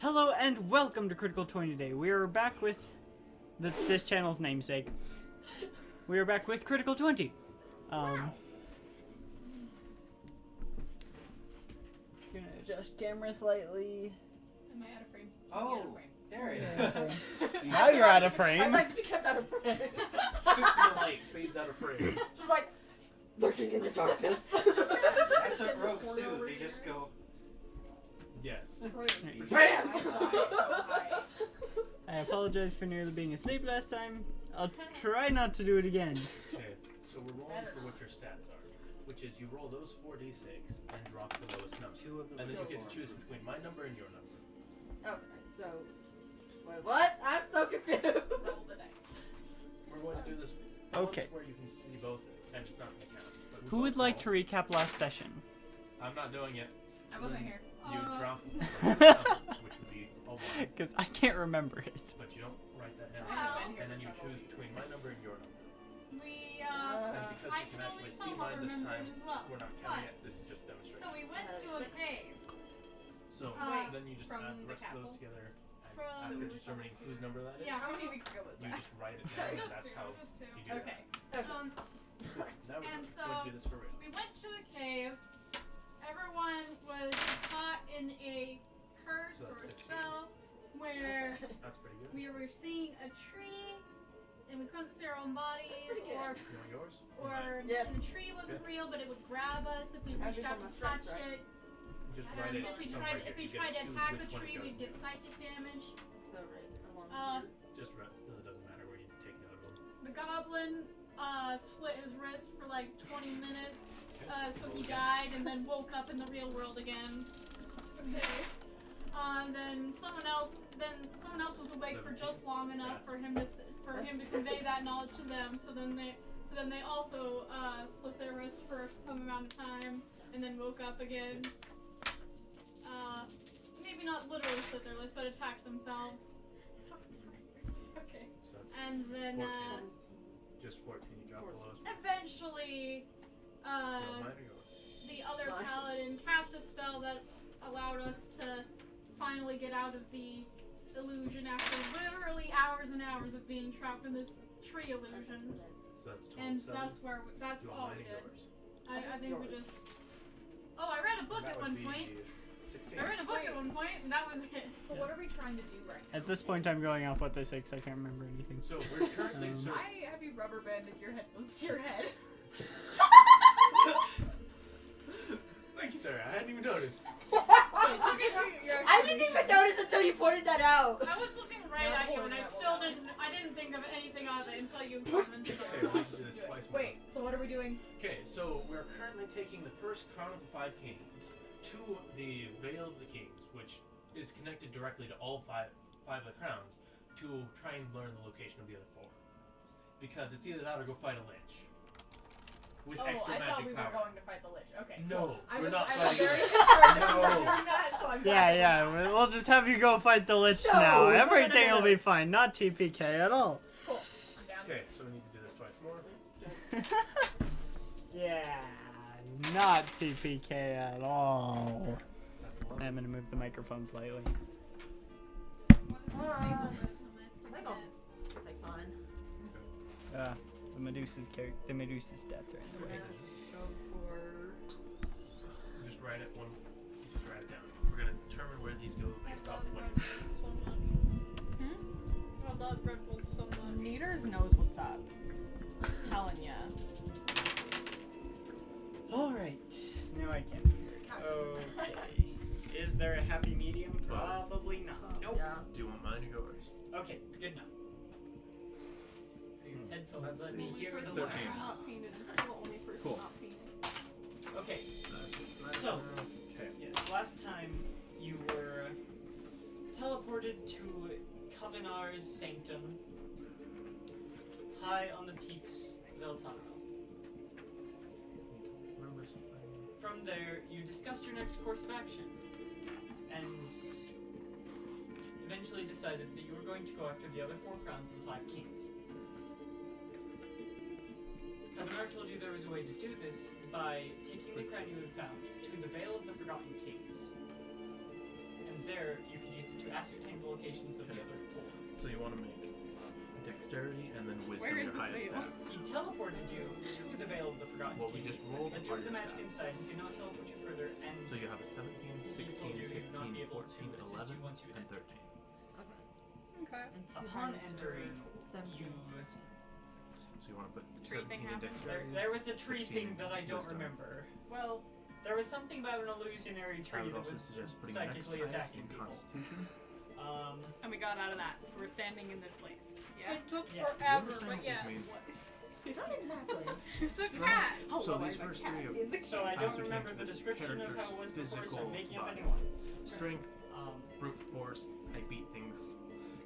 Hello and welcome to Critical 20 today. We are back with this channel's namesake. We are back with Critical 20. Gonna adjust camera slightly. Am I out of frame? Oh, there it is. Now you're out of frame. I'd like to be kept out of frame. Sits in the light, fades out of frame. Just like lurking in the darkness. That's what rogues do. They just go. Yes. Bam! I apologize for nearly being asleep last time. I'll try not to do it again. Okay, so we're rolling for what your stats are, which is you roll those 4d6 and drop the lowest number. And then you get to choose between my number and your number. Okay, so wait, what? I'm so confused. Roll the dice. We're going to do this Okay. where you can see both, and it's not going to count. But Who would like to recap last session? I'm not doing it. I wasn't here. You drop which would be a 1. Because I can't remember it. But you don't write that down. Well, And then you choose between my number and your number. And because I you can can only actually see somewhat mine this remember time, it as well. we're not counting it. This is just demonstration. So we went to a cave. So then you just from add the the rest of those castle? together. And From after the determining whose number that is, Yeah. How many weeks ago was you that? just write it down. And Just that's two, how just two. you do Okay. it. Now we're And going so- to do this for real. We went to a cave. Everyone was caught in a curse So or that's a 15. spell where That's pretty good. we were seeing a tree and we couldn't see our own bodies, pretty good. or You want yours? Yes. and the tree wasn't real, but it would grab us if we How'd reached you out become to a strength, touch right? it. Just And write it if we somewhere tried, here. if we You tried to get to choose attack the which one it tree, goes we'd to. get psychic damage. So right along here. Just write. It doesn't matter where you take the other one. The goblin slit his wrist for like 20 minutes, so he died, and then woke up in the real world again. And then someone else was awake for just long enough for him to convey that knowledge to them. So then they also slit their wrist for some amount of time, and then woke up again. Maybe not literally slit their wrist, but attacked themselves. Okay. So that's And then 14. Just 14. You drop the lowest one. eventually, You want mine or yours? the other paladin cast a spell that allowed us to finally get out of the illusion after literally hours and hours of being trapped in this tree illusion. So that's a total And of 7. that's You want all mine we or did. yours? I think we just. Oh, I read a book That at would one be point. 16. I read a book at one point, and that was it. So what are we trying to do right now? At this point, I'm going off what they say because I can't remember anything. So we're currently I have you rubber banded your headphones to your head. Thank you, sir. I hadn't even noticed. I didn't even notice until you pointed that out. I was looking right at you, and I didn't think of anything of it until you commented. Okay, we'll need to do this twice more. Wait, so what are we doing? Okay, so we're currently taking the first crown of the 5 kings to the Vale of the Kings, which is connected directly to all five of the crowns, to try and learn the location of the other 4. Because it's either that or go fight a lich. With Oh, extra I magic thought we power. were going to fight the lich. Okay. No, I we're was not very fighting concerned that No. we were doing that, so I'm Yeah, we'll just have you go fight the lich No, now. no, no, Everything no, will no. be fine. Not TPK at all. Cool. I'm down. Okay, so we need to do this twice more. Yeah, not TPK at all. That's 11. I'm gonna move the microphone slightly. I think I'll take mine. The Medusa's stats are in the way. Go for... Just write it down. We're gonna determine where these go based off what. I love Red Bull so much. Naders knows what's up. Telling ya. Alright, now I can hear. Okay. Is there a happy medium? Probably not. Nope. Yeah. Do you want mine or yours? Okay, good enough. Headphones let me Only hear person the that's 13. not painted. I'm still the only person Cool. not painted. Okay, so, Okay. yes, last time you were teleported to Covenar's sanctum, high on the peaks of El Tano. Remember something? From there, you discussed your next course of action, and eventually decided that you were going to go after the other 4 crowns of the 5 kings. Covenar told you there was a way to do this by taking the crown you had found to the Vale of the Forgotten Kings. And there, you could use it to ascertain the locations of the other 4. So you want to make dexterity and then wisdom Where is your this highest veil? stats. He teleported you to the Veil of the Forgotten Well, we King. just rolled And the due to the party magic stats. inside, he cannot teleport you further, and So you have a 17, he 16, told you he would not 15, be able 14, to assist 11, you once you and enter. 13. Okay. Upon entering, 17. So you want to put Tree 17 thing in happened? dexterity. there was a tree 16 thing that I don't wisdom. remember. Well, There was something about an illusionary I tree would that also was suggest putting next psychically highest attacking in people. Constitution. and we got out of that, so we're standing in this place. Yeah. It took Yeah. forever, understand but what yes. this means? Not exactly. It's a cat. So these first three are So I don't ascertain remember the description of how it was before, so physical I'm making up body. anyone. strength, Um, brute force, I beat things.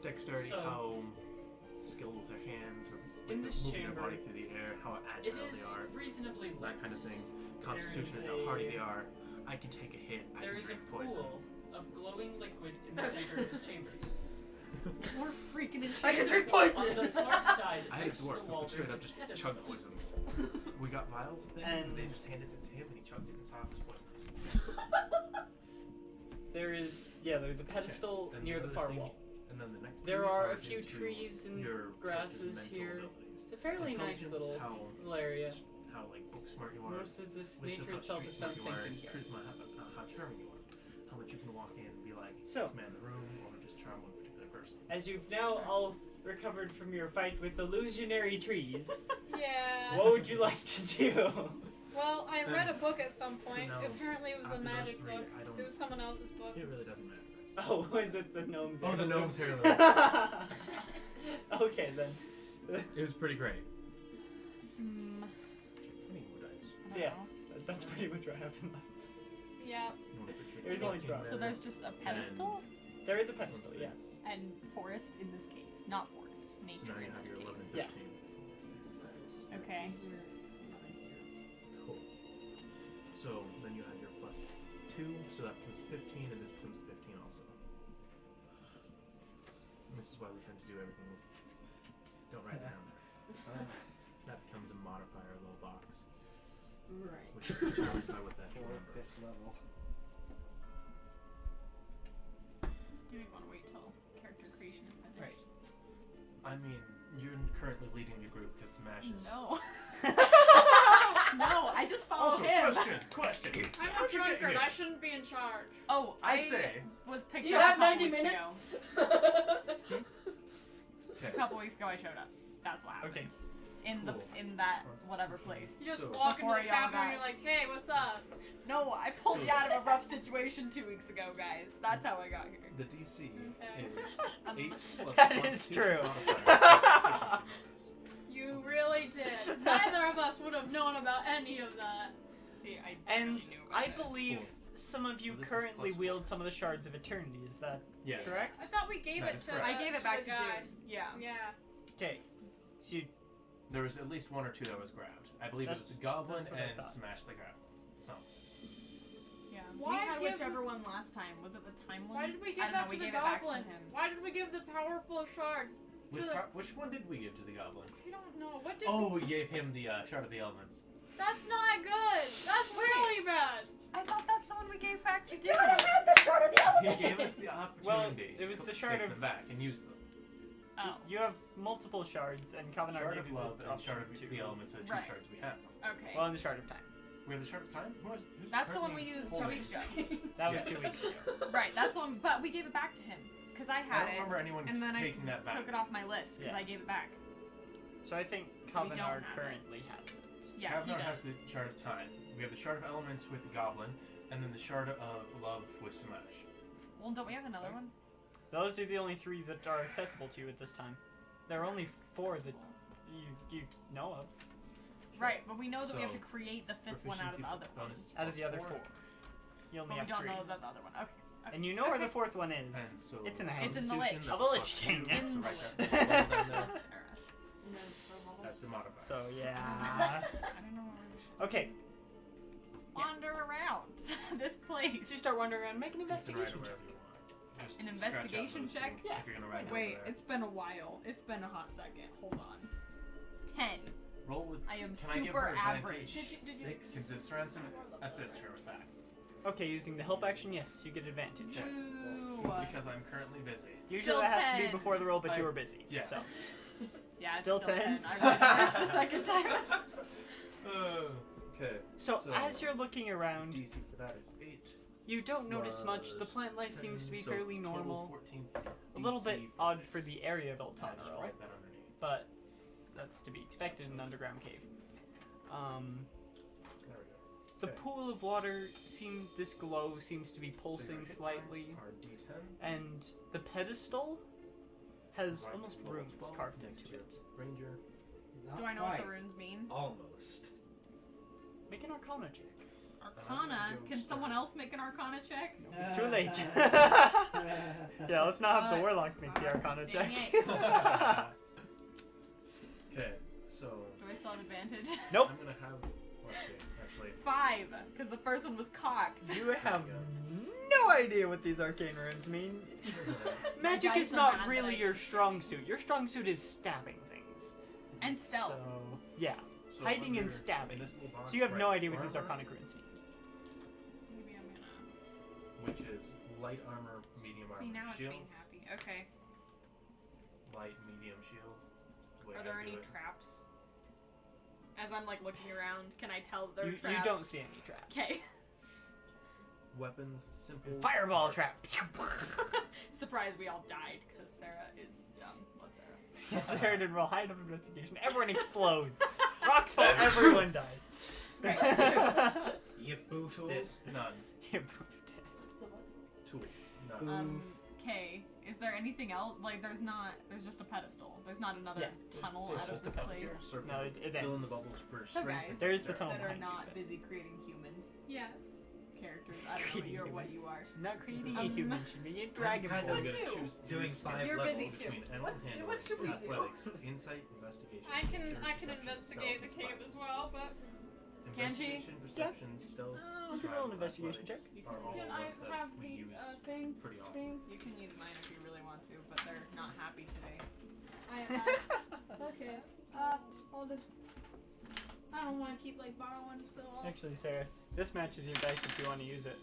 Dexterity, So- how skilled with their hands or In this moving chamber, their body through the air, how it agile is they are, reasonably that kind of loose. thing. Constitution is is how hardy a- they are. I can take a hit. I There can is a drink poison. pool of glowing liquid in the center of this chamber. We're freaking in I can drink On poison. the far side, I had a next to the dwarf who wall, could straight there's up a just pedestal. chug poisons. We got vials of things and they And- just handed it to him and he chugged it and saw it was poisonous. There's a pedestal And near the other far thing- wall. And then the next There three are a due few to trees and your grasses character's mental here. abilities. It's a fairly nice Intelligence, little area. how like book smart you are. Most as if Wisdom, nature how itself street is smart found you are, sanctum here. charisma, how charming you are. How much you can walk in and be like, So- command the room, or just charm one particular person. As you've now all recovered from your fight with illusionary trees, Yeah. what would you like to do? Well, I read a book at some point. now, Apparently, it was a after those magic three, book. I don't- It was someone else's book. It really doesn't matter. Oh, was it the gnome's Oh, the heirloom? gnome's heirloom. Okay, then. It was pretty great. Mm, I mean, who dies? I So don't yeah, know. that's pretty much what happened last. Yeah. You wanna picture There's the only king 12. So there. there's just a pedestal There is a Once pedestal, they- yes. and forest in this cave. Not forest, So nature now you in have this your cave. 11 and Yeah. 13. Okay. Cool. So then you have your plus 2, so that becomes 15, and this becomes 15 also. And this is why we tend to do everything. Don't write it down there. That becomes a modifier, a little box, Right. which is determined by what that Or number is. 5th level. Do we want to wait till character creation is finished? Right. I mean, you're currently leading the group because Smash is. No. No, I just follow Also, him. question. I'm a How'd you get drunkard. here? I shouldn't be in charge. Oh, I say. was picked Do you up have a couple 90 weeks minutes? ago. Okay. A couple weeks ago I showed up. That's what happened. Okay. In the Cool. in that whatever place. You just So- walk into Before the y'all capital and got- you're like, hey, what's up? No, I pulled So- you out of a rough situation 2 weeks ago, guys. That's how I got here. The DC Okay. is 8 plus That plus is 2 true. modifier plus proficiency bonus. You really did. Neither of us would have known about any of that. See, I And really knew about I it. believe Cool. some of you So this is currently +4. wield some of the shards of eternity. Is that Yes. correct? I thought we gave That it is to correct. I gave it back the to guy. Dude. Yeah. Yeah. Okay. So you, There was at least 1 or 2 that was grabbed. I believe it was the That's- goblin that's what I and thought. Smash the guy. So. Yeah. Why we had give- whichever one last time. Was it the time one? Why did we I give don't that know, we to the gave it back to goblin? him. Why did we give the powerful shard? Which one did we give to the goblin? I don't know. What did Oh, we gave him the Shard of the Elements. That's not good. That's really bad. I thought that's the one we gave back to You Dude. gotta have the shard of the He elements. gave us the Well, opportunity it was to the Shard take of- them back and use them. Oh. you have multiple shards, and Kavanagh Shard gave of you Love the and option Shard of to. the Elements are 2 Right. shards we have. Okay. Well, and the Shard of Time. We have the Shard of Time? Who's That's the one we currently used holding 2 weeks ago. That was Yes. 2 weeks ago. Right, that's the one, but we gave it back to him. Because I I had don't remember anyone and then I taking that back. took it off my list because Yeah. I gave it back. So I think So we don't Kavanagh have it. currently has it. Yeah, Kavnar he has does. the Shard of Time. We have the Shard of Elements with the Goblin, and then the Shard of Love with Smash. Well, don't we have another one? Those are the only 3 that are accessible to you at this time. There are only 4 that you know of Right, but we know that we have to So, create the 5th one out of the other bonus ones. out of the other +4. 4. You only But we have don't 3. know that the other one. Okay. And you know where the 4th one is. And so It's in the house. It's in the Constitution, Lich. that's Of the Lich +2, King. so In right the there. Well done there. Sarah. That's a modifier. So yeah. I don't know where we should Okay. wander around this place. So you start wandering around, make an You can ride investigation it check. wherever you want. Just An scratch out investigation those two check? Yeah. If you're gonna ride it Wait, over there. it's been a while. It's been a hot second. Hold on. 10. Roll with. I am Can I give super her average. advantage? 6, because it's Ransom assist her with that. Okay, using the help action, yes, you get advantage. Okay. Ooh. Because I'm currently busy. Usually Still that has to be 10. before the roll, but you were busy. Yeah. So. Yeah, it's Still still 10? 10. I reversed the second time. Okay. So as you're looking around, DC for that is 8. you don't notice much. The plus plant life seems to be 10, so fairly total normal. 14 A little bit DC odd this. for the area of I'll just Eltana, write that underneath. but that's to be expected in an underground cave. There we go. The Okay. pool of water this glow seems to be So pulsing your hit slightly, points are D10. and the pedestal has Right, almost roll runes 12 carved next into to it. Ranger. Do I know what the runes mean? Almost. Make an Arcana check. Arcana? Can someone else make an Arcana check? It's too late. Yeah, let's not have the warlock make the Arcana check. Dang it. Okay, so Do I still have advantage? Nope. I'm gonna have. Let's see. Actually, 5, because the first one was cocked. You have no idea what these arcane runes mean. Magic dice is are not bad, really but I your can strong suit. Your strong suit is stabbing things. And stealth. So, yeah. so Hiding and under- stabbing. in this little box, So you have no right, idea what these armor, arcanic runes mean. Maybe I'm gonna. which is light armor, medium armor, See, now it's being shields, happy. Okay. light, medium shield. the way Are I there do any it. traps? As I'm like looking around, can I tell that there are You traps? don't see any traps. Okay. Weapons, simple. Fireball trap. Surprise, we all died because Sarah is dumb. Love Sarah. Yes, Sarah did roll high enough investigation. Everyone explodes. Rocks fall. Everyone dies. You boofed it. Tools? None. You proved it. Tools? None. Okay. Is there anything else? Like, there's just a pedestal. There's not another Yeah. tunnel It's out of just this a place. circle. No, it Fill in the ends. bubbles for So strength. guys, There is the dexterity. tunnel. That are behind you, not but- busy creating humans. Yes. Characters. I don't know Creating what humans. you are. She's not creating a Um, human. She's being a dragon. kind We're of boy. gonna do? choose Doing three 5 You're levels. busy too. between animal handling, what should we do? athletics, insight, investigation. I can perception, investigate the stealth, cave as well, but Can she? Investigation, perception, stealth. You can roll an investigation check. athletics are all can I ones that have we the use thing? pretty often. Thing? You can use mine if you really want to, but they're not happy today. It's okay. I'll just. I don't want to keep like borrowing, so I'll. Actually, Sarah, this matches your dice if you want to use it.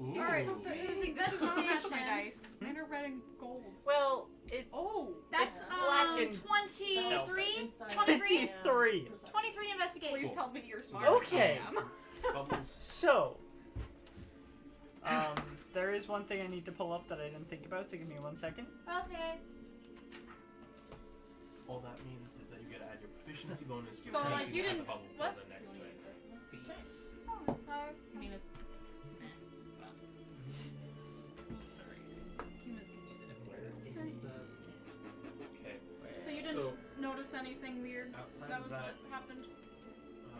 Ooh. Alright, so it was This is not match investigation. my dice. Mine are red and gold. Well, it. Oh. That's black and 23? Inside. 23? 23. 23 investigation. Please tell me you're smart. Okay. I am. Bubbles. So, there is one thing I need to pull up that I didn't think about, so give me 1 second. Okay. All that means is that you get to add your proficiency bonus. to So, your like, you add didn't- a bubble what? for the next way. Feats. I mean, it's. Humans can use it if they want. This is the Okay. So you didn't notice anything weird Outside that of was that, happened?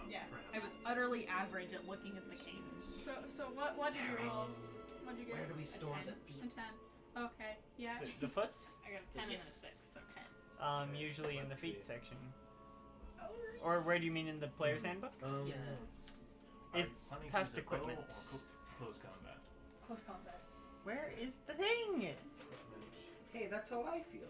Yeah, crap. I was utterly average at looking at the cave. So what did you roll? What did you Where get? do we store the A feats? 10. Okay. Yeah. The foots? I got a 10 and a Yes. 6, so 10. Usually in the Let's feet see. section. Or where do you mean in the player's handbook? Yeah. It's Hunting past piece of bow equipment. or close combat. Close combat. Where is the thing? Hey, that's how I feel.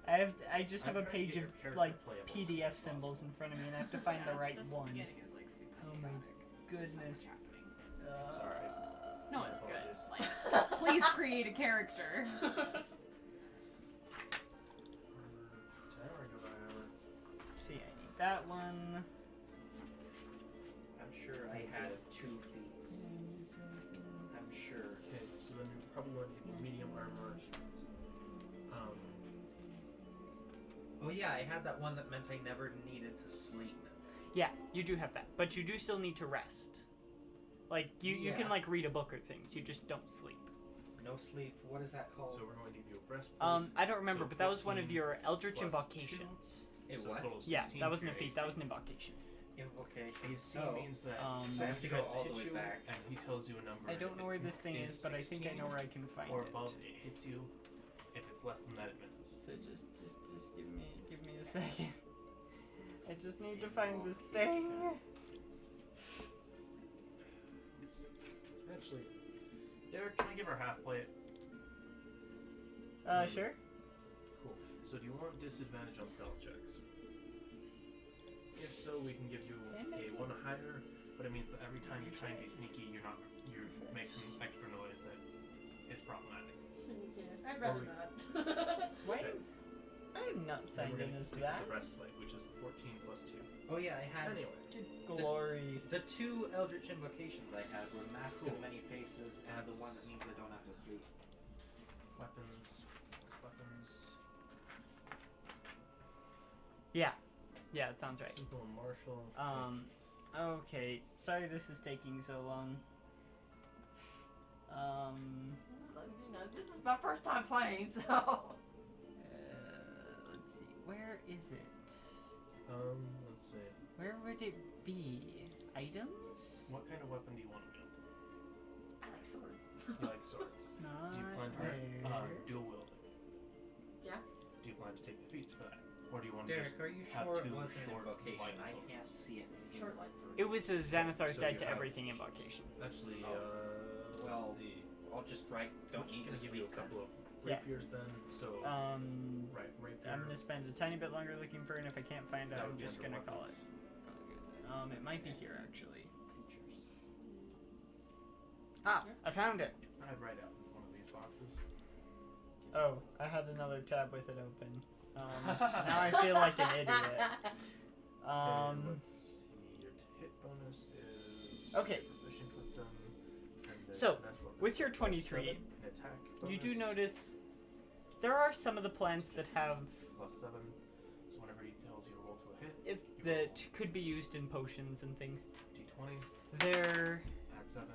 I just have a I'm trying to page get of your character like playable as PDF possible. symbols in front of me, and I have to find the right this one. beginning is like super Oh my chaotic. goodness. What's happening? It's alright. No, My it's good. apologies. Like, please create a character. Armor 10 or go by hour? See, I need that one. I'm sure I had 2 feats. I'm sure. Okay, so then you're probably going to get medium armor. Oh yeah, I had that one that meant I never needed to sleep. Yeah, you do have that, but you do still need to rest. Like you can Yeah. like read a book or things. You just don't sleep. No sleep. What is that called? So we're going to give you a breastplate. I don't remember, So but that was one of 14 your Eldritch plus invocations. It so what? total Yeah, 16 that wasn't a for your feat. That AC. was an invocation. Invocation. AC Oh. means that So I have to he go tries all the hit way you, back. and he tells you a number. I don't If know it where this thing is, but I think I know where I can find or it. above, it hits you. If it's less than that, it misses. So just give me a second. I just need to find this thing. Actually, Derek, can I give her half plate? Sure. Cool. So do you want disadvantage on stealth checks? If so, we can give you a one higher but it means that every time you try and be sneaky, you make some extra noise that is problematic. Yeah, I'd rather not. Wait, Okay. I'm not Then signed we're in gonna as stick that. with the breastplate, which is 14 plus 2. Oh yeah, I had Anyway, Good glory. the 2 Eldritch invocations I had were Mask Cool. of Many Faces and the one that means I don't have to sleep. weapons. Yeah, it sounds right. Simple and martial. Okay. Sorry this is taking so long. This is my first time playing, so. Let's see. Where is it? Let's see. Where would it be? Items? What kind of weapon do you want to build? I like swords. You like swords. Not Do you plan to there. dual wielding? Yeah. Do you plan to take the feats for that? Or do you want to Derek, just are you have sure it 2 was an short invocation? light I swords? can't see it. Short light swords. It was a Xanathar's So Guide you to have- Everything invocation. Actually, well, let's see. I'll just write. Don't I'm need just to gonna give you sleep. a couple of Yeah. rapiers then. So right, rapier. I'm gonna spend a tiny bit longer looking for it, and if I can't find it, That I'm would be just under gonna call it. weapons. It might be here actually. Features. Ah, I found it. I'd write out one of these boxes. Oh, I had another tab with it open. Now I feel like an idiot. And let's see. Your hit bonus is Okay. proficient with them. And then So, finesse weapons with your plus 23, 7, an attack You do bonus notice there are some of the plants that have plus 7. So whenever he tells you to roll to a hit, if you that roll could be used in potions and things. d20, They're add 7.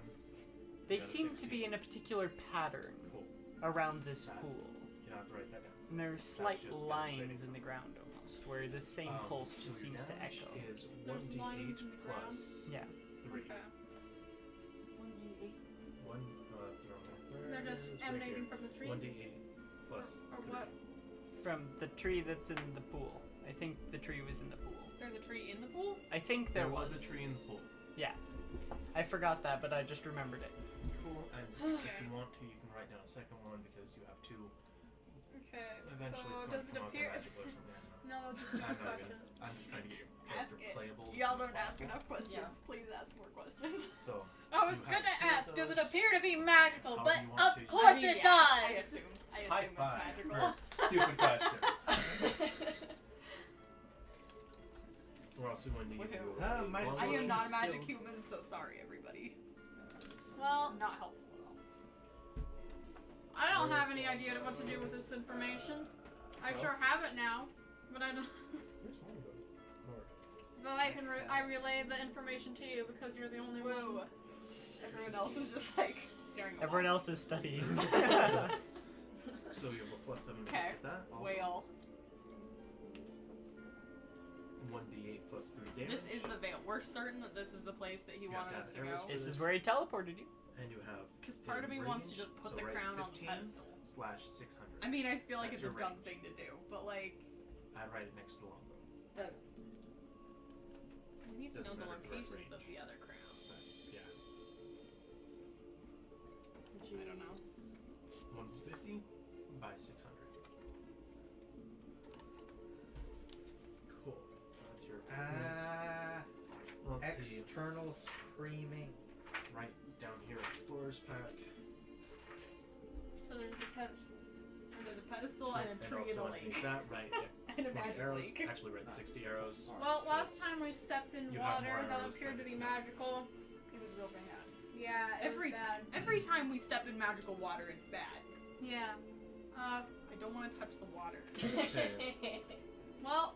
they You got a seem to 16. be in a particular pattern Cool. around this That- pool. You don't have to write that down. And there's slight just lines demonstrating in the ground almost, where the same pulse so just your seems to damage echo. is There's 1d8 lines in the ground. plus Yeah. 3. Okay. 1d8. That's the wrong one. They're just Where is- right emanating here. from the tree? 1d8 plus Or 3. what? From the tree that's in the pool. I think the tree was in the pool. There's a tree in the pool? I think There was a tree in the pool. Yeah. I forgot that, but I just remembered it. Cool. And if you want to, you can write down a second one because you have 2. Okay, Eventually, so it's does going it to come appear? up magically or something. I don't know. No, that's a I'm stupid not question. gonna. I'm just trying to get your Ask character it. playable. as Y'all soon as don't ask possible. enough questions. Yeah. Please ask more questions. So. I was you gonna have 2 of ask, does it those. appear to be magical? How But do you want of to- course I mean, it yeah, does! I assume High it's five magical. for stupid questions. Or else we wouldn't need to do Ah, might as I well am not a choose magic skill. human, so sorry, everybody. Well, Not helpful at all. I don't have any idea what to do with this information. I sure have it now, but I don't. Where's one go? North. But I relay the information to you because you're the only Whoa. one. Everyone else is just like staring at Everyone walls. else is studying. So you have a plus 7 to Okay. get that. Also. Whale. 1d8 plus 3 damage. This is the veil. We're certain that this is the place that he You wanted have us to to have go. arrows This is where he teleported you. And you have. Because part of me wants to just put the crown on the pedestal. /600. I mean, I feel like That's it's a your dumb range. thing to do, but like, I'd write it next to the longbow. we need to Doesn't know the matter direct locations of range. the other crowns. Yeah. I don't know. 150 by 600. Cool. That's your. Let's see. External screaming. Right down here, Explorer's Pack. So there's the pedestal. There's a pedestal and a tree in a also lake. underneath that, right, And a 20 magic arrows. lake. Actually, right, 60 arrows. Well, last time we stepped in You have water more that arrows appeared to than- be magical. It was real bad. Yeah, it Every was bad. Every time we step in magical water, it's bad. Yeah. I don't want to touch the water. Okay. Well,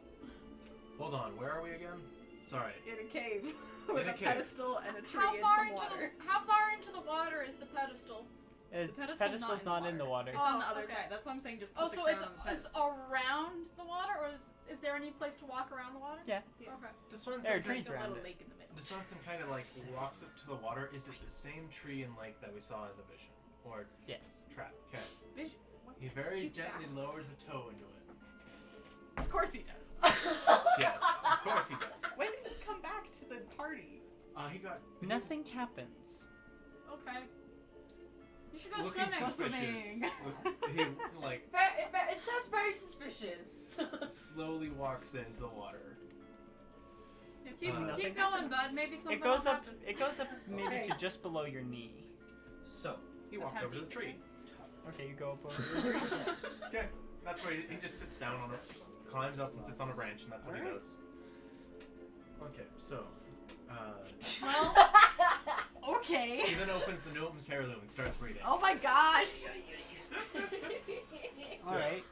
Hold on, where are we again? Sorry. In a cave with In a a cave. pedestal and a tree how and far some into water. how far into the water is the pedestal? The pedestal's Pedestal's not in the water. It's on the Oh, other okay. side. That's why I'm saying just put Oh, the so crown it's on the it's pedestal. around the water, or is there any place to walk around the water? Yeah. Yeah. Okay. This one's There are There's trees like a around little it. lake in the middle. This one's kind of like walks up to the water. Is it the same tree and lake that we saw in the vision? Or Yes. trap? Okay. Vision. What? He very He's gently back. lowers a toe into it. Of course he does. Yes, of course he does. When did he come back to the party? He got Nothing happens. Okay. You should go looking swimming. suspicious. He like It sounds very suspicious. slowly walks into the water. Yeah, keep going, bud. Maybe something It goes will up. happen. It goes up maybe Okay. to just below your knee. So, He walks over to the tree. Okay, you go up over the tree. Okay, that's where he just sits down on it, climbs up and sits on a branch, and that's what he Alright. does. Okay, so Well, Okay. he then opens the Gnome's heirloom and starts reading. Oh my gosh. All right.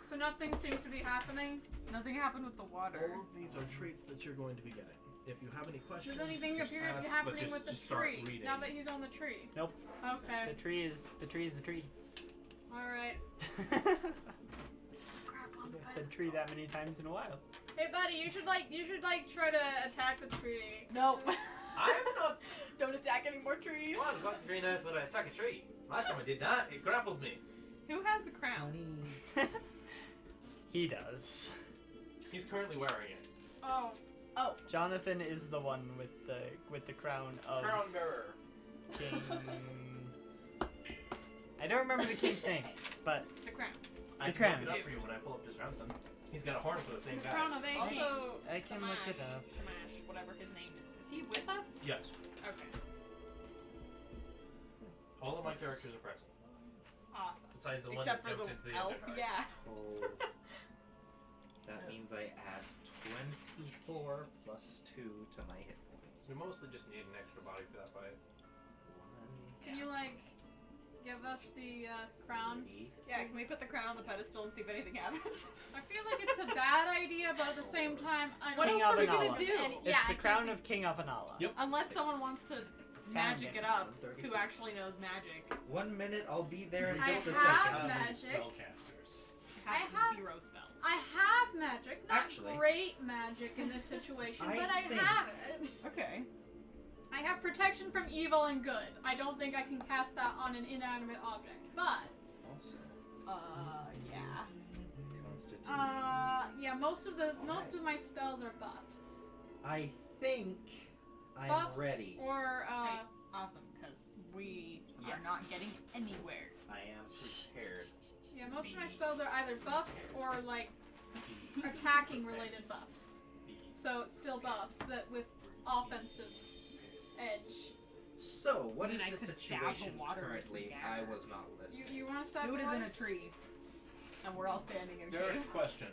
so nothing seems to be happening. Nothing happened with the water. All of these are traits that you're going to be getting. If you have any questions, Does anything just appear to ask, be but happening with the just start tree reading. now that he's on the tree? Nope. Okay. The tree is the tree. All right. I've said tree that many times in a while. Hey, buddy, you should try to attack the tree. No. I'm not. Don't attack any more trees. What? What's green earth when I attack a tree? Last time I did that, it grappled me. Who has the crown? He does. He's currently wearing it. Oh. Jonathan is the one with the crown of Crown bearer. King. I don't remember the king's name, but The crown. I The can crown. look it up for you when I pull up this ransom. He's got a horn for the same The guy. crown of Ace. Also, I can look it up. Shamash, whatever his name is. Is he with us? Yes. Okay. All of my characters are present. Awesome. Besides the Except one for that jumped the into the elf, other guy. yeah. Oh. That means I add 24 plus 2 to my hit points. We mostly just need an extra body for that fight. Can you give us the crown? 3. Yeah, can we put the crown on the pedestal and see if anything happens? I feel like it's a bad idea, but at the same time, What King else are we Avanala. gonna do? It's the crown of King Avanala. Yep. Unless someone wants to magic it up, 36. who actually knows magic. 1 minute, I'll be there in I just a have second. magic. Spellcasters. I Has have- 0 spells. I have magic, not Actually- great magic in this situation, I but I think- have it. Okay. I have protection from evil and good. I don't think I can cast that on an inanimate object, but Also, Yeah. Constitution. yeah, most of my spells are buffs. I think I'm Buffs ready. or Hey, awesome, because we Yeah. are not getting anywhere. I am prepared. yeah, most of my spells are either buffs or attacking related buffs. So still buffs, but with offensive edge. So, what I is mean, I the could stab the situation water currently? together. I was not listening. You want to stop? Dude is the in water? a tree, and we're all standing in a Derek, cave. question.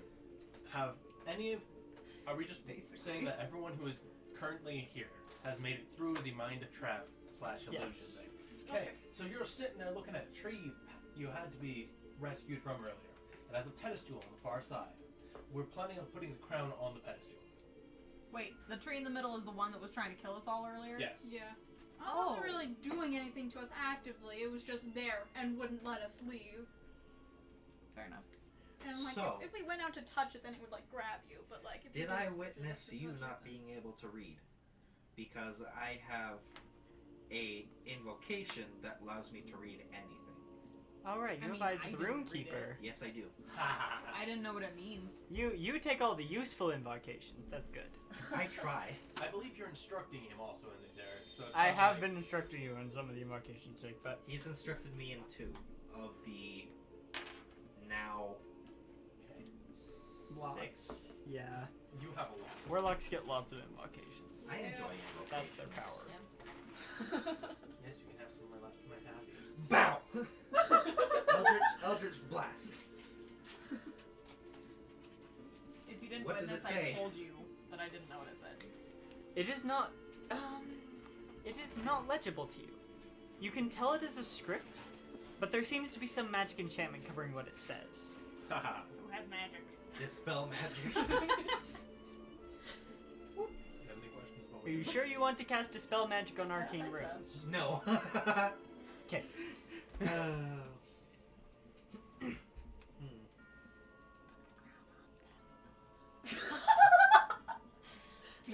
Are we just Basically. saying that everyone who is currently here has made it through the mind trap / illusion Yes. thing? Okay, so you're sitting there looking at a tree you had to be rescued from earlier. It has a pedestal on the far side. We're planning on putting the crown on the pedestal. Wait, the tree in the middle is the one that was trying to kill us all earlier? Yes. Yeah. I Oh. wasn't really doing anything to us actively. It was just there and wouldn't let us leave. Fair enough. And I'm like, So- if we went out to touch it, then it would grab you. But if Did you I just witness to you touch not it, being able to read? Because I have a invocation that allows me to read anything. All right, I you mean, advise I the didn't room read keeper. Yes, I do. I didn't know what it means. You take all the useful invocations. That's good. I try. I believe you're instructing him also in it, Derek. So it's I not have like- been instructing you on some of the invocations, Jake, but He's instructed me in 2 of the now 6. lots. Yeah, You have a lot. warlocks get lots of invocations. I Yeah. enjoy invocations. That's their power. Yes, you can have some of my happy. Bow! Eldritch Blast. If you didn't What does witness, it say? I told you that I didn't know what it said. It is not. It is not legible to you. You can tell it is a script, but there seems to be some magic enchantment covering what it says. Haha. Who has magic? Dispel magic. Have any questions about Are you sure you want to cast Dispel Magic on arcane think so. runes? No. Okay.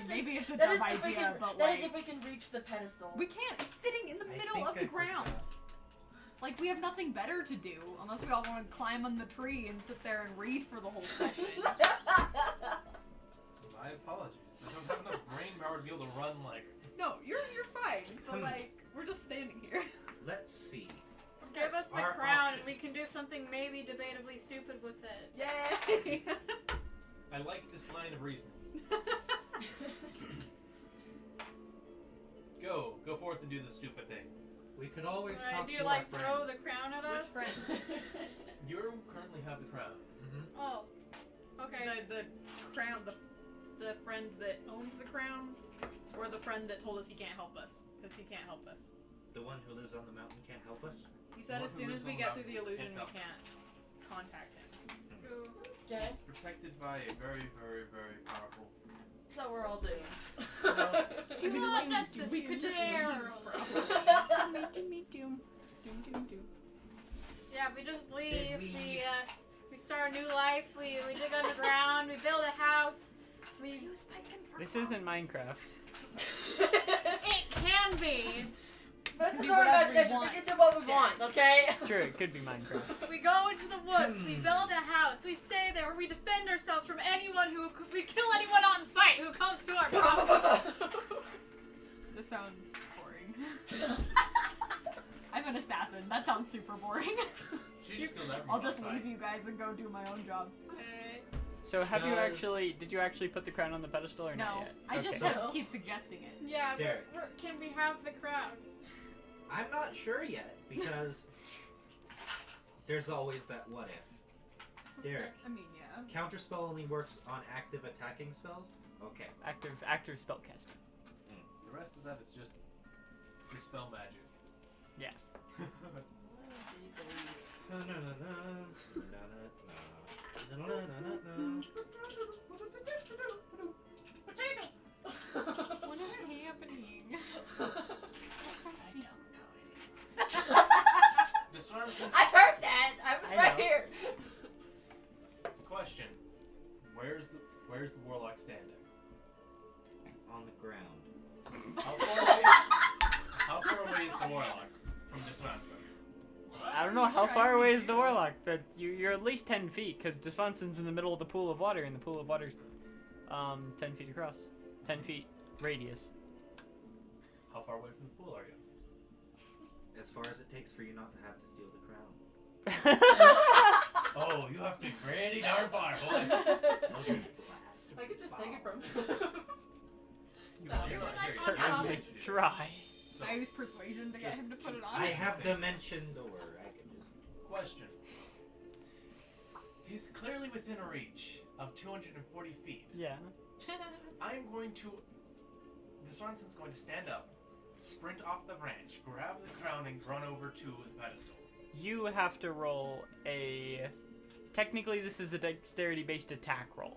Maybe it's a That is dumb if we idea, can. but That like is if we can reach the pedestal. we can't. It's sitting in the I middle think of the I could ground. not. Like we have nothing better to do unless we all want to climb on the tree and sit there and read for the whole session. My apologies. I don't have enough brain power to be able to run like. No, you're fine. But like we're just standing here. Let's see. Give us the Our crown, option. and we can do something maybe debatably stupid with it. Yay! I like this line of reasoning. Go forth and do the stupid thing. We could always Alright, talk do to you our like friend. throw the crown at us? Which friend? You currently have the crown. Oh. Okay. The crown, the friend that owns the crown, or the friend that told us he can't help us because he can't help us. The one who lives on the mountain can't help us? He said Or as who soon lives as we on get the through the mountain, illusion, we can't help can't contact him. Ooh. Jay? It's protected by a very, very, very powerful. So we're all doomed. I mean, Who wants us to we could just stare? leave. Doom. Yeah, we just leave. Did we- We start a new life. We dig underground. We build a house. We. This isn't Minecraft. It can be. This Do is our whatever we imagination. We want. can do what we want, okay? It's true, it could be Minecraft. We go into the woods. We build a house. We stay there. We defend ourselves from anyone who. We kill anyone on sight who comes to our property. This sounds boring. I'm an assassin. That sounds super boring. She just kills everyone. I'll just outside. leave you guys and go do my own jobs. Alright. So have you Does- actually, did you actually put the crown on the pedestal or not No, yet? I just Okay. have to keep suggesting it. Yeah, Derek. can we have the crown? I'm not sure yet, because there's always that what if. Derek, I mean, yeah. counterspell only works on active attacking spells? Okay. Active spellcasting. The rest of that is just dispel magic. Yeah. Na, na, na, na. Na, na, na. Na, na, na, na. What is happening? Discernment. I heard that. I was I right know. here. Question: Where's the warlock standing? On the ground. How far away is the warlock from Discernment? I don't know how far away is the warlock, but you're at least 10 feet, because Desvanson's in the middle of the pool of water, and the pool of water's 10 feet across. 10 feet radius. How far away from the pool are you? As far as it takes for you not to have to steal the crown. Oh, you have to be pretty darn far, boy. I could just take it from You No, can you're right. certainly try. So, I use persuasion to get him to put it on. I have dimension door. I can just. question. He's clearly within reach of 240 feet. Yeah. I'm going to. Disronson's going to stand up, sprint off the branch, grab the crown, and run over to the pedestal. You have to roll a... Technically, this is a dexterity-based attack roll.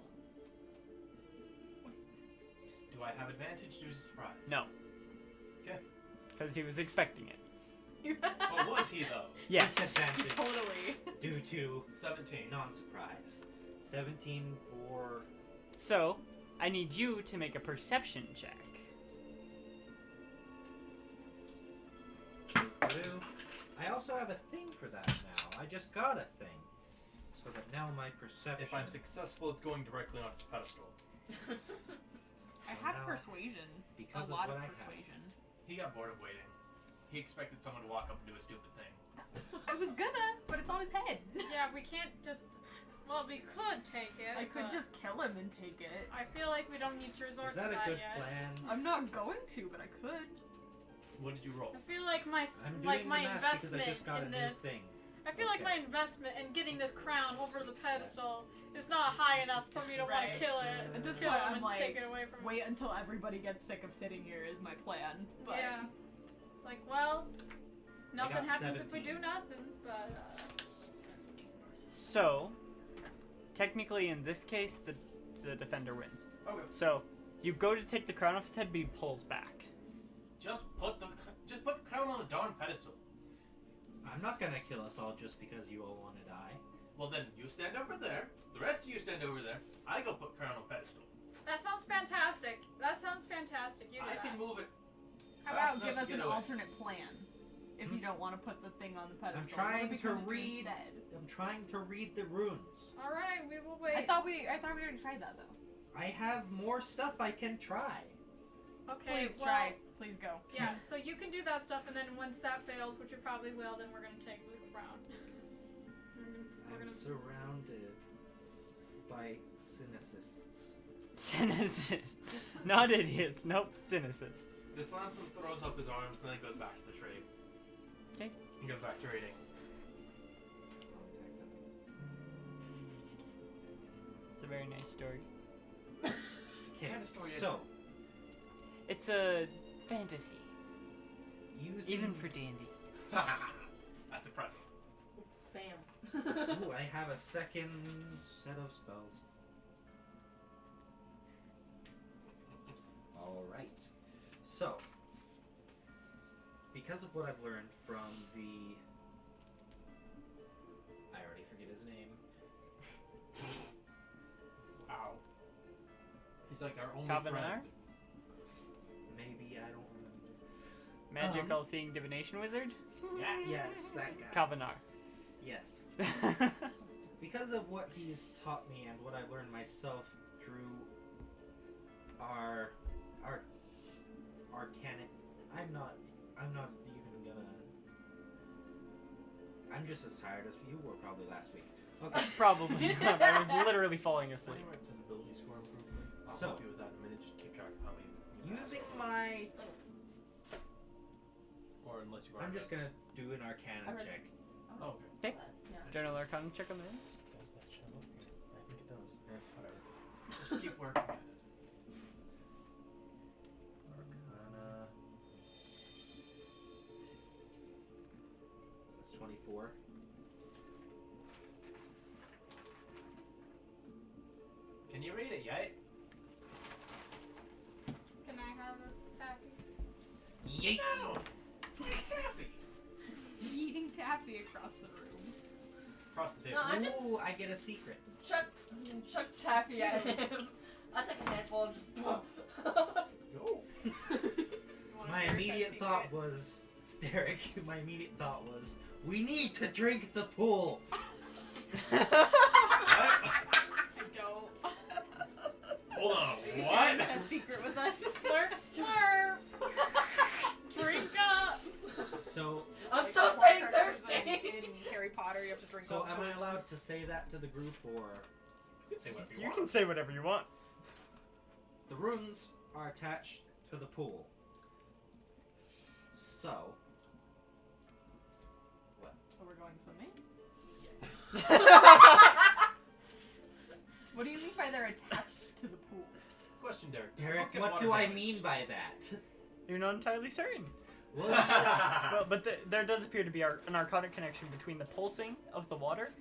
Do I have advantage due to surprise? No. Okay. Because he was expecting it. But was he, though? Yes. Disadvantage Totally. due to 17. non-surprise. 17 for. So, I need you to make a perception check. I also have a thing for that now. I just got a thing. So that now my perception. If I'm successful, it's going directly onto the pedestal. I have persuasion. Because A lot of of what I have. persuasion. He got bored of waiting. He expected someone to walk up and do a stupid thing. I was gonna, but it's on his head. Yeah, we can't just. Well, we could take it. I could but just kill him and take it. I feel like we don't need to resort Is that to a that good yet. plan? I'm not going to, but I could. What did you roll? I feel like my I'm doing like the my math because investment I just got in a new this. thing. I feel like my Okay. investment in getting the crown over the pedestal is not high enough for me to want Right. to kill it. At this kill point, him I'm and like, take it away from him. wait until everybody gets sick of sitting here is my plan. But Yeah. It's like, well, nothing got happens if we 17. do nothing. But So, technically in this case, the defender wins. Okay. So, you go to take the crown off his head, but he pulls back. Just put the crown on the darn pedestal. I'm not gonna kill us all just because you all want to die. Well, then you stand over there. The rest of you stand over there. I go put crown on pedestal. that sounds fantastic. That sounds fantastic. You do I that. can move it. how Fast about give enough us to an get away. alternate plan? If you don't want to put the thing on the pedestal, trying What if we to come and do read- instead? I'm trying to read the runes. All right, we will wait. I thought we already tried that though. I have more stuff I can try. Okay, Please well, try. Please go. Yeah, so you can do that stuff, and then once that fails, which you probably will, then we're gonna take the crown. We're I'm gonna. surrounded by cynicists. Cynicists. Not idiots. Nope, cynicists. Deslanson throws up his arms and then goes back to the tree. Okay. He goes back to reading. It's a very nice story. Okay, kind of story is so It's a fantasy. using Even for D&D. That's impressive. Bam. Ooh, I have a second set of spells. Alright. So, because of what I've learned from the... I already forget his name. Wow. He's like our only Kabanar? friend. Maybe, I don't remember. Magic all-seeing divination wizard? Yeah, yes, that guy. Kalbanar. Yes. Because of what he's taught me and what I've learned myself through our arcanic, I'm not even gonna. I'm just as tired as you were probably last week. Okay. Probably not. I was literally falling asleep. Anyway, it says ability score improvement. I'll So- help you with that in a minute. Just keep track of how many. you have. Using my, Or unless you. I'm just gonna do an Arcana I read- check. Oh, okay. Okay. Journal Arcana check on the runes. Does that show up here? I think it does. Whatever. Just keep working at it. Arcana. That's 24. Can you read it yet? Can I have a taffy? Yeet! No! Taffy! Eating taffy across the room. Across the No, table. I just Ooh, I get a secret. chuck taffy at him. I take a handful and just. Go. You wanna My share immediate that thought secret? was, Derek, my immediate thought was, we need to drink the pool. What? I don't. Hold on. Are you sharing What? that secret with us? Slurp, slurp. Drink up. So, I'm Like so the dang water thirsty. In Harry Potter, you have to drink. so all am the I poison. allowed to say that to the group, or You can say whatever you You want. can say whatever you want. the runes are attached to the pool? So, So we're going swimming? What do you mean by they're attached to the pool? Question, Derek. Does the Derek, book get what water do I damage? mean by that? You're not entirely certain. Well, Well, but there does appear to be an arcana connection between the pulsing of the water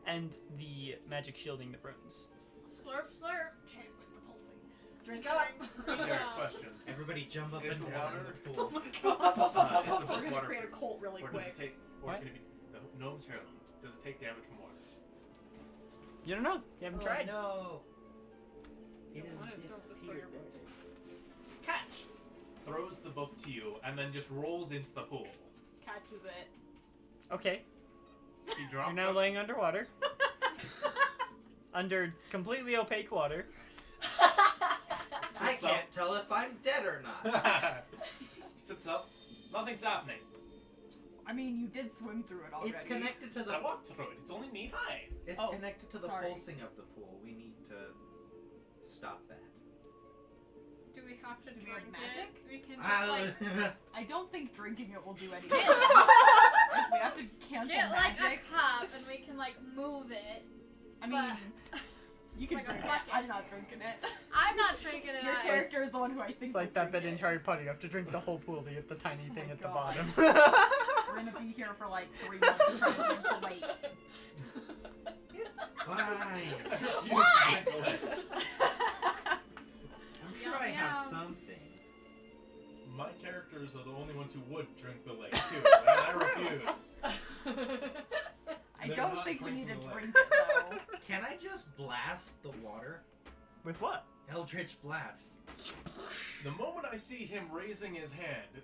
and the magic shielding the runes. Slurp, slurp. Chant with the pulsing. Drink up. Drink Derek, up. question. everybody jump up Is and the down water- in the Oh pool. my Is the god. book We're gonna water- create a cult really Or does quick. it take? Or What? can it be the gnome's heirloom? Does it take damage from water? You don't know. You haven't tried. No. It is Don't destroy your book. Catch! Throws the book to you and then just rolls into the pool. Catches it. Okay. You drop You're now it. laying underwater. Under completely opaque water. I Sits up. can't tell if I'm dead or not. Sits up. Nothing's happening. I mean, you did swim through it already. It's connected to the. I walked through it. It's only knee high. It's Oh, connected to the sorry. pulsing of the pool. We need to stop that. Do we have to Do we drink have magic? it? We can just like I don't think drinking it will do anything. get, We have to cancel get like magic. a cup and we can like move it. I mean, but- you can like a drink it. bucket. I'm not drinking it. I'm not drinking it. Your either. character is the one who I think. It's like will that bit drink in it. Harry Potter. You have to drink the whole pool to get the tiny Oh thing my at the God. bottom. We're gonna be here for like 3 months trying to drink the lake. It's fine. You just drink the lake. I'm sure I have Yum, yum. something. My characters are the only ones who would drink the lake too, and I refuse. I They're don't not think we need to drinking the lake. drink it though. Can I just blast the water? With what? Eldritch blast. The moment I see him raising his hand,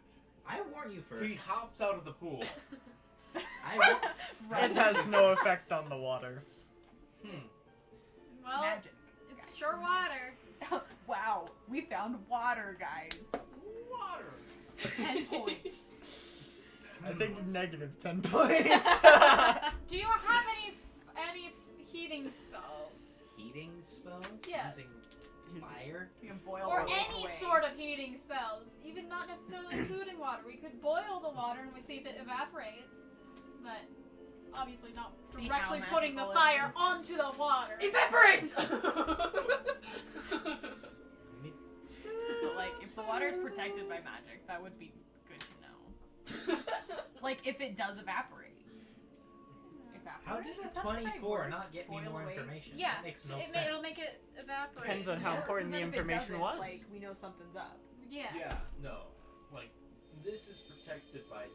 I warn you first. he hops out of the pool. I wa- Right. It has no effect on the water. Well, Magic. it's sure water. Wow, we found water, guys. Water. 10 points. I think negative 10 points. Do you have any heating spells? heating spells? Yes. Using fire? You can boil Or water any away. sort of heating spells, even not necessarily including water. We could boil the water and we see if it evaporates, but obviously not See how directly putting the magical it fire is. onto the water. Evaporate! But like, if the water is protected by magic, that would be good to know. Like, if it does evaporate. How did Is a that the right 24 word? not get me Boil more away? information? Yeah, That makes no sense. it'll make it evaporate. Depends on how Yeah, important the 'cause then if it information doesn't, was. Like, we know something's up. Yeah. Yeah, no. Like, this is protected by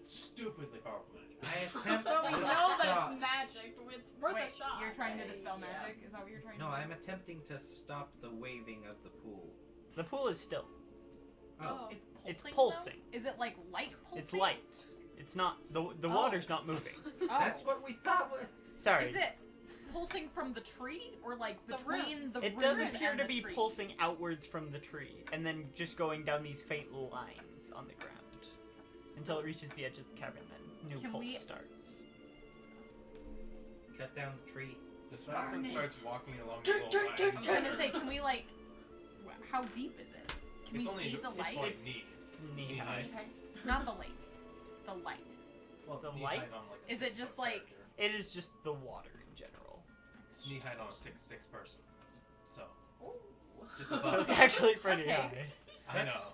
stupidly powerful magic. I attempt Well, we to know stop. that it's magic, but it's worth Wait, a shot. you're trying to dispel Yeah. magic? Is that what you're trying No, to do? I'm attempting to stop the waving of the pool. The pool is still. Oh. It's It's pulsing. pulsing. Though? Is it like light pulsing? It's light. It's not. The Oh. water's not moving. Oh. That's what we thought was. Sorry. Is it pulsing from the tree or like The between roots. the It does roots appear and to the be tree? pulsing outwards from the tree, and then just going down these faint lines on the ground until it reaches the edge of the cavern. Then new Can pulse we- starts. Cut down the tree. The Swanson Darn it. starts walking along the whole line. I was gonna say, can we like, how deep is it? Can It's we only see the light? like knee. Knee high. high. Not the lake. The light. Well, it's The knee light? height on like a Is it 6 just foot like- character. It is just the water in general. It's knee height on a 6'6" person. So just So above. it's actually pretty Okay. high. I know.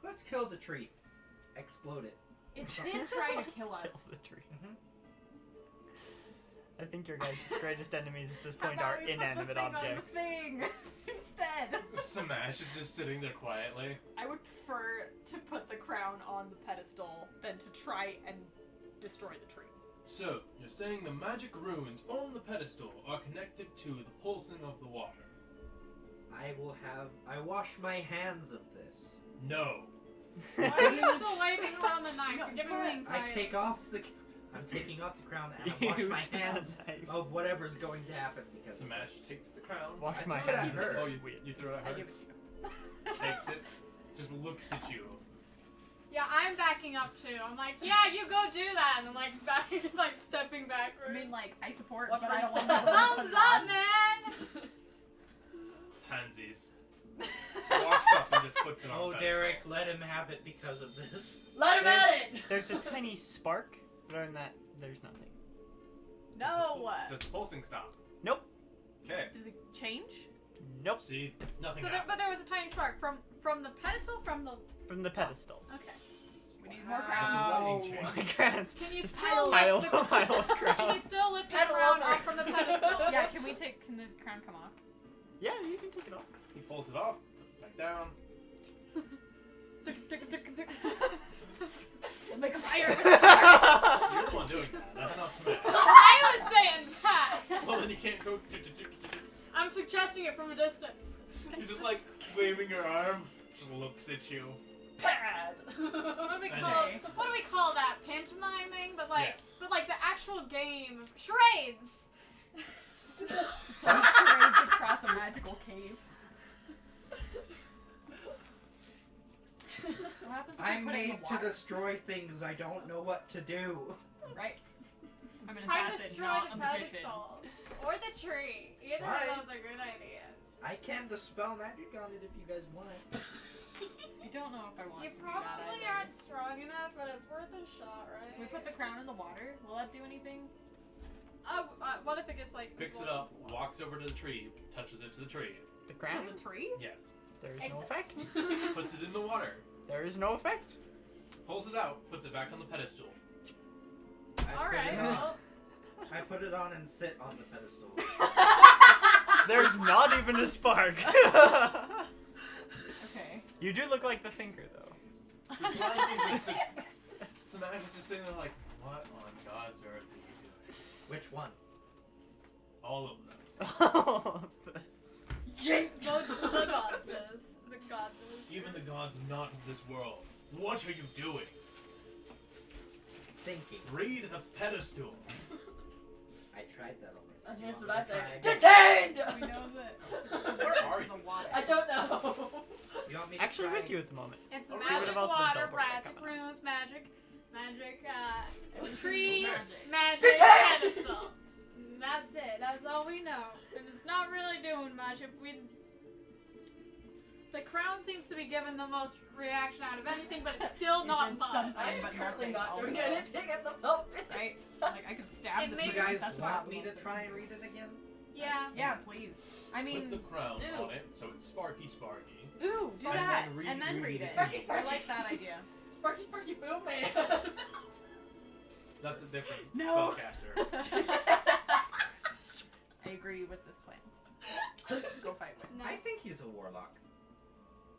Let's kill the tree. Explode it. It did try to kill us. Kill the tree. Mhm. I think your guys' greatest enemies at this How point about are we put the inanimate thing on the objects. thing instead. Smash is just sitting there quietly. I would prefer to put the crown on the pedestal than to try and destroy the tree. So, you're saying the magic runes on the pedestal are connected to the pulsing of the water? I wash my hands of this. No. Why are you still waving around the knife? No, You're giving me but anxiety. I'm taking off the crown and I wash Use my the hands knife. of whatever's going to happen because of Smash takes the crown. Wash I my threw it at hands. her. Oh, It's weird. you throw it at I her? give it to you. Takes it, just looks at you. Yeah, I'm backing up too. I'm like, yeah, you go do that, and I'm like like stepping I backwards. mean, like, I support, Watch but where I you don't want step. to put Thumbs it up, on. man! Pansies. Walks up and just puts it on Oh, the Derek, pedestal. let him have it because of this. Let him at it! There's a tiny spark, but other than that, there's nothing. No! Does the pulsing stop? Nope. Okay. Does it change? Nope. See? Nothing So there, happens. but there was a tiny spark from the pedestal, from the From the pedestal. okay. We need more Does crowns. the lighting Oh change? my god. Can you Just still pile lift the of pile of Can you crowns. still lift the Pedal crown over. off from the pedestal? Yeah, can the crown come off? Yeah, you can take it off. He pulls it off, puts it back down. Like a fire. You're the one doing that. That's not Smash. I was saying that. Well, then you can't go. I'm suggesting it from a distance. You're just like waving your arm. Just looks at you. Bad. What do we Okay. call that? Pantomiming, but like Yes. the actual game. Charades. Charades across a magical cave. What happens if I'm we put it in made the to water? destroy things I don't know what to do. Right? I'm an Try to assassin, destroy not the a magician. pedestal or the tree. Either Right. of those are good ideas. I can dispel magic on it if you guys want. I don't know if I want You to do that probably either. aren't strong enough, but it's worth a shot, right? Can we put the crown in the water? Will that do anything? What if it gets like Picks it up, walks over to the tree, touches it to the tree. The To crown? the tree? Yes. There is no Exact- effect. Puts it in the water. There is no effect. Pulls it out, puts it back on the pedestal. I All put right. it on- Well, I put it on and sit on the pedestal. There's not even a spark. Okay. You do look like the finger, though. Smash is just sitting there like, what on God's earth are you doing? Which one? All of them. the goddesses. The goddesses. Even the gods not of this world. What are you doing? Thinking. Read the pedestal. I tried that already. Here's You what I want me say. to try Detained! We know that Where are in you? the water. I don't know. You want me to Actually, try? with you at the moment. It's Oh, she would've magic also been water, teleported back magic up. runes, magic, tree, Magic. magic Detained! pedestal. That's it. That's all we know. And it's not really doing much. The crown seems to be giving the most reaction out of anything, but it's still not much. something. I am But currently nothing not doing also. anything at the moment. Right? Like, I could stab It the makes- You tree. guys That's want about me the to most try and read it again? Yeah. Yeah, please. I Put mean, the crown dude. on it, so it's Sparky Sparky. ooh, do And that. then read- And then read read it. it. Sparky, I Sparky. like that idea. Sparky, Sparky, boom, man. That's a different No. spellcaster. I agree with this plan. Go fight with. Nice. I think he's a warlock.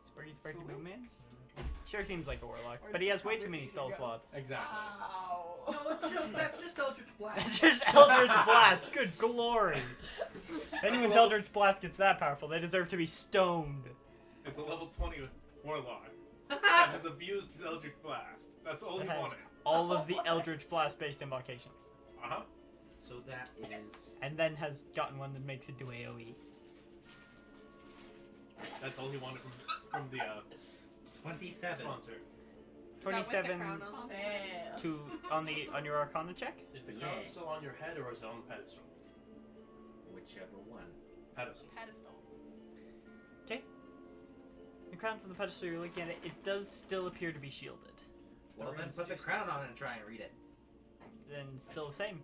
Sparky Sparky Fools? Boom Man? Sure seems like a warlock, Or but he has way just too many spell conversation slots. Exactly. Ow. No, that's just Eldritch Blast. That's just Eldritch Blast. Good glory. If anyone's Eldritch Blast gets that powerful, they deserve to be stoned. It's a level 20 warlock that has abused his Eldritch Blast. That's all It he has wanted. all of the Eldritch Blast based invocations. Uh-huh. So that is And then has gotten one that makes it do AoE. That's all he wanted from the 27. sponsor. 27 Damn. to on your Arcana check. Is the crown Yeah. still on your head or is it on the pedestal? Whichever one. Pedestal. Pedestal. The crown's on the pedestal. You're looking at it. It does still appear to be shielded. Well, then runes put the do crown on and try and read it. Then still the same.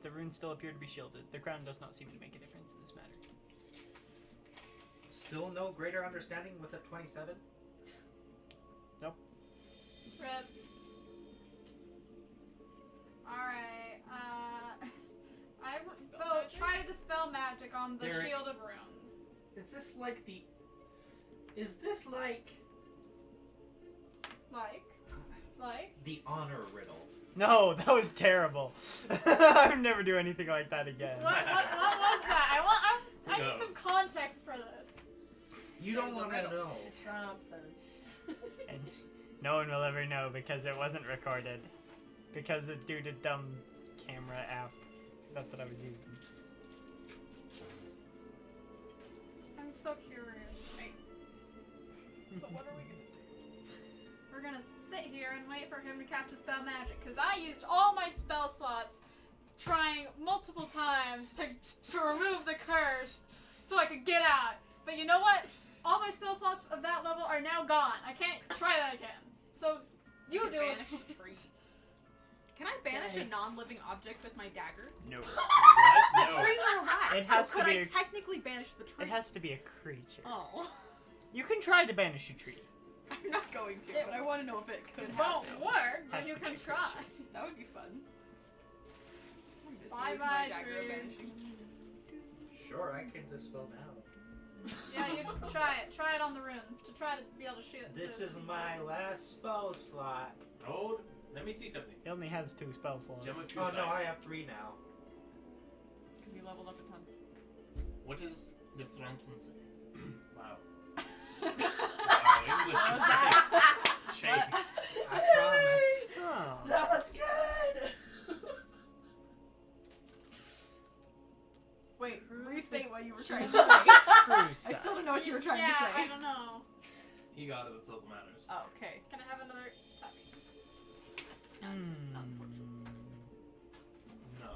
The runes still appear to be shielded. The crown does not seem to make a difference in this matter. Still no greater understanding with a 27? Rip. Alright, I try to dispel magic on the Derek. shielded runes. Is this like the... Is this like Like? the honor riddle? No, that was terrible. I would never do anything like that again. What was that? I Who need some knows? context for this. You don't There's a want to riddle. know. Something. And no one will ever know because it wasn't recorded. Because of due to dumb camera app. 'Cause that's what I was using. I'm so curious. So what are we gonna do? We're gonna sit here and wait for him to cast a spell magic, because I used all my spell slots trying multiple times to remove the curse so I could get out. But you know what? All my spell slots of that level are now gone. I can't try that again. So you do it. Banish a tree. Can I banish a non-living object with my dagger? No. What? The No. trees are alive. It has so to could be I a- technically banish the tree? It has to be a creature. Oh. You can try to banish a tree. I'm not going to, It but I want to know if it could It won't happen. work, but Has you to be can a try. That would be fun. This Bye is bye, my dagger of tree. banishing. Sure, I can dispel now. Yeah, you try it. Try it on the runes to try to be able to shoot. This to- is my last spell slot. Oh, let me see something. He only has 2 spell slots. Gem of True Oh Sight. no, I have 3 now. Because you leveled up a ton. What does Miss Ranson say? Wow. What English was is that? shame. I promise. Oh. That was good. Wait, restate what you were trying to True say. I sight. still don't know what you were trying yeah, to say. I don't know. He got it, that's all that matters. Oh, okay. Can I have another copy? Hmm. No.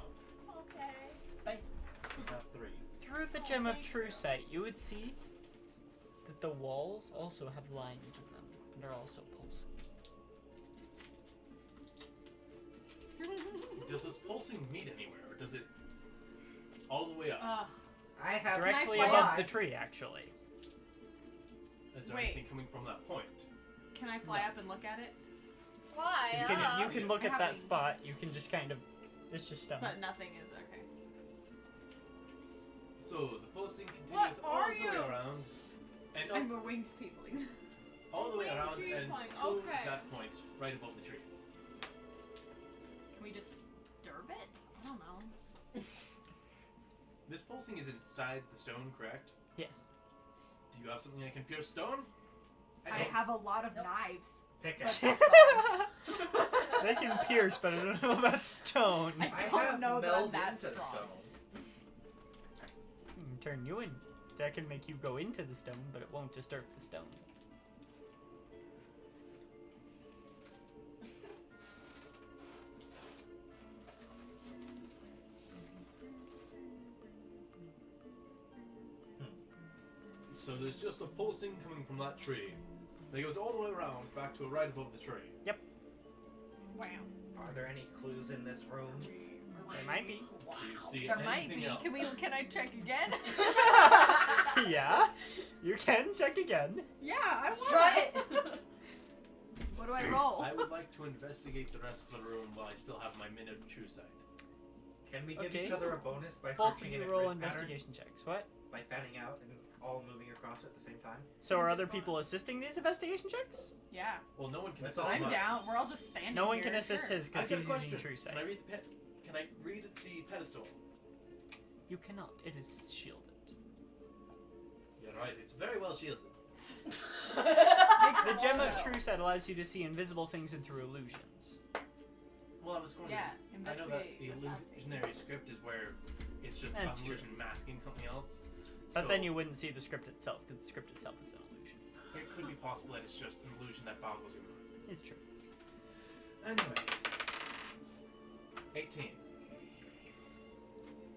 Okay. I have 3. Through the gem of true sight, you would see that the walls also have lines in them and are also pulsing. Does this pulsing meet anywhere, or does it all the way up? Ugh. I have Directly fly above five. the tree, actually. Is there wait. anything coming from that point? Can I fly up and look at it? Why? You can look I at have that these. spot. You can just kind of. It's just stone. But nothing is okay. So the pulsing What continues all are the way you? around, and I'm up, a winged tiefling. all the way Winged around, and tiefling, to okay. that point, right above the tree. Can we disturb it? I don't know. This pulsing is inside the stone, correct? Yes. Do you have something that can pierce stone? I don't. have a lot of Nope. knives. Pick But it. that's all. They can pierce, but I don't know about stone. I I don't have know that I'm meld that into strong. stone. Turn you in. That can make you go into the stone, but it won't disturb the stone. So there's just a pulsing coming from that tree. That goes all the way around back to a right above the tree. Wow. Are there any clues in this room? There might be. Do you see There might anything be. else? Can I check again? Yeah, you can check again. Yeah, I want Try it. What do I roll? I would like to investigate the rest of the room while I still have my minute of true sight. Can we give Okay. each other a bonus by Both of searching in you a roll grid pattern? investigation checks. What? By fanning out and all moving across at the same time? So are other people assisting these investigation checks? Yeah. Well, no one can That's assist all I'm mine. down. We're all just standing No one here. can assist Sure. his I because got a he's question. using true Can sight. I read the Can I read the pedestal? You cannot. It is shielded. You're right. It's very well shielded. The gem of true sight allows you to see invisible things and through illusions. Well, I was going Yeah, to. I know that investigate the the pathway. illusionary script is where it's just That's an true. illusion masking something else. But So then you wouldn't see the script itself because the script itself is an illusion. It could be possible that it's just an illusion that boggles your mind. It's true. Anyway. 18.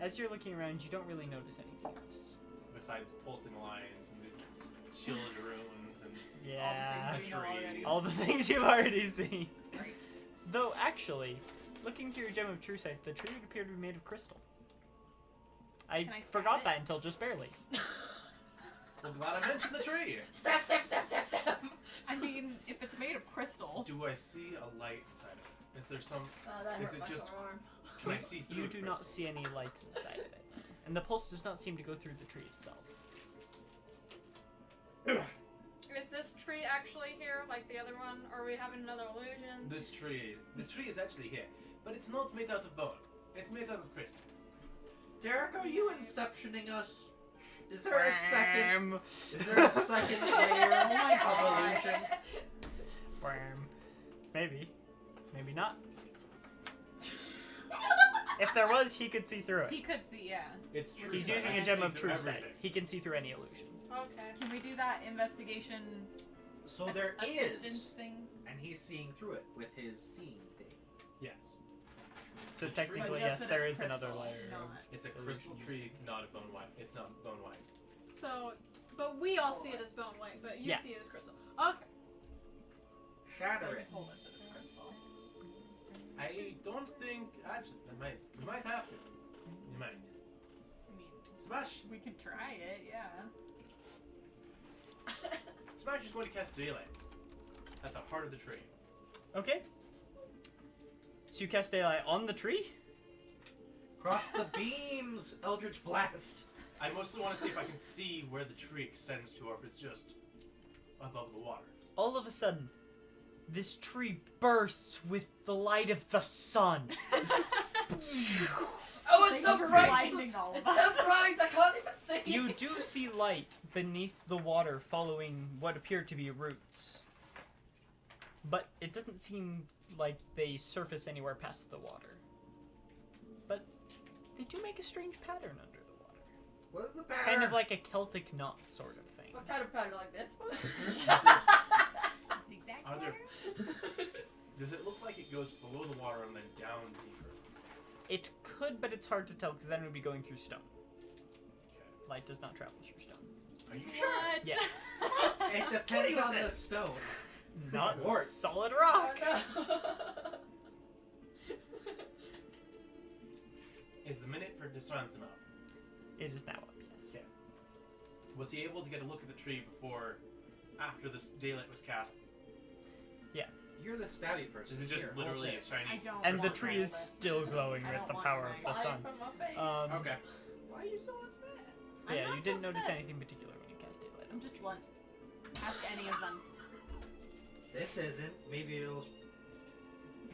As you're looking around, you don't really notice anything else. Besides pulsing lines and the shielded ruins and Yeah. things we know already. All the things you've already seen. Right. Though, actually, looking through your gem of true sight, the tree would appear to be made of crystal. I Can I stab forgot it? that until just barely. well, glad I mentioned the tree. Stab, stab, stab, stab, stab. I mean, if it's made of crystal. Do I see a light inside of it? Is there some? That Is hurt it my just- sore arm. Can I see through You the do not crystal? see any lights inside of it. And the pulse does not seem to go through the tree itself. Is this tree actually here, like the other one, or are we having another illusion? This tree. The tree is actually here, but it's not made out of bone. It's made out of crystal. Derek, are you inceptioning us? Is there a second? Wham. Is there a second layer Oh my of God. illusion? Wham. Maybe. Maybe not. If there was, he could see through it. He could see, yeah. It's true. He's sight. using I a can gem see of through true sight. everything. He can see through any illusion. Okay. Can we do that investigation So there assistance is, thing? and he's seeing through it with his seeing thing. Yes. So The tree- technically, But yes, just there that is it's another crystal, layer. not- It's a crystal tree, not a bone white. It's not bone white. So, but we all see it as bone white, but you Yeah. see it as crystal. Okay. Shatter You it. told us it was crystal. I don't think. Actually, we might have to. You might. I mean, Smash. we could try it, yeah. Smash is going to cast daylight at the heart of the tree. Okay. So you cast daylight on the tree? Cross the beams, Eldritch Blast. I mostly want to see if I can see where the tree extends to, or if it's just above the water. All of a sudden, this tree bursts with the light of the sun. Oh, it's Thanks so for bright. blinding all of It's us. so bright. I can't even see. You do see light beneath the water following what appear to be roots. But it doesn't seem like they surface anywhere past the water. But they do make a strange pattern under the water. What is the pattern? Kind of like a Celtic knot sort of thing. What kind of pattern like this one? Zigzag Are there- patterns? Does it look like it goes below the water and then down deeper? It could, but it's hard to tell because then it would be going through stone. Okay. Light does not travel through stone. Are you sure? What? Yes. It depends on the stone. Not Quartz. solid Oh, rock. no. Is the minute for discernment enough? It is now up, yes. Okay. Was he able to get a look at the tree before, after this daylight was cast? You're the stabby person. Is it just Here, literally hold a this. I shiny? don't And the want tree my is other- still glowing I with don't the want power my of the Flying sun. from my face. Okay. Why are you so upset? I'm Yeah, not you so didn't notice upset. anything particular when you cast daylight. I'm just blunt. Ask any of them. This isn't. Maybe it'll.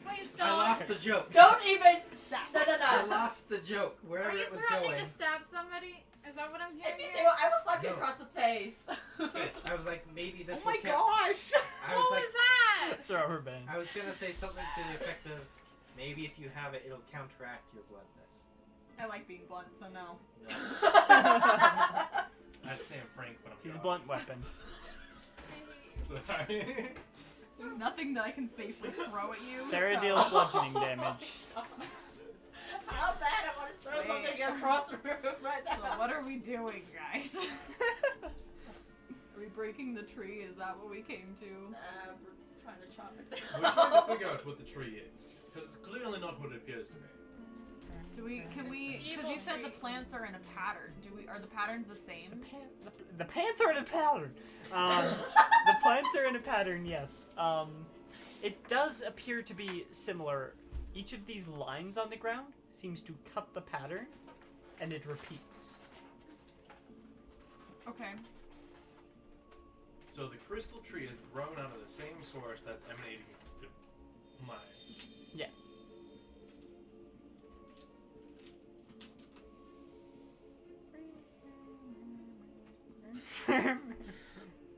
Please I don't. lost the joke. Don't even. Stop. No, no, I no. lost the joke. Are Wherever you it was threatening going. to stab somebody? Is that what I'm I hearing? mean, here? I was slapping No. across the face. I was like, maybe this Oh will my catch. gosh! I What was like, was that? Throw her bang. I was gonna say something to the effect of, maybe if you have it, it'll counteract your bluntness. I like being blunt, so no. No. I'd say I'm frank, but I'm He's a Josh. blunt weapon. Sorry. There's nothing that I can safely throw at you. Sarah so. deals bludgeoning damage. How bad I want to throw Wait. something across the room right now. So what are we doing, guys? Are we breaking the tree? Is that what we came to? We're trying to chop it We're down. trying to figure out what the tree is, because it's clearly not what it appears to be. Can we, because you said the plants are in a pattern. Are the patterns the same? The plants are in a pattern. The plants are in a pattern, yes. It does appear to be similar. Each of these lines on the ground seems to cut the pattern, and it repeats. Okay. So the crystal tree is grown out of the same source that's emanating the mine. Yeah.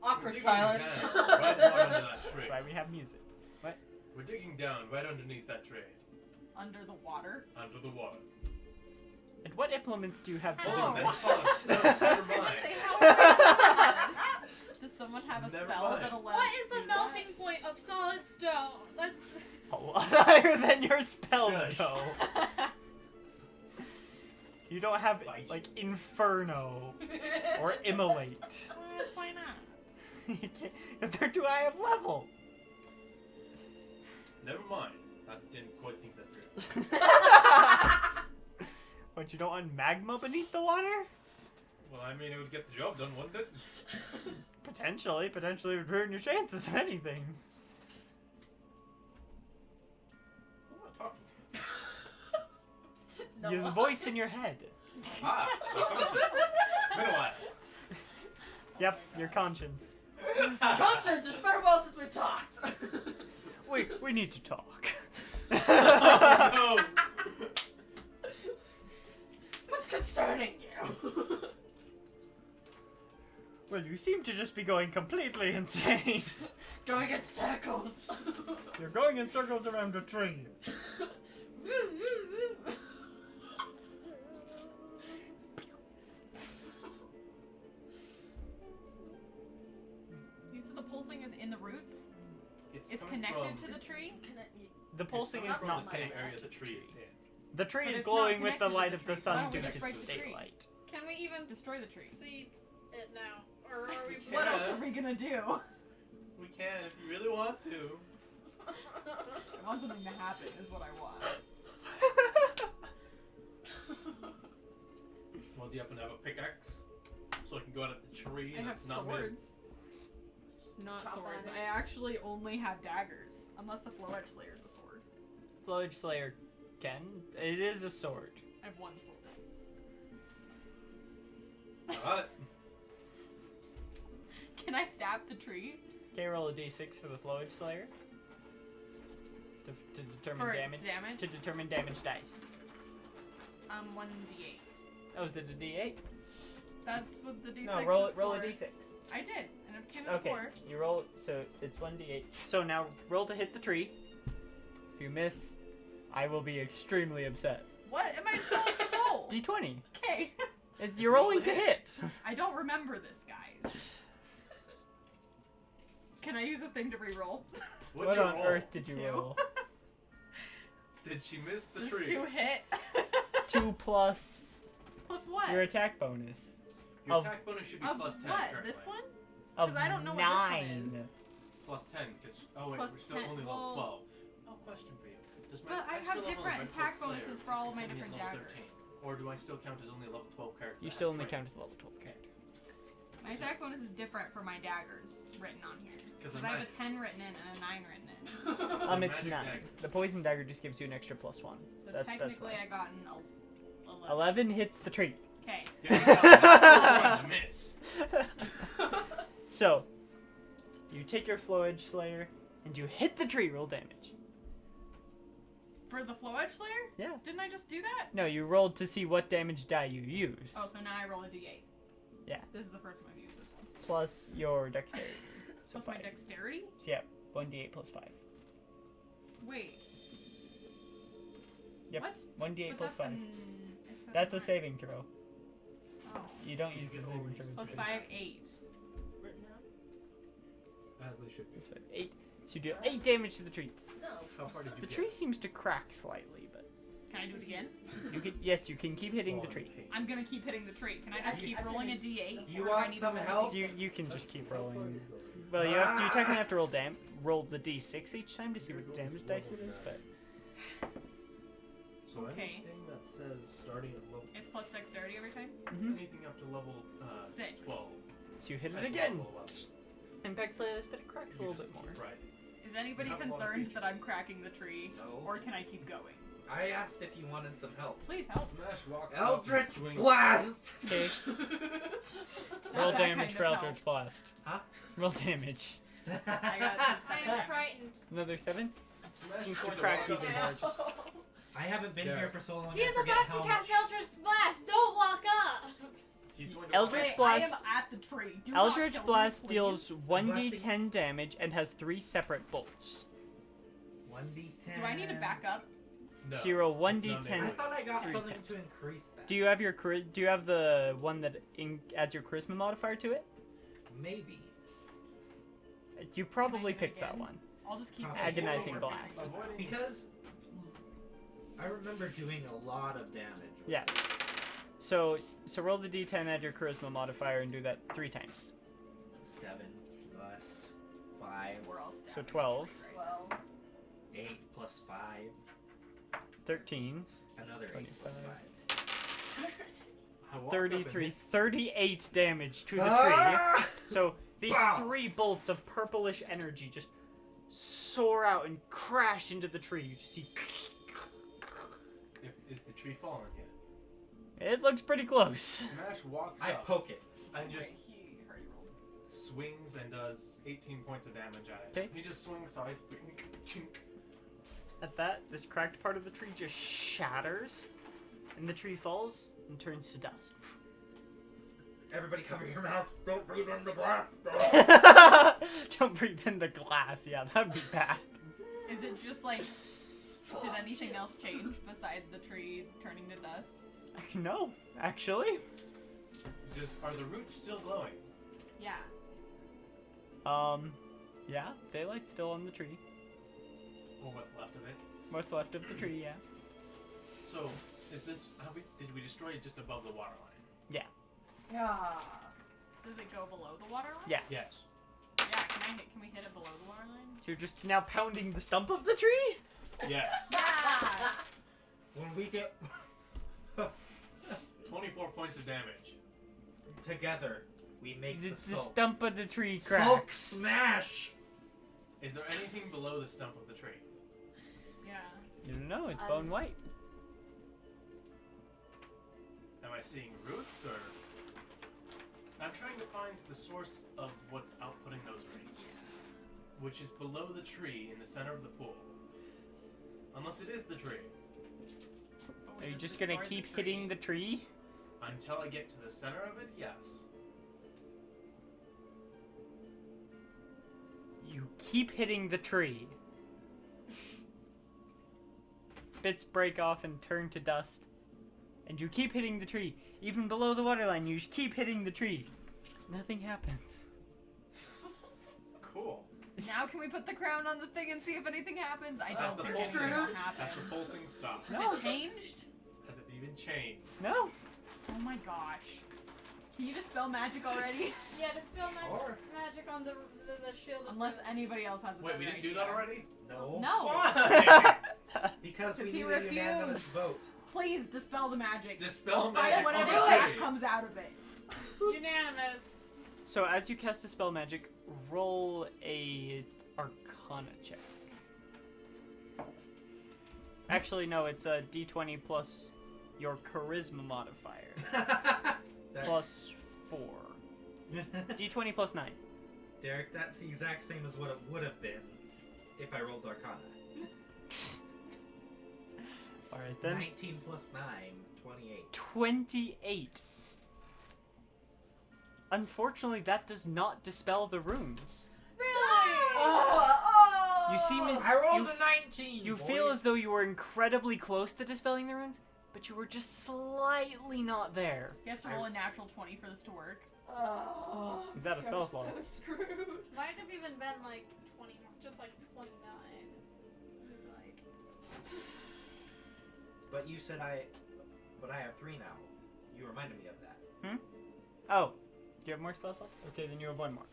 Awkward We're digging silence. down right under that tree. That's why we have music. We're digging down right underneath that tree, Under the water? under the water. And what implements do you have to Oh, do that's this? solid stuff. Never mind. Say how Does someone have a Never spell mind. that allows What is you the to melting point of solid stone? That's A lot higher than your spells Shush. go. do that? You don't have, Bite. like, Inferno or Immolate. Why not? Because they're too high of level. Never mind. I didn't quite think that through. What, you don't want magma beneath the water? Well, I mean, it would get the job done, wouldn't it? Potentially. Potentially would ruin your chances of anything. Who am I talking to? No. You're the voice in your head. Ah, my conscience. Been a while. Yep, your conscience. Conscience, it's been a while since we talked. We need to talk. No. What's concerning you? Well, you seem to just be going completely insane. Going in circles. You're going in circles around a tree. You said the pulsing is in the roots? It's coming connected from, to the tree? The pulsing is from not the same connected area to the tree is in. The tree But is it's not glowing with the connected to light the of the tree, so why sun don't we due just to break the tree? daylight. can we even Destroy the tree. see it now, or are we? What Yeah. else are we gonna do? We can if you really want to. I want something to happen, is what I want. Well, do you happen to have a pickaxe? So I can go out at the tree I and have it's not me. swords. Just not Chop swords. at it. I actually only have daggers. Unless the Flow Edge Slayer is a sword. Flowage Slayer can. It is a sword. I have one sword. Got it. Can I stab the tree? Okay, roll a d6 for the Flowage Slayer. To determine For damage. damage? To determine damage dice. 1d8. Oh, is it a d8? That's what the d6 No, roll is roll a for. d6. I did, and it came as Okay, 4. you roll. So it's 1d8. So now roll to hit the tree. If you miss, I will be extremely upset. What am I supposed to roll? D20. Okay. You're roll rolling to to hit. hit. I don't remember this, guys. Can I use a thing to reroll? What'd What you on roll? earth did you 2. roll? Did she miss the Just tree? 2 hit. 2 plus Plus what? your attack bonus. Your Of- attack bonus should be Of plus 10. what? currently. This one? Of 'Cause I don't know what this 9. one is. Plus 10, because oh wait, Plus we're still 10, only level well- 12. Oh, question for you. Does my But I extra have level different of Red attack Cloak Slayer bonuses for all of my put me at different level daggers. 13? Or do I still count as only a level 12 character? You that still has only strength? count as level 12 character. My attack bonus is different for my daggers written on here. 'Cause Because they're I have a magic. 10 written in and a 9 written in. They're It's magic 9. dagger. The poison dagger just gives you an extra +1. So That's technically why. I got an 11. 11 hits the tree. Okay. Yeah, you got a miss. So, you take your Flowage Slayer and you hit the tree. Roll damage. For the Flow Edge Slayer? Yeah. Didn't I just do that? No, you rolled to see what damage die you use. Oh, so now I roll a d8. Yeah. This is the first time I've used this one. Plus your dexterity. So Plus my 5. dexterity? So yeah, 1d8 plus 5. Wait. Yep. What? 1d8 But plus that's 5. it's not That's a right. saving throw. Oh. You don't use You the can saving always throws. Plus Okay. 5, 8. Written down? As they should be. Plus 5. 8. So you do 8 damage to the tree. No. How far did you The get? tree seems to crack slightly, but Can I do it again? Yes, you can keep hitting the tree. I'm gonna keep hitting the tree. Can I just keep rolling a d8? You or do I want need to some roll a help? D6? You can just keep rolling. Well, you technically have to roll the d6 each time to see what damage dice it is, but So Okay. anything that says starting at level, It's plus dexterity every time? anything up to level 6. 12. so you hit it Actually, again. level 11. Impact slightly, but it cracks a You little just bit more. keep Right. Is anybody You have a lot of concerned features. that I'm cracking the tree? No. Or can I keep going? I asked if you wanted some help. Please help. Smash walks Eldritch up and swings. Blast! Okay, Not roll that damage kind for of Eldritch help. Blast. Huh? Roll damage. I got I am frightened. Another 7. Smash Seems to going crack walk up even and- more. Just I haven't been Yeah. here for so long. He I is forget about how to cast much- Eldritch Blast. Don't walk up. He's going to Eldritch Wait, Blast- I am at the tree. Do Eldritch not kill Blast me, deals please. 1d10 damage and has 3 separate bolts. 1d10. Do I need to back up? No, So you roll it's 1d10. I not thought I got 3 something times. to increase that. Do you have your do you have the one that adds your charisma modifier to it? Maybe. You probably do it picked that again? one. I'll just keep Probably. Agonizing rolling. Blast. Avoiding Because I remember doing a lot of damage. with Yeah. this. So roll the d10, add your charisma modifier, and do that 3 times. 7 plus 5. We're all stabbing So the 12. tree, right? Well, 8 plus 5. 13, Another 8 plus 25. 5. I walk up and 33, hit- 38 damage to the tree. Ah! So these Wow. 3 bolts of purplish energy just soar out and crash into the tree. You just see. Is the tree fallen yet? It looks pretty close. Smash walks I up poke it. and just Wait, he already rolled. swings and does 18 points of damage at it. Okay. He just swings twice. Chink. At that, this cracked part of the tree just shatters, and the tree falls and turns to dust. Everybody cover your mouth. Don't breathe in the glass. Don't breathe in the glass. Yeah, that'd be bad. Is it just like, did anything else change besides the tree turning to dust? No, actually. Just are the roots still glowing? Yeah. Yeah, daylight's still on the tree. Or what's left of it? What's left of the tree, yeah. So is this did we destroy it just above the water line? Yeah. Does it go below the water line? Yeah. Yes. Yeah, can we hit it below the water line? So you're just now pounding the stump of the tree? Yes. Yeah! When we get 24 points of damage. together, we make The, the the sulk. stump of the tree Sulk cracks. smash! Is there anything below the stump of the tree? Yeah. You don't know, it's bone white. Am I seeing roots or? I'm trying to find the source of what's outputting those rays, which is below the tree in the center of the pool. Unless it is the tree. But we Are you just just gonna destroyed the keep tree. hitting the tree? Until I get to the center of it, yes. You keep hitting the tree. Bits break off and turn to dust. And you keep hitting the tree. Even below the waterline, you just keep hitting the tree. Nothing happens. Cool. Now can we put the crown on the thing and see if anything happens? I That's don't the think it's pulsing. gonna That's happen. the pulsing stop. Has No. it changed? Has it even changed? No. Oh my gosh. Can you dispel magic already? Yeah, dispel Or- magic on the shield. of Unless roots. anybody else has a Wait, we better didn't do idea. that already? No. No. Why? Because we Because he need a unanimous refused. vote. Please dispel the magic. Dispel Fight magic. whatever on the crap tree. comes out of it. Unanimous. So as you cast a spell magic, roll a Arcana check. Actually, no, it's a D20 plus your Charisma modifier. That's- Plus 4. D20 plus 9. Derek, that's the exact same as what it would have been if I rolled Arcana. Alright then. 19 plus 9, 28. 28. Unfortunately, that does not dispel the runes. You seem as I rolled you, a 19! you boy. feel as though you were incredibly close to dispelling the runes, but you were just slightly not there. He has to roll a natural 20 for this to work. Is that a spell slot? So screwed. Might have even been like 20, just like 29. Like, But But you said But I have 3 now. You reminded me of that. Oh, do you have more spell slots? Okay, then you have 1 more.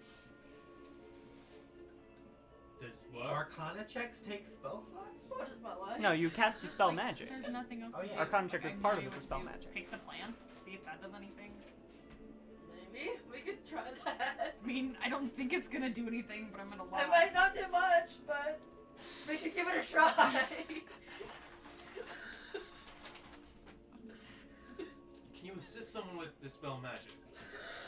Does what? Arcana checks take spell slots? What is my life? No, you cast Dispel Like, Magic. There's nothing else Oh, to yeah. do. Arcana check Like, is I part knew of the you Dispel would Magic. Pick the plants, see if that does anything. Maybe we could try that. I mean, I don't think it's gonna do anything, but I'm gonna lie. It might not do much, but we could give it a try. Can you assist someone with Dispel Magic?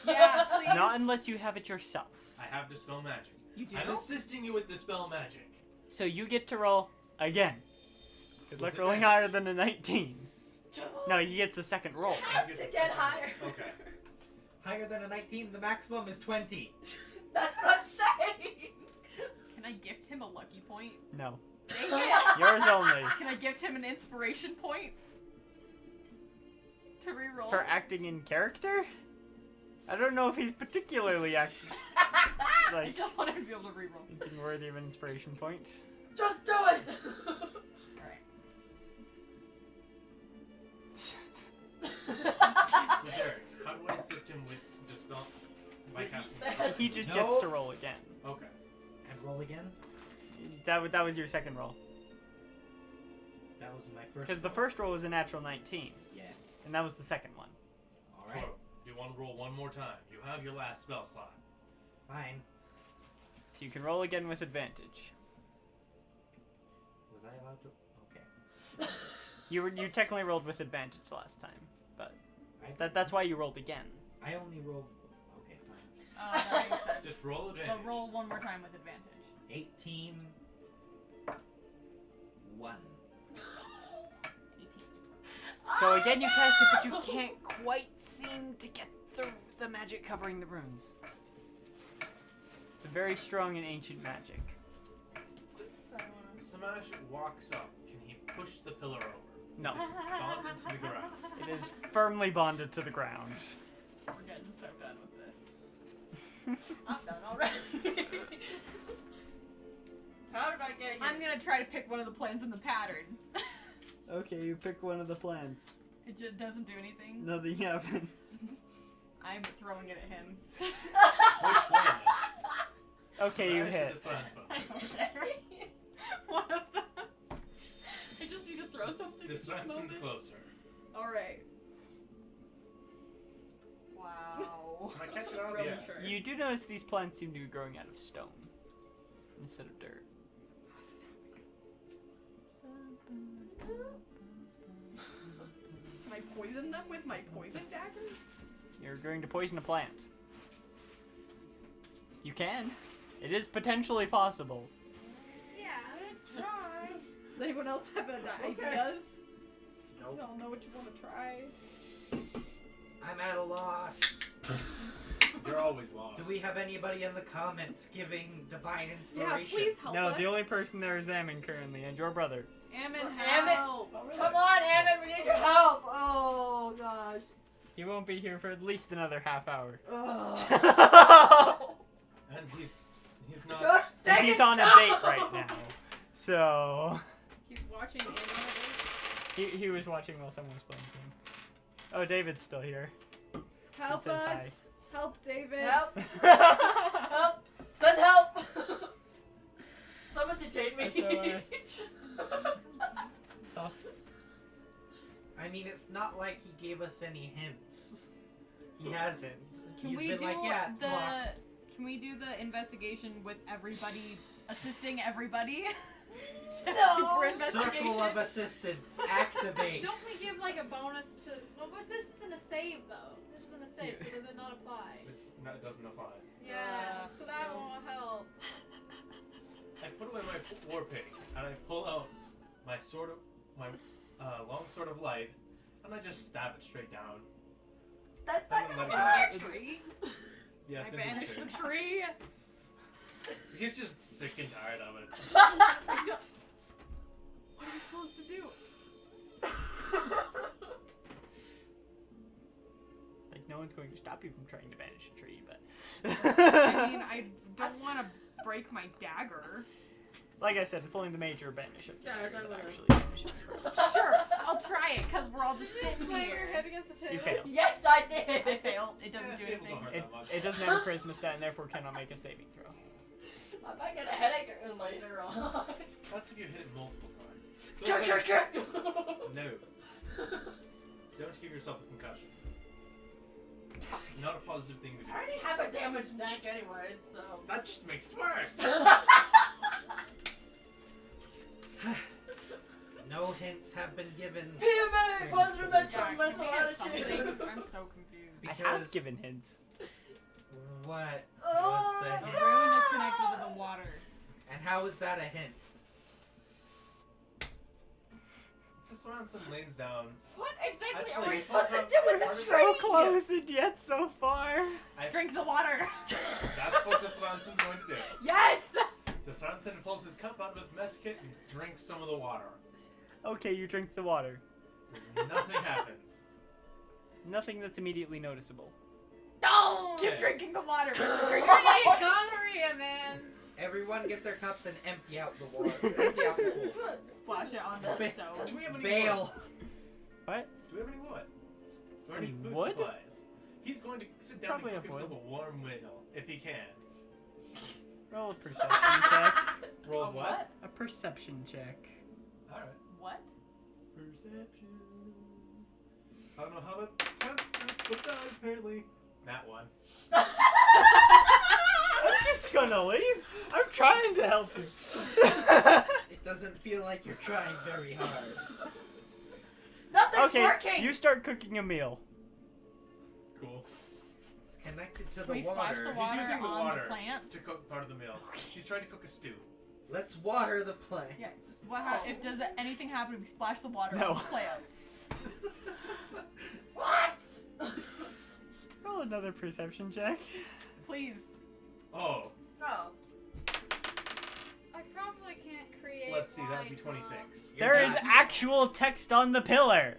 Yeah, please. Not unless you have it yourself. I have Dispel Magic. You do? I'm assisting you with Dispel Magic. So you get to roll again. Good luck With rolling higher than a 19. Come on. No, he gets a second roll. You have to get higher. Okay. Higher than a 19, the maximum is 20. That's what I'm saying. Can I gift him a lucky point? No. Dang it! Yours only. Can I gift him an inspiration point? To reroll? For acting in character? I don't know if he's particularly acting I like just wanted to be able to reroll. anything worthy of an inspiration point. Just do it. Alright. So Derek, how do I assist him with Dispel by casting spells? He just No. gets to roll again. Okay. And roll again? That was your second roll. That was my first. Because the first roll was a natural 19. Yeah. And that was the second one. Alright. Cool. You want to roll one more time. You have your last spell slot. Fine. So you can roll again with advantage. Was I allowed to? Okay. You technically rolled with advantage last time, but I, that's why you rolled again. I only rolled. Okay, fine. That makes sense. Just roll So advantage. roll one more time with advantage. 18. 1. 18. So again, you cast it, but you can't quite seem to get the magic covering the runes. It's a very strong and ancient magic. Smash walks up. Can he push the pillar over? No, Bonded to the ground. it is firmly bonded to the ground. We're getting so done with this. I'm done already. How did I get here? I'm gonna try to pick one of the plants in the pattern. Okay, you pick one of the plants. It just doesn't do anything. Nothing happens. I'm throwing it at him. Which one? Okay, you Smash or hit. dispense them? I don't care. One of them. I just need to throw something. at this Dispenson's moment. closer. Alright. Wow. Can I catch it out? Really Yeah. sure. You do notice these plants seem to be growing out of stone instead of dirt. Can I poison them with my poison dagger? You're going to poison a plant. You can. It is potentially possible. Yeah. Good try. Does anyone else have any Okay. ideas? Nope. You don't know what you want to try. I'm at a loss. You're always lost. Do we have anybody in the comments giving divine Yeah, inspiration? please help No, us. the only person there is Ammon currently, and your brother. Ammon, Ammon. help! Come on, Ammon, we need your help. Oh gosh. He won't be here for at least another half hour. Oh. And he's not. God dang He's it. on a date right now. So He's watching anime. he was watching while someone was playing the game. Oh, David's still here. Help says us! hi. Help, David! Help. Help. Send help. Someone detain me. SOS. I mean, it's not like he gave us any hints. He hasn't. Can He's we been do like, yeah, it's blocked. Can we do the investigation with everybody assisting everybody? No. Super investigation. Circle of assistance, activate. Don't we give like a bonus to? Well, but this isn't a save though. This isn't a save, so does it not apply? It doesn't apply. Yeah, so that won't help. I put away my war pig, and I pull out my long sword of light, and I just stab it straight down. That's not And gonna then work. The tree? Yes, I into banished the the tree. tree. He's just sick and tired of it. I don't- What are we supposed to do? Like no one's going to stop you from trying to banish a tree, but I mean, I don't want to break my dagger. like I said, it's only the major banish of the Yeah, dagger I that would. actually banishes. Sure, I'll try all just Did you sitting slam your here. head against the table? You fail. Yes, I did. I failed. It doesn't do tables anything. don't hurt It, that much. it doesn't have a charisma stat and therefore cannot make a saving throw. I might get a headache later on. That's if you hit it multiple times. So no. Don't give yourself a concussion. It's not a positive thing to do. I already have a damaged neck anyways, so. That just makes it worse. No hints have been given. PMA! Positive mental Yeah, mental can we get something? attitude! I'm so confused. I have Because given hints. what Oh, was the A hint? rune is connected to the water. And how is that a hint? Just around some lanes down. What exactly Actually, are we it supposed falls to out- do with part this of So tree? close and yet so far. Drink the water. That's what this Ranson's going to do. Yes! This Ranson pulls his cup out of his mess kit and drinks some of the water. Okay, you drink the water. Nothing happens. Nothing that's immediately noticeable. No! Keep drinking the water. You're gonna get gonorrhea, man. Everyone get their cups and empty out the water. Empty out the pool. Splash it onto the stove. Do we have any Bail. What? Do we have any wood? Or any Any food wood? supplies? He's going to sit down Probably and cook have himself a warm meal, if he can. Roll a perception check. Roll A what? A perception check. Alright. What? Perception. I don't know how that counts, but does, apparently. That one. I'm just gonna leave. I'm trying to help you. It doesn't feel like you're trying very hard. Nothing's Okay, working! you start cooking a meal. Cool. It's connected to Can we the splash water. the water He's using the on water the plants? to cook part of the meal. He's trying to cook a stew. Let's water the plant. Yes. If does anything happen if we splash the water No. on the plants? What? Roll another perception check. Please. Oh, No. I probably can't create. let's see, that would be wine 26. There is not- actual text on the pillar.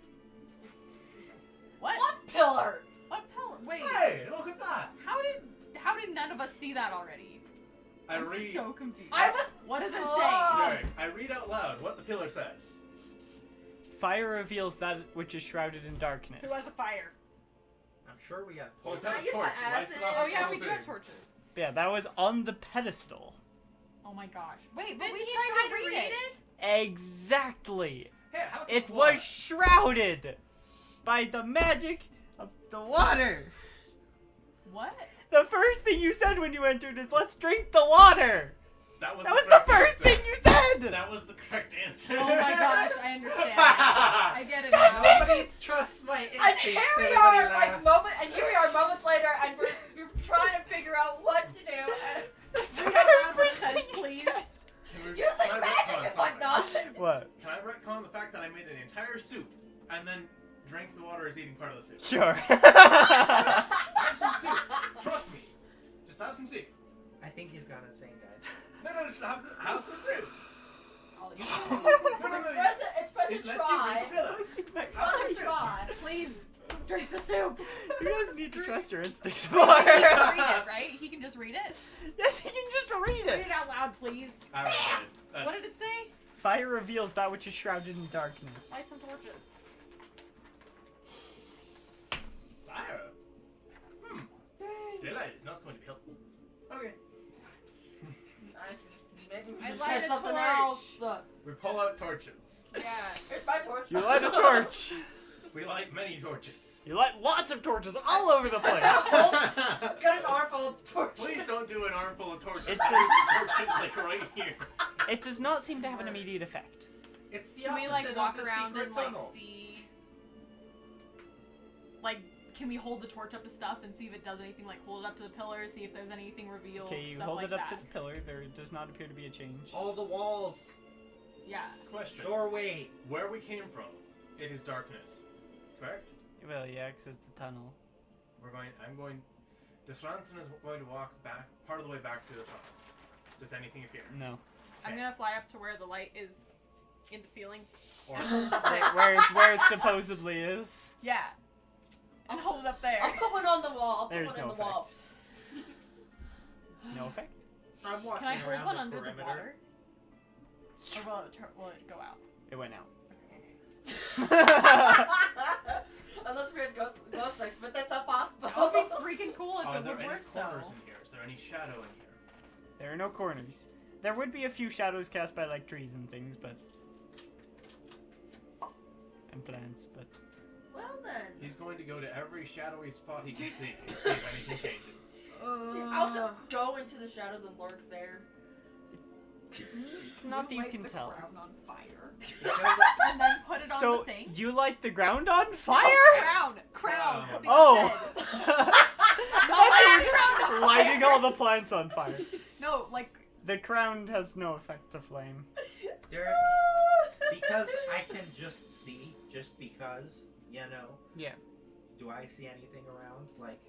What? What pillar? What pillar? Wait. Hey, look at that! How did none of us see that already? I'm read. so confused. I was. What does it Oh. say? Derek, I read out loud what the pillar says. Fire reveals that which is shrouded in darkness. Who has a fire? I'm sure we have. Oh, is Can that I a use my torch? Lights it acid? up Oh the yeah, whole we do thing. have torches. Yeah, that was on the pedestal. Oh my gosh. Wait, but Didn't we he tried try to to read read it. Exactly. Hey, how It come was shrouded by the magic of the water. What? The first thing you said when you entered is, "Let's drink the water." That was That was the correct first answer. thing you said. That was the correct answer. Oh my gosh, I understand. now. I get it now. Nobody trusts my And instincts. here we Everybody are, laugh. moments later, and we're trying to figure out what to do. And That's the Can we have loud first recess, thing you please? said. Can we- using can I magic retcon is what something? does. What? Can I retcon the fact that I made an entire soup and then drank the water as eating part of the soup? Sure. Have some soup. Trust me. Just have some soup. I think he's got insane, guys. No, just have some soup. I'll eat No, no, no. It's supposed It to try. try. It's It's supposed to try. Please drink the soup. You guys need to trust your instincts He more. can just read it, right? He can just read it. Yes, he can just read Read it. it out loud, please. I read it. What did it say? Fire reveals that which is shrouded in darkness. Light some torches. Fire. Daylight is not going to kill. Okay. Maybe we I should light try a something torch. else. We pull out torches. Yeah. Here's my torch. You light a torch. We light many torches. You light lots of torches all over the place. Got an armful of torches. Please don't do an armful of torches. It There's does- torches like right here. It does not seem to have an immediate effect. It's the Can we opposite like walk of the around secret and like tunnel. see? Like, can we hold the torch up to stuff and see if it does anything? Like, hold it up to the pillar, see if there's anything revealed. Okay, you stuff hold like it up that. to the pillar. There does not appear to be a change. All the walls. Yeah. Question. Doorway. Where we came from, it is darkness. Correct? Well, yeah, 'cause it's a tunnel. I'm going. Desranson is going to walk back, part of the way back to the tunnel. Does anything appear? No. I'm gonna fly up to where the light is in the ceiling. Or where it supposedly is. Yeah. And hold it up there. I'll put one on the wall. I'll put There's one no in the wall. effect. No effect? I'm walking Can I hold around one the under the perimeter. water? Or will it go out? It went out. aspects, but that's not possible. That would be freaking cool if Are it there would any work corners though. in here? Is there any shadow in here? There are no corners. There would be a few shadows cast by like trees and things, but and plants, but Well then. He's going to go to every shadowy spot he can see and see if anything changes. See, I'll just go into the shadows and lurk there. not that you Light can the tell. ground on fire. Because And then put it on So the thing. you light the ground on fire? Crown. Wow. Oh. Not lighting the ground on Lighting fire. all the plants on fire. No, like The crown has no effect to flame. Derek, because I can just see, just because, you know. Yeah. Do I see anything around? Like,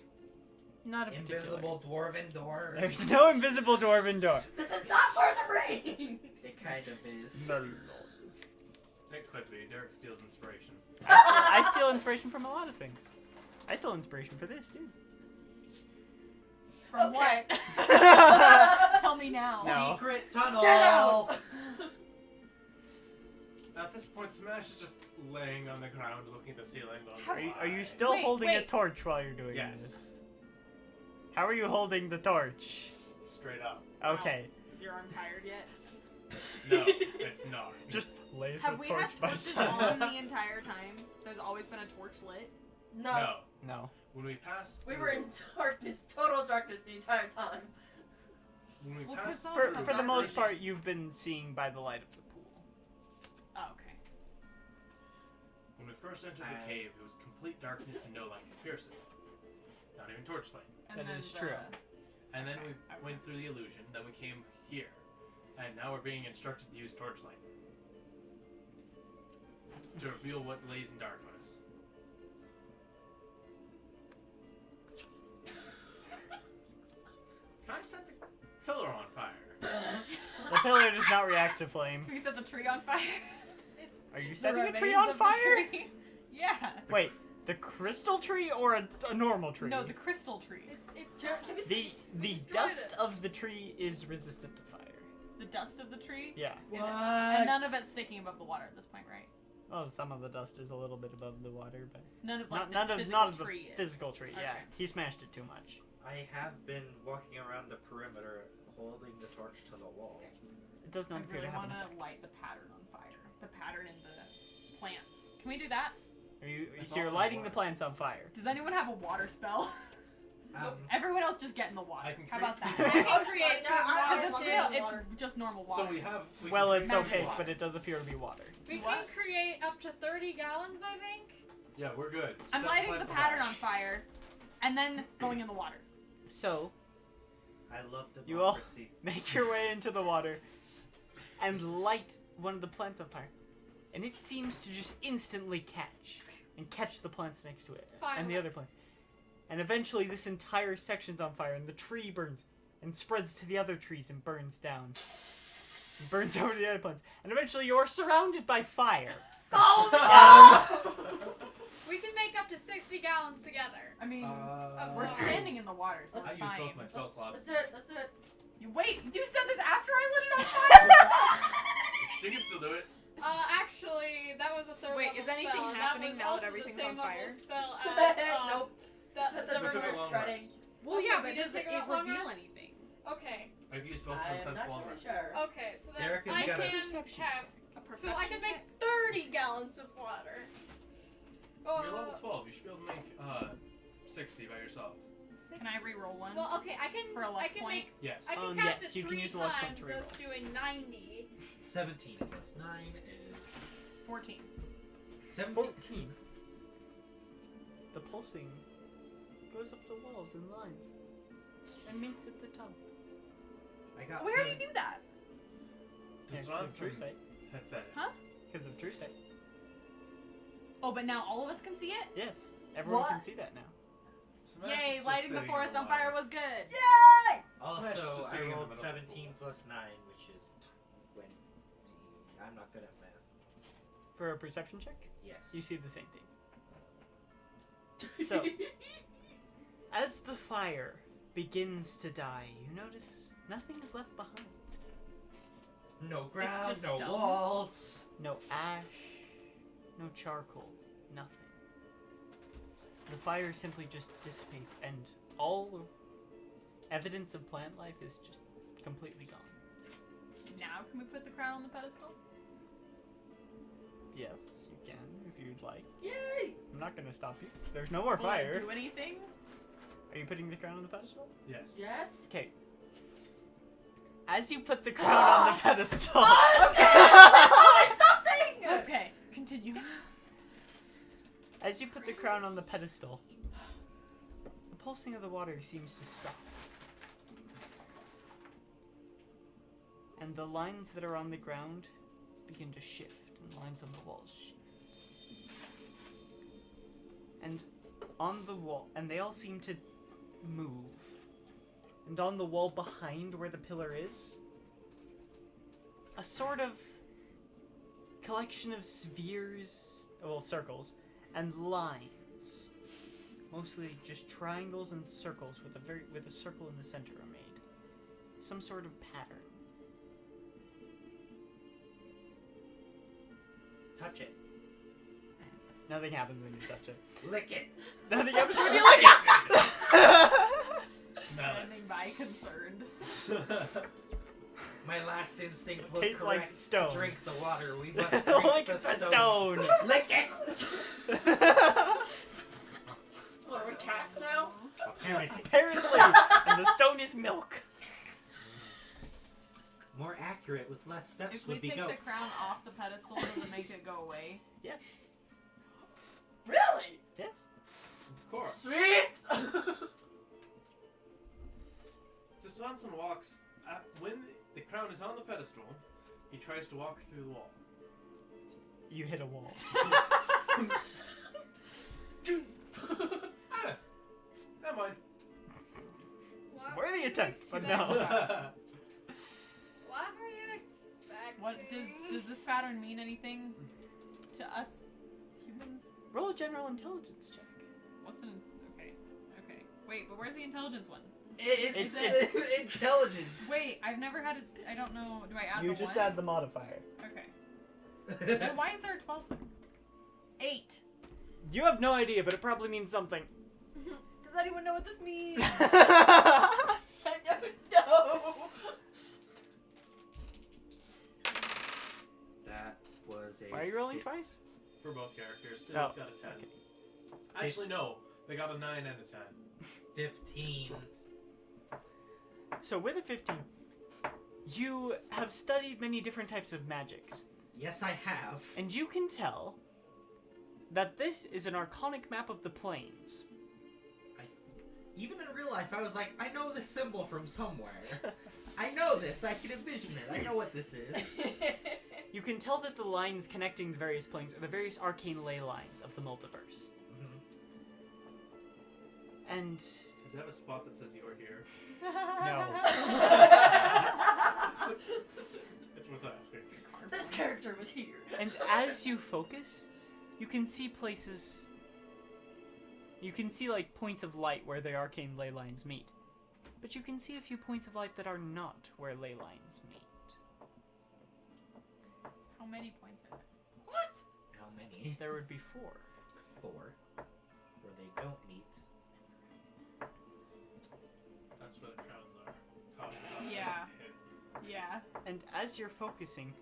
Not a particular. invisible dwarven door? There's no invisible dwarven door. This is not Lord of the Rings! It kind of is. It could be. Derek steals inspiration. I steal inspiration from a lot of things. I stole inspiration for this, too. from Okay. what? Tell me now. No. Secret tunnel! Get out! At this point, Smash is just laying on the ground looking at the ceiling going, Are you "Why?" still Wait, holding a wait. torch while you're doing Yes. this? How are you holding the torch? Straight up. Okay. Is your arm tired yet? No, it's not. Just lays Have the we torch had by torches side. on the entire time? There's always been a torch lit. No. No. No. When we passed We through- were in darkness, total darkness the entire time. When we Well, passed Chris, through For the most first- part, you've been seeing by the light of the pool. Oh, okay. When we first entered the cave, it was complete darkness and no light could pierce it. Not even torchlight. And That then is true. And then we went through the illusion, then we came here. And now we're being instructed to use torchlight. To reveal what lays in darkness. Can I set the pillar on fire? The pillar does not react to flame. Can we set the tree on fire? It's Are you the setting a tree remains on of the fire? tree. Yeah. Wait, the crystal tree or a normal tree? No, the crystal tree. It's Can we see? The destroyed dust it. of the tree is resistant to fire. The dust of the tree. Yeah. Is it- What? and none of it's sticking above the water at this point, right? Well, some of the dust is a little bit above the water, but None of like not the of physical not of the tree is. physical tree. Yeah, Okay. he smashed it too much. I have been walking around the perimeter holding the torch to the wall. It does I not appear really to have want an to effect. light the pattern on fire. The pattern in the plants. Can we do that? Are you? That's So you're all I lighting the want. plants on fire. Does anyone have a water spell? Everyone else just get in the water. I can How about that? create- I can create some Because water it's too. real. It's just normal water. So we have. Well, can it's create opaque, water. but it does appear to be water. We can What? create up to 30 gallons, I think. Yeah, we're good. I'm Set lighting the plants pattern fire. on fire, and then going in the water. So I love You all- democracy. make your way into the water and light one of the plants on fire, and it seems to just instantly catch the plants next to it and the Fire. other plants, and eventually this entire section's on fire, and the tree burns and spreads to the other trees and burns down, and burns over to the other plants, and eventually you're surrounded by fire. Oh no! We can make up to 60 gallons together. I mean, We're we're Wow. standing in the water, so I it's used fine. both my spell slots. That's it, that's it. You wait. You said this after I lit it on fire. She can still do it. Actually, that was a third Wait, level is anything spell. happening was now that also everything's the same on fire? Level spell as, Nope. the, Except the that We took a we're long spreading. rest. Well, Okay, yeah, we but did does take it a long reveal rest? anything? Okay, I've used both I my am not long really rest. sure. okay, so then Derek has I got a can perception cast. A So I can perception make check? 30 gallons of water. You're level 12. You should be able to make 60 by yourself. Can I re-roll one? Well, okay, I can. For a luck I can point? make. Yes. I can Yes, cast it you can 3 use a luck point times. to That's doing 90. 17 plus 9 is 14. 17. 14. The pulsing goes up the walls in lines and meets at the top. I got We already 7. knew that. Does Because of Ronson true sight. had said it? Huh? Because of true sight. Oh, but now all of us can see it? Yes, everyone can What? see that now. Smash is Yay, just lighting the sitting in forest on water. fire was good. Yay! Also, Smash is just I sitting in the rolled middle of the 17 pool. plus 9, which is 20. I'm not good at math. For a perception check, Yes. you see the same thing. So, as the fire begins to die, you notice nothing is left behind. No ground, just no stone. walls. No ash, no charcoal, nothing. the fire simply just dissipates, and all evidence of plant life is just completely gone. Now can we put the crown on the pedestal? Yes, you can, if you'd like. Yay! I'm not gonna stop you. There's no more Will I fire. do anything? Are you putting the crown on the pedestal? Yes. Yes. Okay. As you put the crown on the pedestal... Okay! That's always something! Okay, continue. As you put the crown on the pedestal, the pulsing of the water seems to stop. And the lines that are on the ground begin to shift, and lines on the walls shift. And on the wall, and they all seem to move. And on the wall behind where the pillar is, a sort of collection of spheres, well, circles, and lines. Mostly just triangles and circles with a circle in the center are made. Some sort of pattern. Touch it. Nothing happens when you touch it. Lick it. Nothing happens when you lick it! Smell Standing by concerned. My last instinct was Tastes like correct. stone. Drink the water. We must drink Lick the the stone. stone! Lick it. What, are we cats now? Apparently! And the stone is milk. More accurate with less steps If we would be take goats. the crown off the pedestal, does it make it go away? Yes. Really? Yes. Of course. Sweet! So Swanson walks. When the crown is on the pedestal, he tries to walk through the wall. You hit a wall. Never mind. It's a worthy attempt, but no. What were you expecting? What does this pattern mean anything to us humans? Roll a general intelligence check. What's an okay? Wait, but where's the intelligence one? It's intelligence. Wait, I've never had it. I don't know. Do I add You the just one? add the modifier. Okay. Then why is there a 12 there? 8. You have no idea, but it probably means something. Does anyone know what this means? I don't know. That was a. Why are you rolling twice? For both characters. They Oh, both got a 10. okay. Actually, no. They got a 9 and a 10. 15. So with a 15, you have studied many different types of magics, Yes, I have. and you can tell that this is an arcanic map of the planes. Even in real life, I was like, I know this symbol from somewhere. I know this. I can envision it. I know what this is. You can tell that the lines connecting the various planes are the various arcane ley lines of the multiverse. And Does it have a spot that says you're here? no. It's worth asking. This character was here. And as you focus, you can see places. You can see like points of light where the arcane ley lines meet. But you can see a few points of light that are not where ley lines meet. How many points are there? What? How many? There would be 4. 4. Where they don't meet. That's where the crowns are. Caught Yeah. Yeah. And as you're focusing,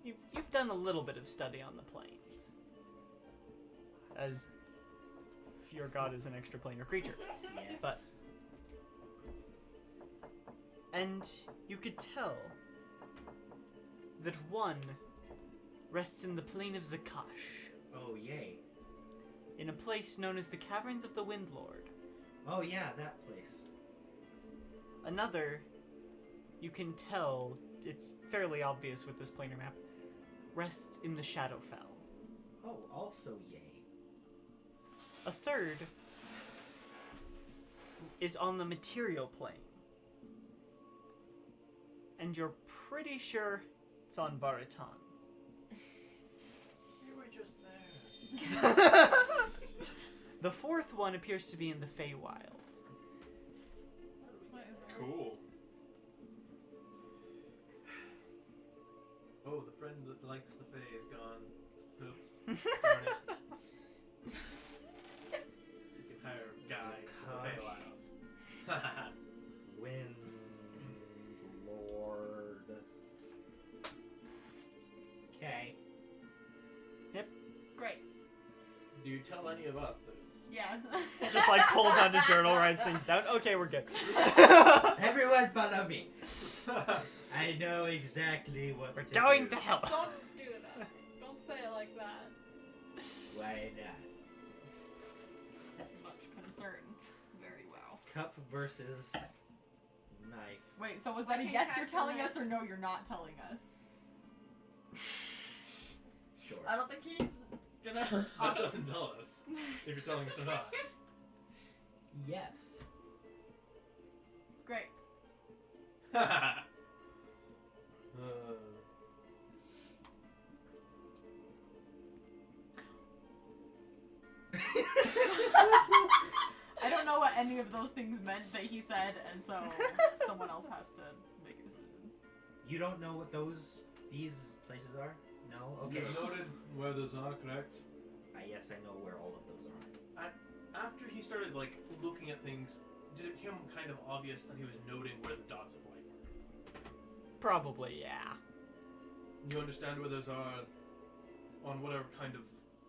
you've done a little bit of study on the planes. As your god is an extraplanar creature. Yes. But and you could tell that one rests in the plane of Zakash, Oh, yay. in a place known as the Caverns of the Windlord. Oh, yeah, that place. Another, you can tell, it's fairly obvious with this planar map, rests in the Shadowfell. Oh, also yay. A third is on the material plane. And you're pretty sure it's on Varatan. You were just there. The fourth one appears to be in the Feywild. What is that? Cool. Oh, the friend that likes the Fae is gone. Oops. Darn it. Do you tell any of us this? Yeah. Just like pulls out a journal, writes things down. Okay, we're good. Everyone follow me. I know exactly what We're to going do. to hell. Don't do that. Don't say it like that. Why not? Much concern. Very well. Cup versus knife. Wait, so was that a Like yes in you're Captain telling America. us or no you're not telling us? Sure. I don't think he's gonna. That doesn't tell us if you're telling us or not. Yes. Great. I don't know what any of those things meant that he said, and so someone else has to make a decision. You don't know what these places are? No? Okay. You noted where those are, correct? Yes, I know where all of those are. After he started like looking at things, did it become kind of obvious that he was noting where the dots of light were? Probably, yeah. You understand where those are on whatever kind of...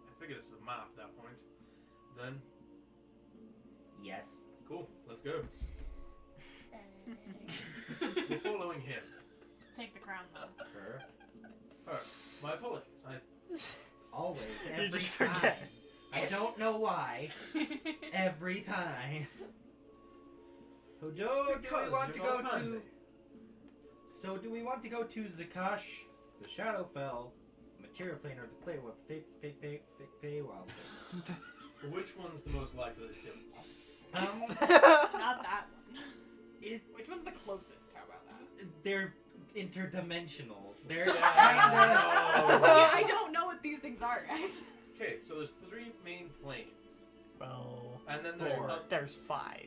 I figure this is a map at that point. Then, Yes. cool, let's go. We're following him. Take the crown though. Her. Alright, my apologies. Always. You Every just time. forget. I don't know why. Every time. So do we want to go to... So do we want to go to Zakash, the Shadowfell, Material Plane, or the Feywild place? Which one's the most likely to kill us? Not that one. It, Which one's the closest? How about that? they're interdimensional. They're Yeah, kinda... Yeah, I don't know what these things are, guys. Okay, so there's 3 main planes. Well, And then there's... there's 5.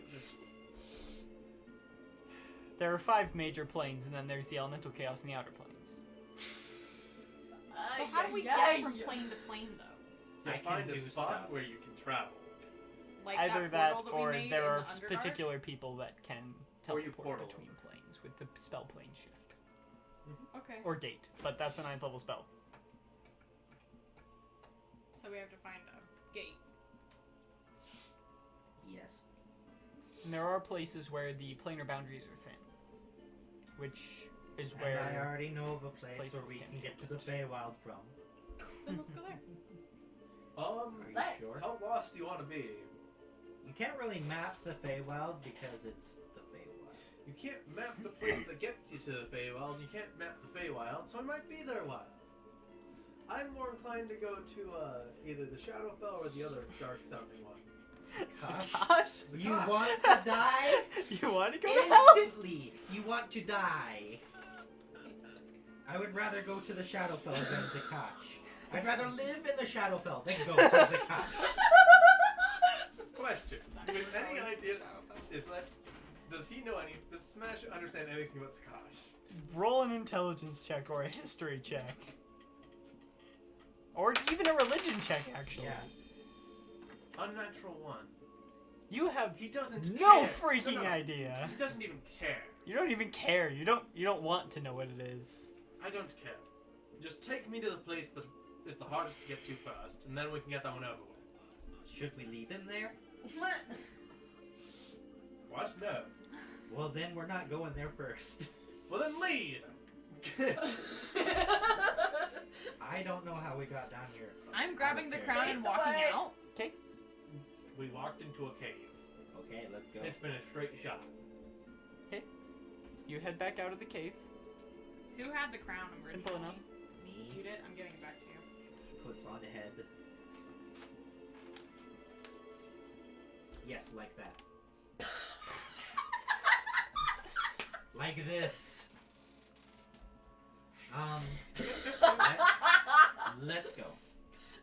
There are 5 major planes, and then there's the elemental chaos in the outer planes. So how do we get from plane to plane, though? I You find can a do spot stuff. where you can travel. Like Either that, that, portal that we or made there in are the Underdark? particular people that can Or you teleport portal between planes with the spell plane shift. Okay. Or date, but that's a 9th level spell. So we have to find a gate. Yes. And there are places where the planar boundaries are thin. Which is And where... I already know of a place places where we can can be get to the Feywild from. Then let's go there. Are you Let's. sure? How lost do you want to be? You can't really map the Feywild because it's the Feywild. You can't map the place that gets you to the Feywild, and you can't map the Feywild, so I might be there a while. I'm more inclined to go to either the Shadowfell or the other dark-sounding one. Gosh. You want to die? You want to go to hell? Instantly! You want to die! I would rather go to the Shadowfell than Zakash. I'd rather live in the Shadowfell than go to Zakash. Question. Do you have any idea? Does he know does Smash understand anything about Skash? Roll an intelligence check or a history check. Or even a religion check, actually. Yeah. Unnatural 1. You have He doesn't no care. freaking No, no. idea. He doesn't even care. You don't even care. You don't want to know what it is. I don't care. Just take me to the place that is the hardest to get to first, and then we can get that one over with. Should we leave him there? What? No. Well, then we're not going there first. Well, then lead! I don't know how we got down here. I'm grabbing the Okay. crown and walking Wait. out. Okay. We walked into a cave. Okay, let's go. It's been a straight shot. You head back out of the cave. Who had the crown originally? Simple enough. You Me did? I'm giving it back to you. puts on head. Yes, like that. Like this. Let's go.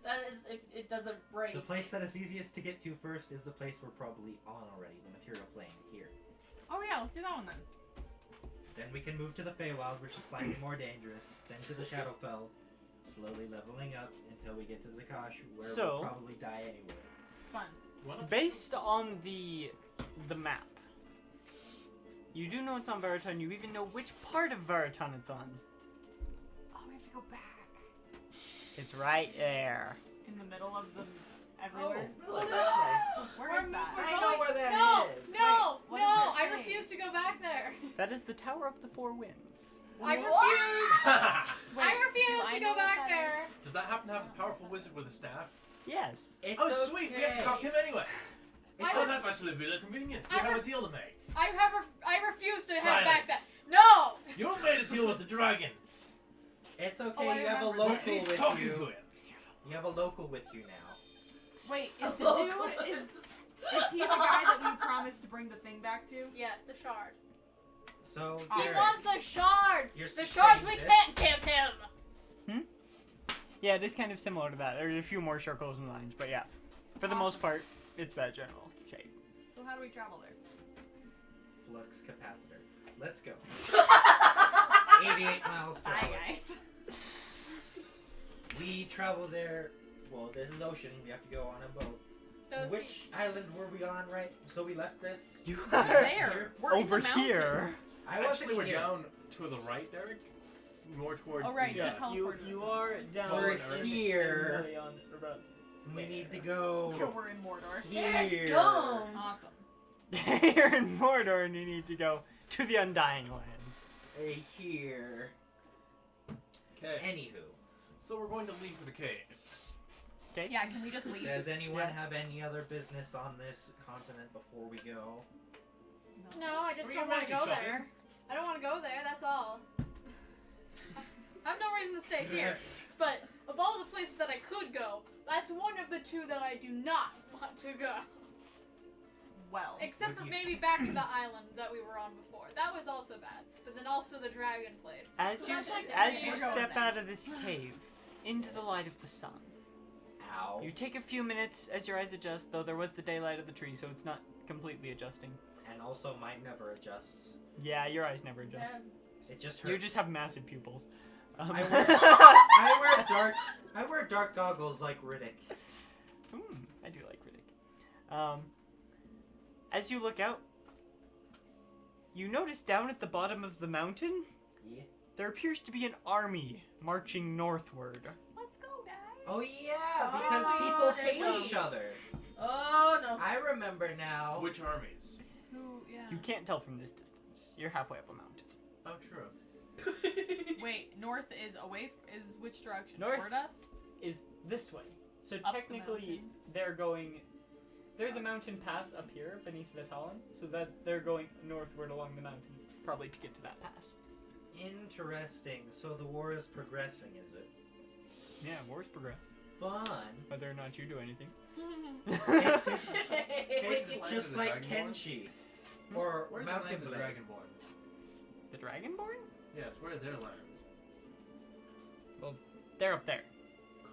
That is, if it doesn't break. The place that is easiest to get to first is the place we're probably on already, the material plane here. Oh yeah, let's do that one then. Then we can move to the Feywild, which is slightly more dangerous. Then to the Shadowfell, slowly leveling up until we get to Zakash, where So- we'll probably die anyway. Fun. Based on the map, you do know it's on Varaton. You even know which part of Varaton it's on. Oh, we have to go back. It's right there. In the middle of the everywhere? Oh, that's nice. Where is that? I know where that No, is. no, Wait, what no! does it I say? refuse to go back there. That is the Tower of the Four Winds. I What? refuse. Wait, I do refuse I to know go what back that there. Does that happen to have a powerful wizard with a staff? Yes. It's Oh, sweet! We have to talk to him anyway. It's Oh, okay. that's actually really convenient. We I have a re- deal to make. I refuse to head back there. Silence. No. You made a deal with the dragons. It's okay. Oh, I you have a remember local But he's with talking you. to him. You have a local with you now. Wait, is the Oh, dude God. is he the guy that we promised to bring the thing back to? Yes, the shard. So He Derek, wants the shards. You're The shards we saying can't this? give him. Yeah, it is kind of similar to that. There's a few more circles and lines, but yeah. For the most Awesome. part, it's that general shape. So how do we travel there? flux capacitor. Let's go. 88 miles per Bye, hour. guys. We travel there. Well, this is ocean. We have to go on a boat. Does Which island were we on, right? So we left this. You We're are there. We're over in the here. mountains. I wasn't Actually, we're here. down to the right, Derek. More towards. Oh, right, The, you Yeah, you, teleported you us. are down We're in here. Million, about We need to So go we're in Mordor. here. Dumb. Awesome. You're in Mordor and you need to go to the Undying Lands. Here. Okay. Anywho, So we're going to leave for the cave. Okay? Yeah, can we just leave? does anyone Yeah. have any other business on this continent before we go? No, I just We don't can want to magic go shopping. there. I don't want to go there. That's all. I have no reason to stay here. But of all the places that I could go, that's one of the two that I do not want to go. Well, Except for Would you- maybe back to the island that we were on before. That was also bad. But then also the dragon place. As So you that's like as the you we're going step then. out of this cave into the light of the sun, Ow. you take a few minutes as your eyes adjust. Though there was the daylight of the tree, so it's not completely adjusting. And also mine never adjusts. Yeah, your eyes never adjust. It just hurts. You just have massive pupils. I I wear dark goggles like Riddick. I do like Riddick. As you look out, you notice down at the bottom of the mountain, Yeah. there appears to be an army marching northward. let's go, guys. Oh yeah, because Oh, people there you hate go. each other. Oh no. I remember now. Which armies? Who? Yeah. You can't tell from this distance. You're halfway up a mountain. Oh, true. Wait, north is away. Is which direction? North. Toward us? Is this way. So Up the technically, mountain. they're going. There's a mountain pass up here beneath Vitalin, so that they're going northward along the mountains, probably to get to that pass. Interesting. So the war is progressing, is it? Yeah, wars progress. Fun. Whether or not you do anything. It's, Where's the land just of the like Dragonborn? Kenshi. Or Where's the Mountain lands of the Blade. Dragonborn? The Dragonborn? Yes, where are their lands? They're up there.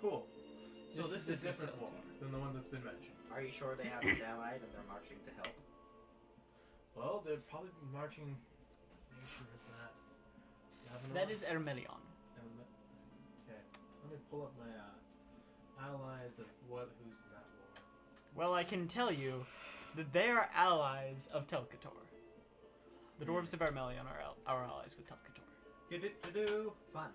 Cool. So This this, is is a different Skeleton. war than the one that's been mentioned. Are you sure they haven't allied and they're marching to help? Well, they'd probably be marching. Nation is that? That is Ermelion. Okay. Let me pull up my allies of who's in that war. Well, I can tell you that they are allies of Telkator. The dwarves of Ermelion are our allies with Telkator. Do. Fun.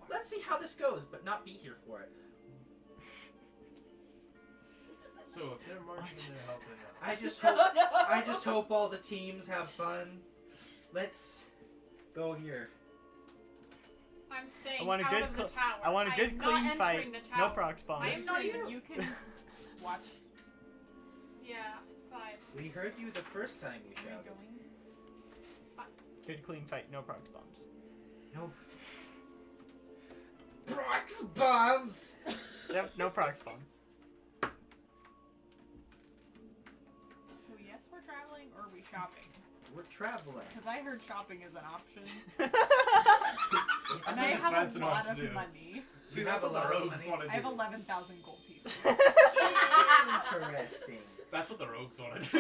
Let's see how this goes, but not be here for it. So if they're marching, they're helping out. I just hope Oh, no. I just hope all the teams have fun. Let's go here. I'm staying I want a out good of the cl- tower. I want a good am clean not fight. entering the No tower. proc spawns. I am not Stream, even- You can watch. Yeah, fine. We heard you the first time you Are we shouted. going? Good clean fight. No proc spawns. No. Brox bombs! Yep. No proc spawns. So yes, we're traveling, or are we shopping? We're traveling. Because I heard shopping is an option, That's and what I this have Manson a wants lot to of do. money. See, You that's have what a the lot of rogues money. want to do. I have 11,000 gold pieces. Interesting. That's what the rogues want to do.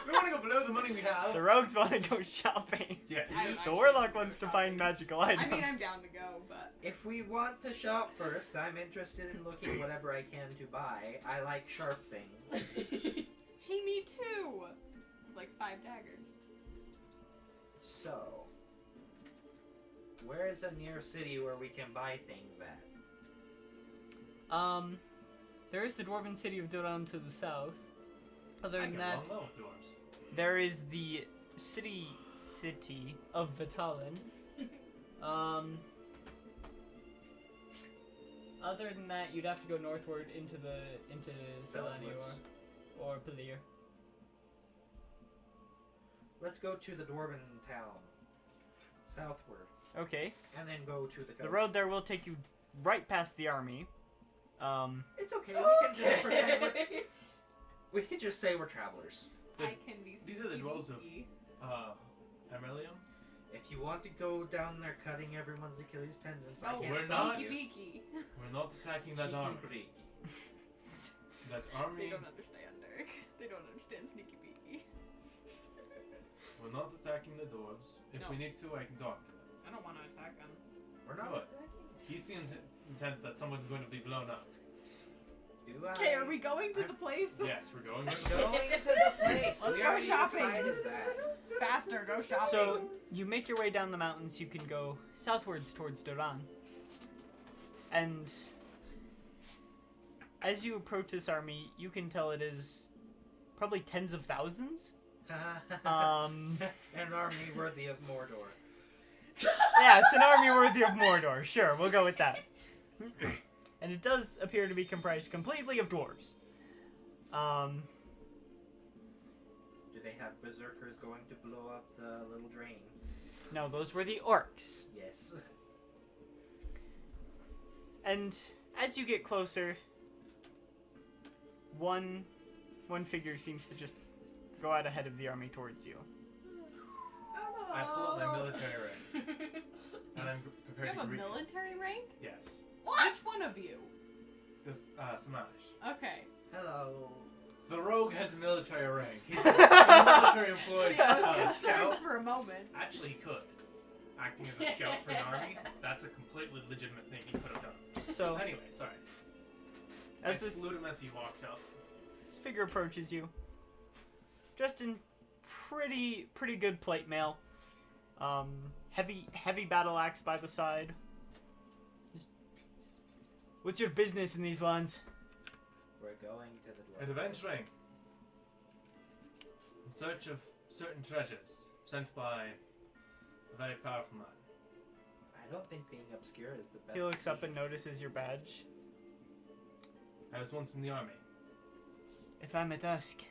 We want to go below the money we have. The rogues want to go shopping. Yes. The warlock wants to find magical I items. mean, I'm down to go, but If we want to shop first, I'm interested in looking whatever I can to buy. I like sharp things. hey, me too. Like 5 daggers. So, where is a near city where we can buy things at? There is the dwarven city of Duran to the south. Other I than get that, along well with dwarves. there is the city of Vitalin. Other than that, you'd have to go northward into Selani or Pelir. Let's go to the dwarven town. Southward. Okay. And then go to the coast. The road there will take you right past the army. It's okay, we can just pretend we can just say we're travelers. I can be. These are the dwells of Amerlium. If you want to go down there cutting everyone's Achilles tendons, I Oh, can't we're stop not. you. Beaky. We're not attacking that Cheeky army. breaky. That They army. don't understand, Derek. They don't understand sneaky beaky. We're not attacking the dwarves. If No. we need to, I can talk to them. I don't want to attack them. We're not Good. attacking. He seems intent that someone's going to be blown up. Do I? Okay, are we going to the place? Yes, we're going with Going to the place. Let's we go already shopping. decided that. Faster, go shopping. So you make your way down the mountains. You can go southwards towards Duran. And as you approach this army, you can tell it is probably tens of thousands. An army worthy of Mordor. Yeah, it's an army worthy of Mordor. Sure, we'll go with that. And it does appear to be comprised completely of dwarves. Do they have berserkers going to blow up the little drain? No, those were the orcs. Yes. And as you get closer, one figure seems to just go out ahead of the army towards you. I pull out my military rank, and I'm You prepared have to a greet. military rank? Yes. Which one of you? This Samash. Okay. Hello. The rogue has a military rank. He's a military employed I was concerned scout. for a moment. Actually, he could. Acting as a scout for an army, that's a completely legitimate thing he could have done. So Anyway, sorry. I as this salute him as he walks up. figure approaches you, dressed in pretty good plate mail, heavy battle axe by the side. What's your business in these lands? We're going to the An dwarven adventuring. In search of certain treasures sent by a very powerful man. I don't think being obscure is the best. He looks up decision. and notices your badge. I was once in the army. If I'm a Dusk,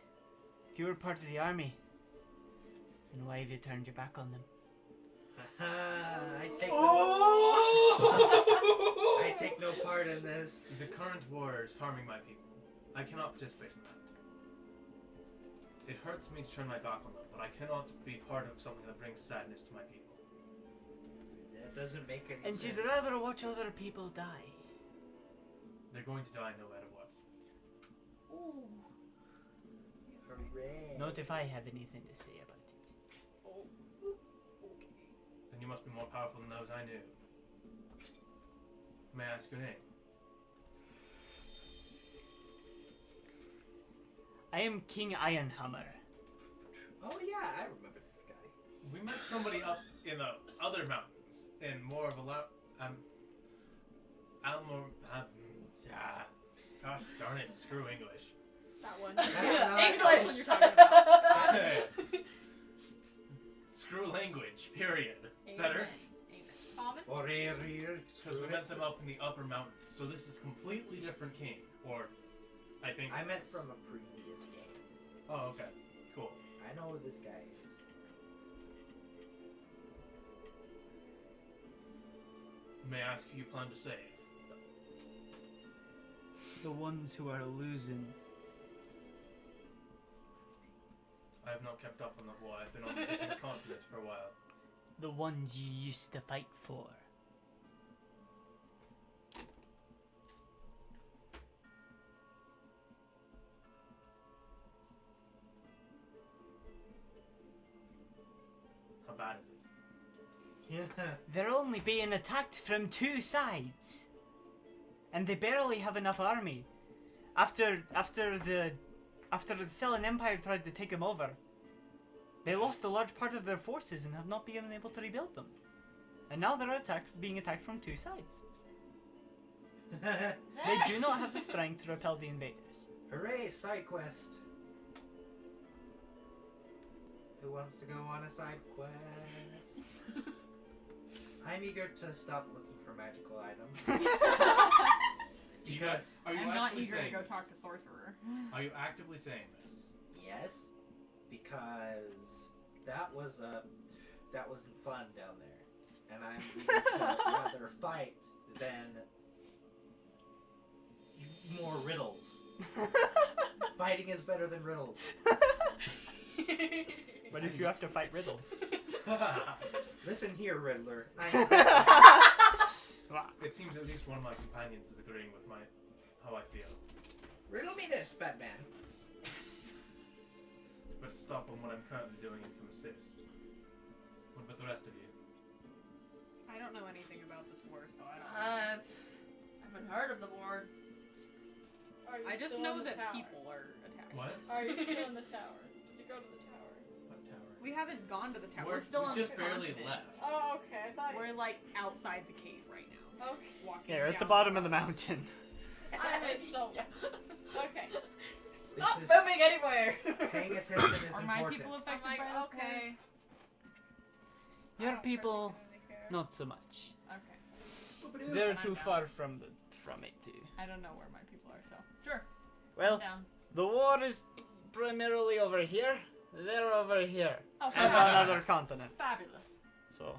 if you were part of the army, then why have you turned your back on them? I take I take no part in this. The current war is harming my people. I cannot participate in that. It hurts me to turn my back on them, but I cannot be part of something that brings sadness to my people. That doesn't make any And sense. you'd rather watch other people die. They're going to die no matter what. Ooh. Very rare. Not if I have anything to say about it. Okay. Then you must be more powerful than those I knew. May I ask your name? I am King Ironhammer. Oh yeah, I remember this guy. We met somebody up in the other mountains in more of a gosh darn it, screw English. That one. That's not- English. What you're talking about. Screw language, period. Amen. Better. Amen. Common? Because we met them up in the upper mountains, so this is a completely different king. Or, I think. I meant from a previous game. Oh, okay. Cool. I know who this guy is. May I ask who you plan to save? The ones who are losing. I have not kept up on the war. I've been on a different continent for a while. The ones you used to fight for. How bad is it? Yeah. They're only being attacked from two sides. And they barely have enough army. After the Selene Empire tried to take them over, they lost a large part of their forces and have not been able to rebuild them. And now they're being attacked from two sides. They do not have the strength to repel the invaders. Hooray, side quest. Who wants to go on a side quest? I'm eager to stop looking for magical items. Because Are you I'm not actually eager to saying go this? talk to Sorcerer. Are you actively saying this? yes, because that wasn't fun down there, and I'm eager to rather fight than more riddles. Fighting is better than riddles. But if you have to fight riddles. Listen here, Riddler. It seems at least one of my companions is agreeing with how I feel. Riddle me this, Batman. But stop on what I'm currently doing and come assist. What about the rest of you? I don't know anything about this war, so I don't know. I haven't heard of the war. Are you I just still know in the that tower? people are attacking. What? Are you still in the tower? Did you go to the tower? What tower? We haven't gone to the tower. We're still we on just the barely continent. left. Oh, okay. I thought We're like outside the cave right now. Okay. Walking Yeah, we're at the down bottom of the mountain. I missed still. Yeah. Okay. This Not is moving anywhere. paying attention is Are my important. people affected I'm like, by this okay. war? Your I don't people, particularly care. not so much. Okay. They're And I'm too down. far from it too. I don't know where my people are, so sure. Well, I'm down. the war is primarily over here. They're over here. Oh, And on fabulous. other continents. Fabulous. So,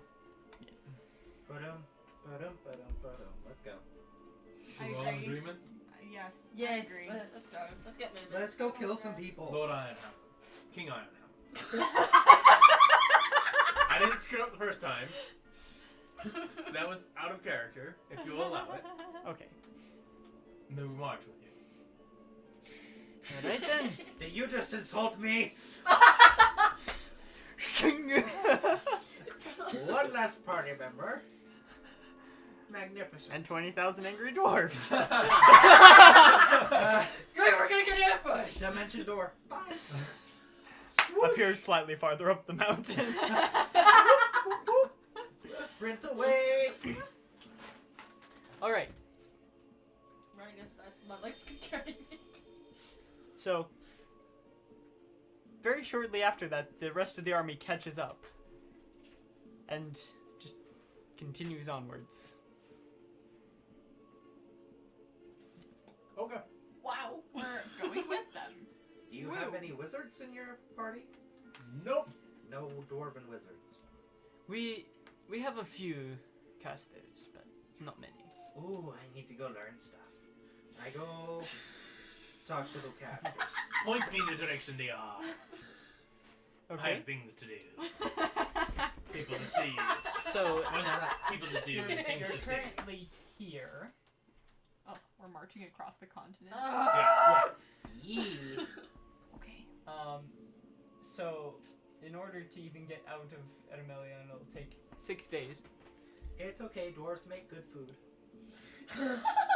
Ba-dum, ba-dum, ba-dum, ba-dum. Let's go. I We're all in agree. agreement? Yes. Yes, I agree. let's go. Let's get moving. Let's go kill some people. Lord Ironhammer. King Ironhammer. I didn't screw up the first time. That was out of character, if you'll allow it. okay. And then we march with you. Alright then. Did you just insult me? One last party member. Magnificent. And 20,000 angry dwarves. Great, we're gonna get ambushed. Dimension door. Appears slightly farther up the mountain. Sprint away. Alright, Running as fast as my legs can carry me. so very shortly after that, the rest of the army catches up and just continues onwards. Okay. Wow. We're going with them. Do you Woo. have any wizards in your party? Nope. No dwarven wizards. We have a few casters, but not many. Ooh, I need to go learn stuff. I go talk to the casters. Point me in the direction they are. I Okay, have things to do. People to see. so People to do. you're Things to see. currently here. Oh, we're marching across the continent. Ah. Yee. Okay. So in order to even get out of Ermelion, it'll take 6 days. It's okay, dwarves make good food.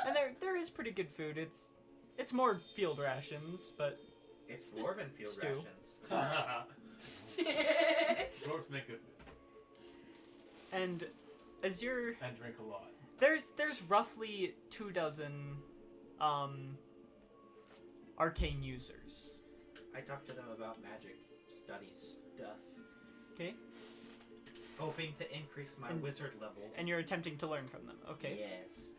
And there is pretty good food. It's more field rations, but It's dwarven field Stew. rations. Dwarves make good food. and as you're And drink a lot. there's roughly 24 arcane users. I talk to them about magic study stuff, Okay, hoping to increase my And- wizard levels. and you're attempting to learn from them. Okay. Yes.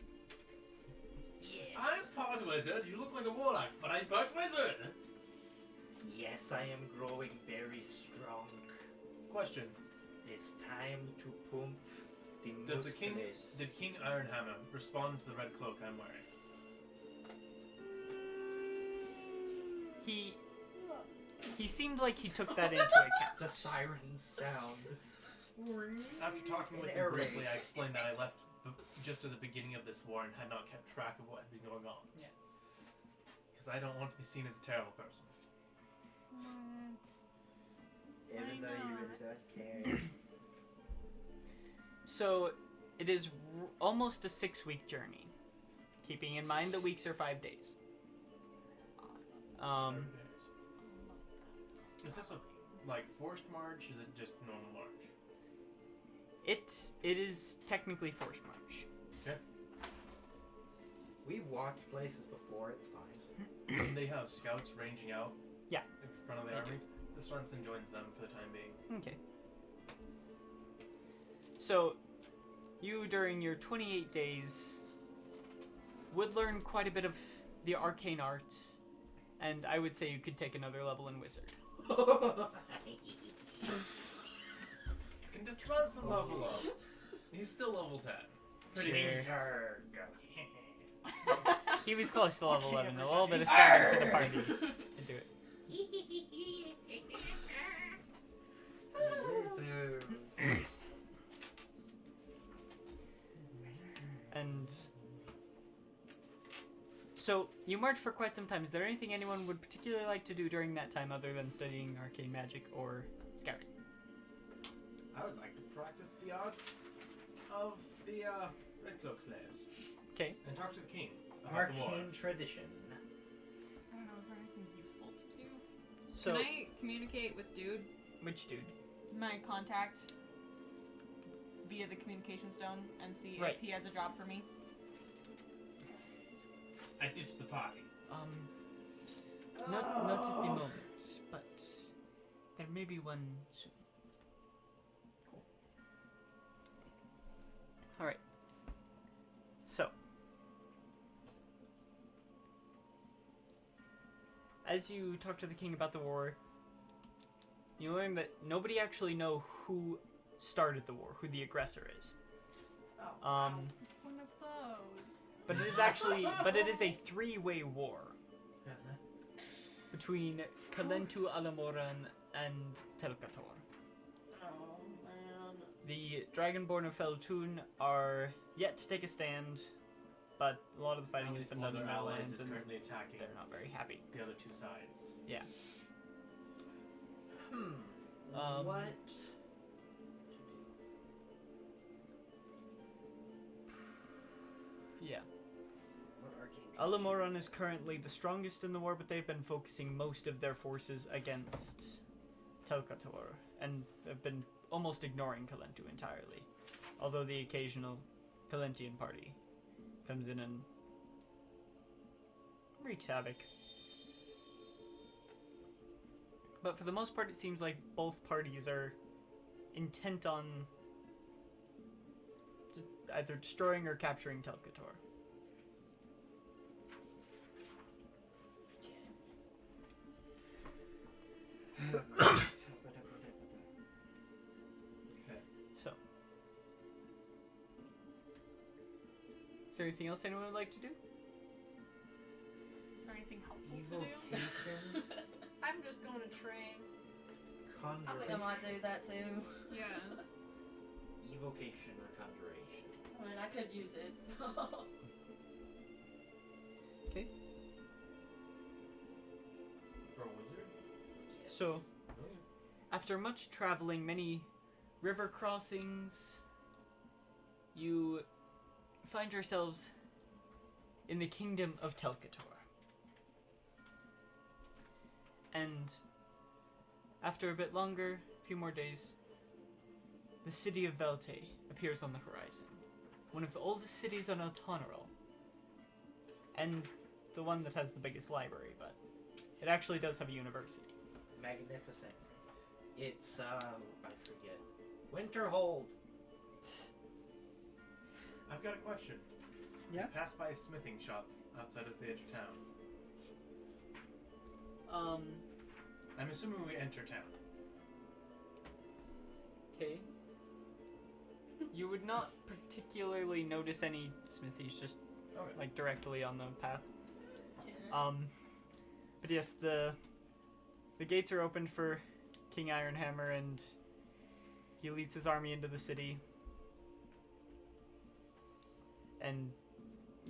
Yes. I'm part wizard. You look like a warlock, but I'm part wizard. Yes, I am growing very strong. Question: It's time to pump the Does the king? muscles. Did King Ironhammer respond to the red cloak I'm wearing? He seemed like he took that into account. The sirens sound. After talking with An him air briefly, raid. I explained that I left just at the beginning of this war and had not kept track of what had been going on. Yeah. Because I don't want to be seen as a terrible person. Even Why though you not? really don't care. So it is almost a 6-week journey, keeping in mind the weeks are 5 days. Awesome. Is this a forced march? Is it just normal march? It is technically forced march. Okay. We've walked places before, it's fine. They have scouts ranging out. Yeah. In front of the They army. The Swanson joins them for the time being. Okay. So, you, during your 28 days, would learn quite a bit of the arcane arts, and I would say you could take another level in Wizard. Can the Swanson level up? He's still level 10. Pretty Cheers. good. He was close to level 11, a little bit of standing for the party to do it. And so you march for quite some time. Is there anything anyone would particularly like to do during that time other than studying arcane magic or scouting? I would like to practice the arts of the Red Cloak Slayers. Okay. And talk to the king about the war. Arcane tradition. I don't know, is there anything useful to do? So, Can I communicate with Dude, which dude? my contact, via the communication stone and see Right. if he has a job for me? I ditched the party. Not at the moment, but there may be one soon. Cool. All right. So, as you talk to the king about the war, you learn that nobody actually know who started the war, who the aggressor is. Oh. It's one of those. But it is actually, but it is a three-way war between Kalentu Alamoran and Telkator. Oh, man. The Dragonborn of Feltun are yet to take a stand, but a lot of the fighting At has least been one done of in their allies Outland, is and currently attacking they're not very happy. the other two sides. Yeah. What? Yeah. What arcane tradition? Alamoran is currently the strongest in the war, but they've been focusing most of their forces against Telkator, and have been almost ignoring Kalentu entirely. Although the occasional Kalentian party comes in and wreaks havoc. But for the most part, it seems like both parties are intent on either destroying or capturing Telkator. Okay. So, is there anything else anyone would like to do? Is there anything helpful to do? Evocation, I'm just going to train. I think I conjuration, might do that too. Yeah. evocation or conjuration. I mean, I could use it. Okay. For a wizard? So, Oh, after much traveling, many river crossings, you find yourselves in the kingdom of Telkator. And after a bit longer, a few more days, the city of Velte appears on the horizon. One of the oldest cities on Eltonerol. And the one that has the biggest library, but it actually does have a university. Magnificent. It's, I forget. Winterhold. I've got a question. Yeah? Pass by a smithing shop outside of the edge of town. I'm assuming we enter town. Okay. You would not particularly notice any smithies just Okay. like directly on the path. Yeah. But yes, the gates are opened for King Ironhammer, and he leads his army into the city and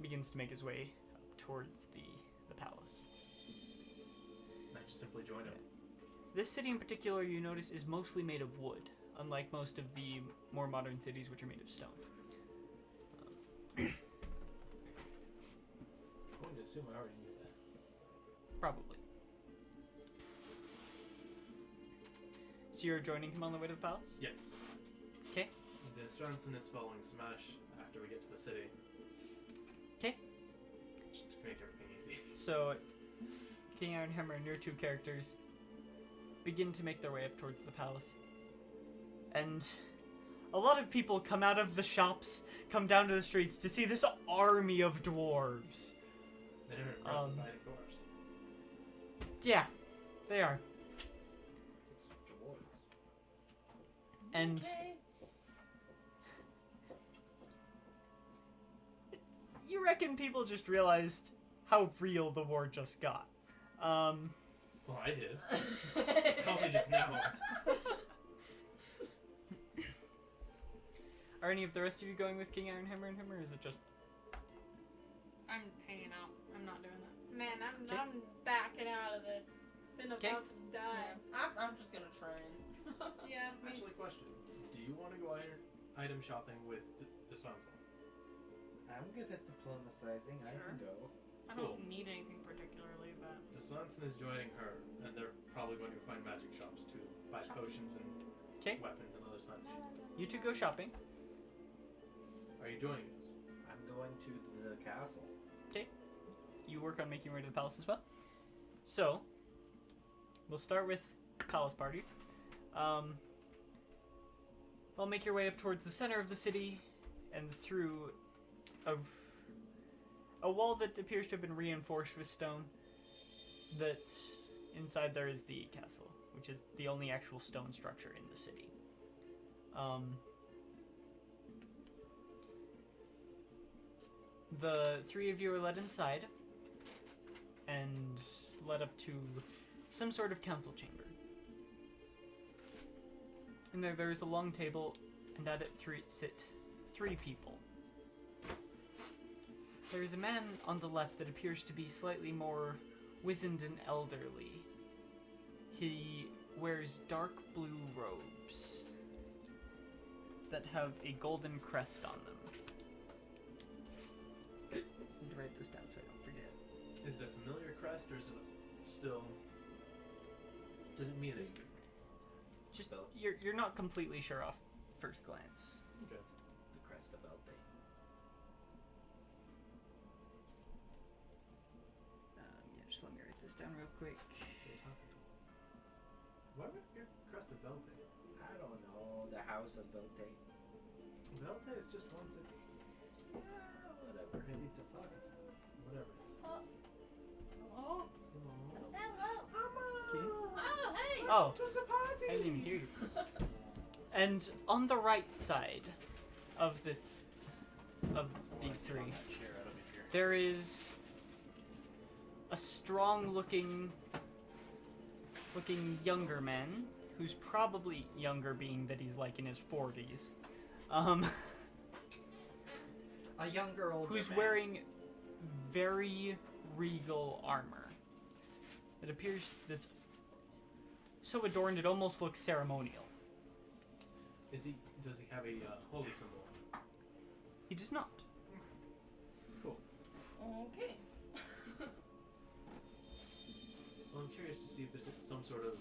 begins to make his way up towards the palace. I just simply join him. This city in particular, you notice, is mostly made of wood, unlike most of the more modern cities which are made of stone. I'm going to assume I already knew that. Probably. So you're joining him on the way to the palace? Yes. Okay. The Sorensen is following Smash after we get to the city. make everything easy. So, King Ironhammer and your two characters begin to make their way up towards the palace. And a lot of people come out of the shops, come down to the streets to see this army of dwarves. They're impressive fighting dwarves. Yeah, they are. It's dwarves. And Okay. you reckon people just realized how real the war just got. Well, I did. Probably just now. Are any of the rest of you going with King Ironhammer and him, or is it just... I'm hanging out. I'm not doing that. Man, I'm Okay. backing out of this. Been Okay. about to die. I'm just gonna train. Yeah, me. Actually, question. Do you want to go item shopping with the Swanson? I'm good at diplomatizing. I can go. I Cool. don't need anything particularly, but The Swanson is joining her, and they're probably going to find magic shops to buy potions and 'Kay. weapons and other such. You two go shopping. Are you joining us? I'm going to the castle. You work on making your way to the palace as well. So, we'll start with palace party. Well, make your way up towards the center of the city and through a wall that appears to have been reinforced with stone. That inside there is the castle, which is the only actual stone structure in the city. The three of you are led inside and led up to some sort of council chamber. And there is a long table, and at it sit three people. There is a man on the left that appears to be slightly more wizened and elderly. He wears dark blue robes that have a golden crest on them. I need to write this down so I don't forget. Is it a familiar crest, or is it still... Does it mean anything? Just you're not completely sure off first glance. Okay. The crest of Elbe. Yeah, just let me write this down real quick. Why would you crest of Velte? I don't know. The house of Velte. Velte is just one city. Whatever. I need to talk. Whatever it is. Hello. Hello. Hello. Oh, hey! Oh, It's a party! I didn't even hear you. And on the right side of these three, there is a strong-looking younger man who's probably younger, being that he's like in his 40s. A younger, older Who's man. wearing very regal armor that appears that's so adorned it almost looks ceremonial. Does he have a holy symbol? He does not. Cool. Okay. Well, I'm curious to see if there's some sort of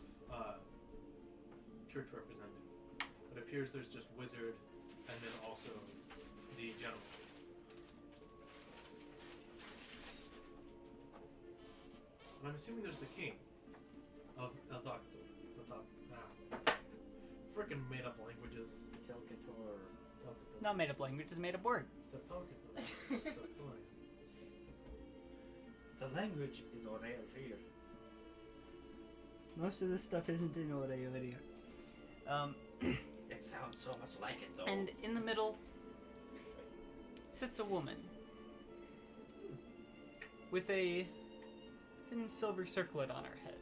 church representative. It appears there's just wizard, and then also the gentleman. And I'm assuming there's the king of Eltakator. Frickin' made up languages. Telkator. Not made up language, it's a made up word. The language is Oreal here. Most of this stuff isn't in Oreo video. It sounds so much like it though. And in the middle sits a woman with a thin silver circlet on her head.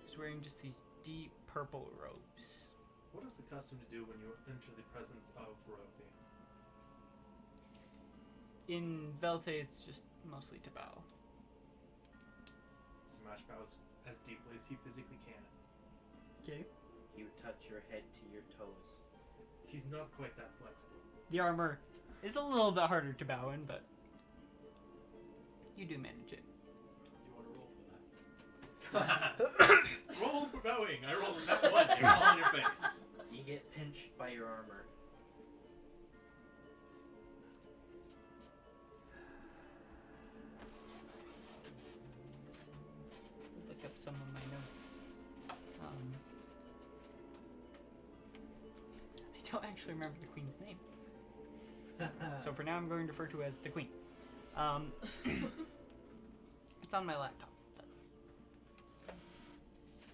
She's wearing just these deep purple robes. What is the custom to do when you enter the presence of royalty? In Velte, it's just mostly to bow. Smash bows as deeply as he physically can. Okay. You touch your head to your toes. He's not quite that flexible. The armor is a little bit harder to bow in, but you do manage it. You want to roll for that? Roll for bowing. I rolled a nat 1. You're all on your face. You get pinched by your armor. some of my notes. I don't actually remember the queen's name. So for now, I'm going to refer to her as the queen. It's on my laptop.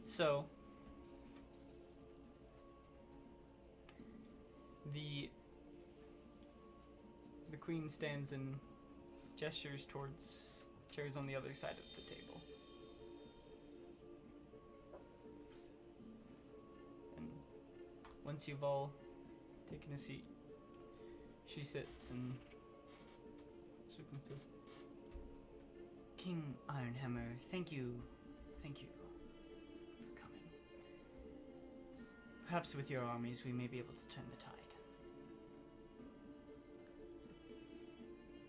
So, the queen stands and gestures towards chairs on the other side of the table. And once you've all taken a seat, she sits and says, King Ironhammer, thank you for coming. Perhaps with your armies we may be able to turn the tide.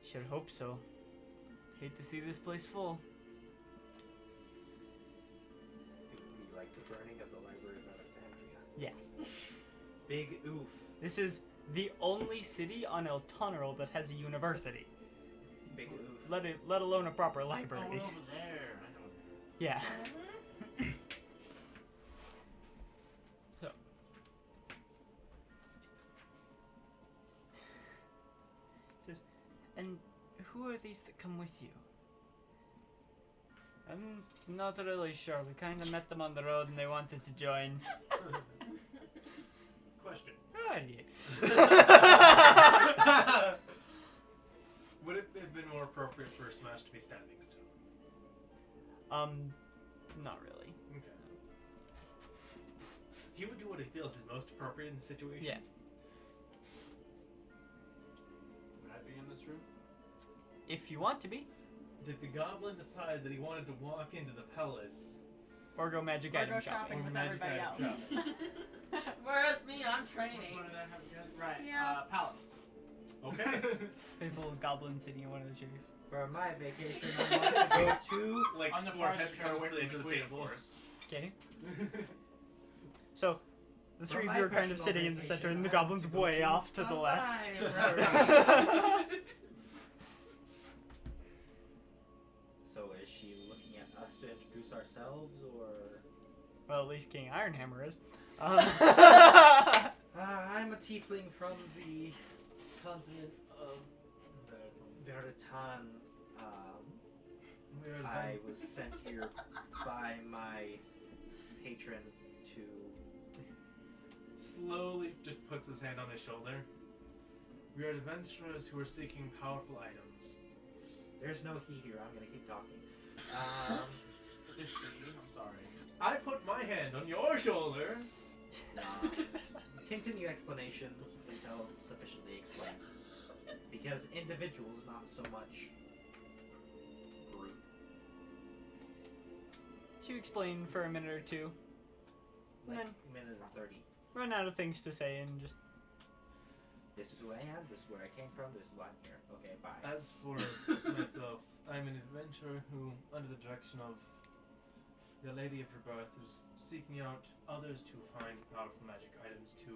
Should hope so. Hate to see this place full. It would be like the burning of the Library of Alexandria. Yeah. Big oof. This is the only city on El Tonerol that has a university. Big oof. Let alone a proper library. Oh, over there. I know. Yeah. So. Says, and who are these that come with you? I'm not really sure. We kind of met them on the road and they wanted to join. Question. Who are you? Would it have been more appropriate for Smash to be standing still? Not really. Okay. He would do what he feels is most appropriate in the situation. Yeah. Would I be in this room? If you want to be. Did the goblin decide that he wanted to walk into the palace? Or go magic Or item go shopping. shopping with Magic everybody item else. Whereas me, I'm Which training. one did I have again? Right. Yeah. Palace. Okay. There's a little goblin sitting in one of the chairs. For my vacation, I want to go to... Like On the our part head that you got away comes from to the the queen, of table. course. Okay. So, the For three of my you are kind of personal sitting in the center, vacation, and the I goblin's want to go way to off to the left. library. So is she looking at us to introduce ourselves, or... Well, at least King Ironhammer is. I'm a tiefling from the continent of Veritan. I was sent here by my patron to... Slowly just puts his hand on his shoulder. We are adventurers who are seeking powerful items. There's no he here, I'm gonna keep talking. It's a she. I'm sorry. I put my hand on your shoulder. Continue explanation until sufficiently explained. Because individuals, not so much group. So you explain for a minute or two, Like Then- minute and 30. run out of things to say, and just This is who I am, this is where I came from, this is why I'm here. Okay, bye. As for myself, I'm an adventurer who, under the direction of the Lady of Rebirth, is seeking out others to find powerful magic items to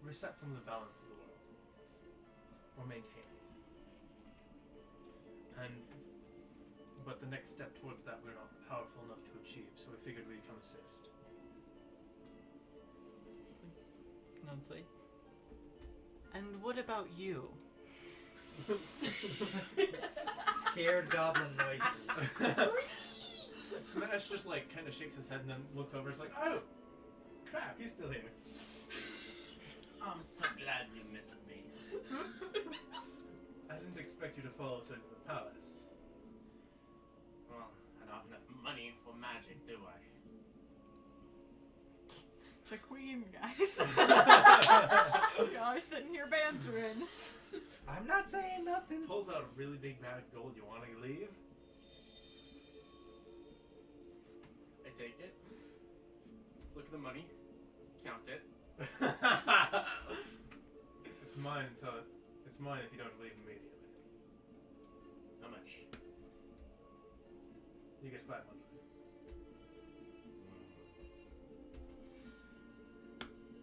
reset some of the balance of the world. Or maintain it. But the next step towards that we're not powerful enough to achieve, so we figured we'd come assist. honestly. And what about you? Scared goblin noises. Smash just like kind of shakes his head and then looks over. It's like, oh, crap, he's still here. I'm so glad you missed me. I didn't expect you to follow us into the palace. Well, I don't have enough money for magic, do I? The queen, guys. Y'all are sitting here bantering. I'm not saying nothing. Pulls out a really big bag of gold. You want to leave? I take it. Look at the money. Count it. It's mine until it's mine if you don't leave immediately. How much? You get 500.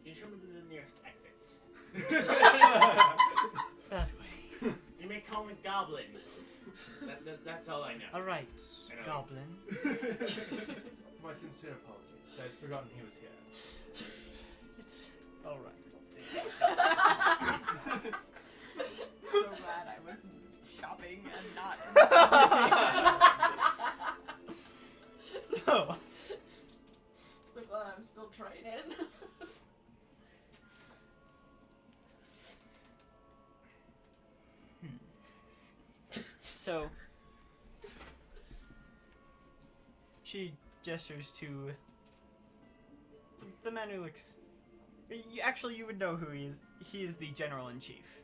Can you show me the nearest exit? That way. You may call me Goblin. That's all I know. Alright, I know. Goblin. My sincere apologies. I'd forgotten he was here. It's alright. So glad I was shopping and not in this conversation. So, So glad I'm still training. so she gestures to the man who looks. Actually, you would know who he is. He is the general in chief.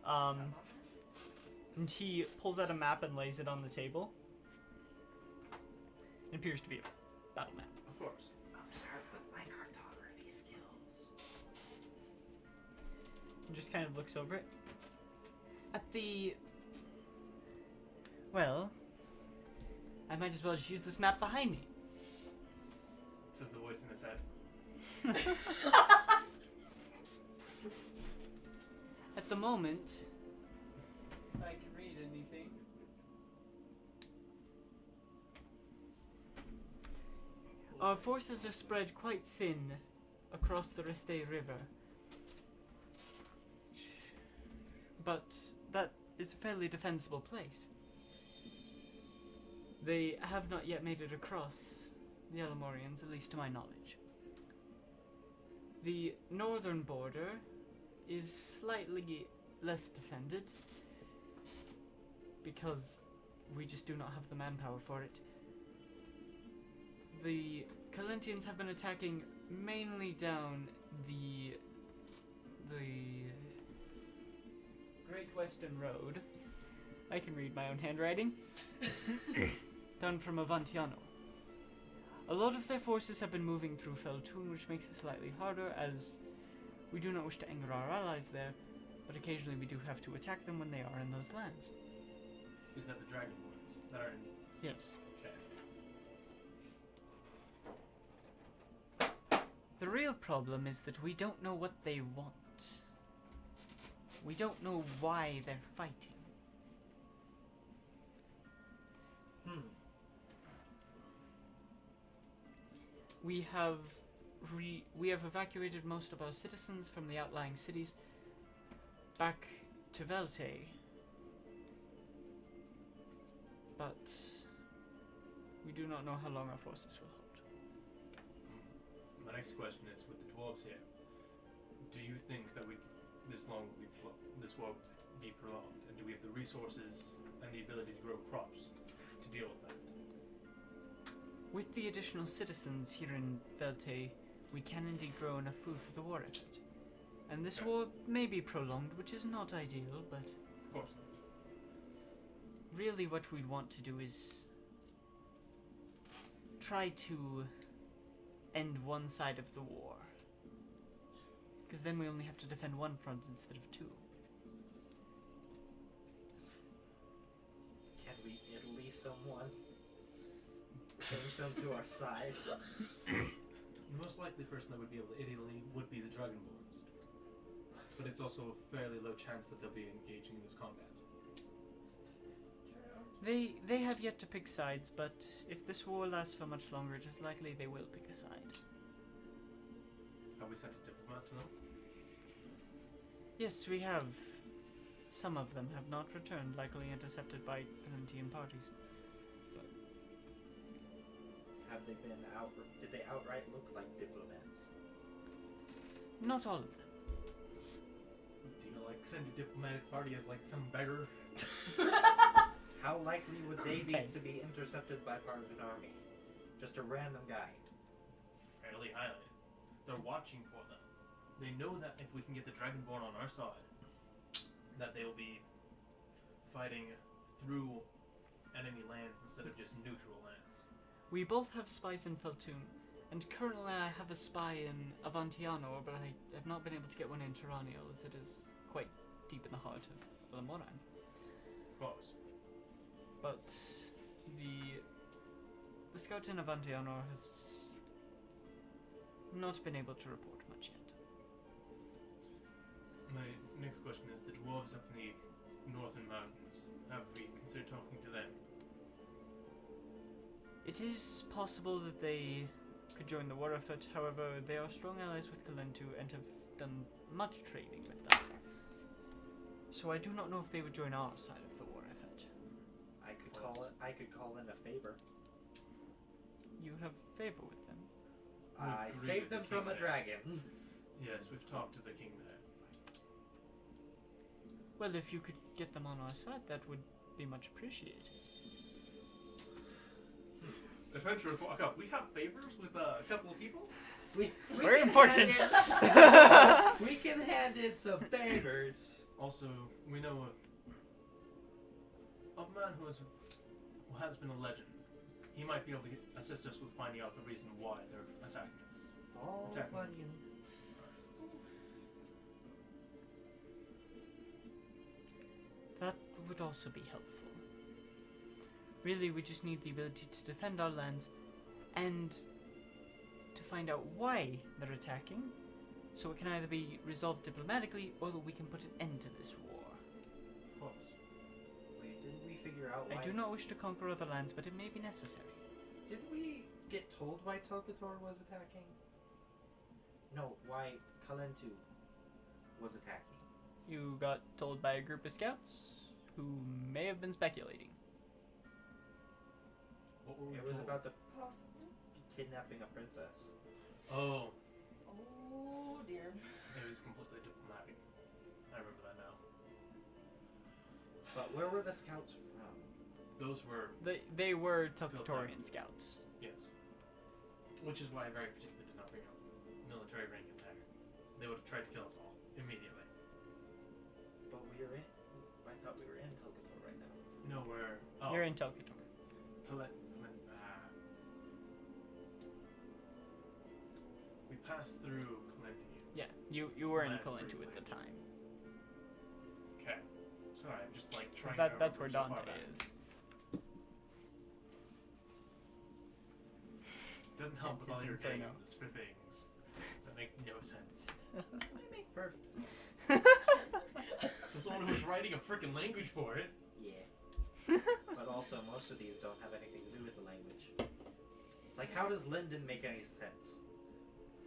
And he pulls out a map and lays it on the table. It appears to be a battle map. Of course. Observe with my cartography skills. And just kind of looks over it. At the... Well, I might as well just use this map behind me. Says the voice in his head. At the moment, I can read anything. our forces are spread quite thin across the Reste River. But that is a fairly defensible place. They have not yet made it across the Elamorians, at least to my knowledge. The northern border is slightly less defended because we just do not have the manpower for it. The Calentians have been attacking mainly down the Great Western Road. I can read my own handwriting. Down from Avantiano. A lot of their forces have been moving through Feltoon, which makes it slightly harder, as we do not wish to anger our allies there, but occasionally we do have to attack them when they are in those lands. Is that the Dragonborns that are in... Yes. Okay. The real problem is that we don't know what they want. We don't know why they're fighting. We have evacuated most of our citizens from the outlying cities back to Velte. But we do not know how long our forces will hold. My next question is, with the dwarves here, do you think that this war will be prolonged, and do we have the resources and the ability to grow crops to deal with that? With the additional citizens here in Velte, we can indeed grow enough food for the war effort. And this war may be prolonged, which is not ideal, but... Of course not. Really what we'd want to do is try to end one side of the war. Because then we only have to defend one front instead of two. Can we Italy someone? Change them to our side. The most likely person that would be able to Italy would be the Dragonborns. But it's also a fairly low chance that they'll be engaging in this combat. They have yet to pick sides, but if this war lasts for much longer, it is likely they will pick a side. Have we sent a diplomat to them? Yes, we have. Some of them have not returned, likely intercepted by Calentian parties. Have they been out? Did they outright look like diplomats? Not all of them. Do you like send a diplomatic party as like some beggar? How likely would they be 10. to be intercepted by part of an army? Just a random guy. Fairly highly. They're watching for them. They know that if we can get the Dragonborn on our side, that they will be fighting through enemy lands instead of just neutral lands. We both have spies in Feltoon, and currently I have a spy in Avantiano, but I have not been able to get one in Tyrannial, as it is quite deep in the heart of Lamoran. Of course. But the scout in Avantiano has not been able to report much yet. My next question is, the dwarves up in the northern mountains. Have we considered talking to them? It is possible that they could join the war effort. However, they are strong allies with Kalentu and have done much trading with them. So I do not know if they would join our side of the war effort. I could call in a favor. You have favor with them. I We've saved agreed them with the from a king there. dragon. Yes, we've talked to the king there. Well, if you could get them on our side, that would be much appreciated. Adventurers walk up. We have favors with a couple of people? We Very can important. hand in- we can hand in some favors. Also, we know of a man who has been a legend. He might be able to assist us with finding out the reason why they're attacking us. Ball Attack me. onion. That would also be helpful. Really, we just need the ability to defend our lands and to find out why they're attacking, so it can either be resolved diplomatically or that we can put an end to this war. Of course. Wait, didn't we figure out why? I do not wish to conquer other lands, but it may be necessary. Didn't we get told why Telkator was attacking? No, why Kalentu was attacking. You got told by a group of scouts who may have been speculating. What were we It was told? about the kidnapping a princess. Oh, Oh dear. it was completely diplomatic. I remember that now. But where were the scouts from? Those were, They were Telkatorian scouts. yes. Which is why I very particularly did not bring up military rank in there. They would have tried to kill us all immediately. But we are in. I thought we were in Telkator right now. No, we're... Oh, You're in Telkator. We passed through Calentium. Yeah, you were in Lands Kalentu briefly. at the time. Okay. Sorry, I'm just like trying to That's where remember so far Dante back. is. Doesn't help with all Is your Inferno. names for things that make no sense. They make perfect sense. This is the one who's writing a freaking language for it. Yeah. But also, most of these don't have anything to do with the language. It's like, how does Linden make any sense?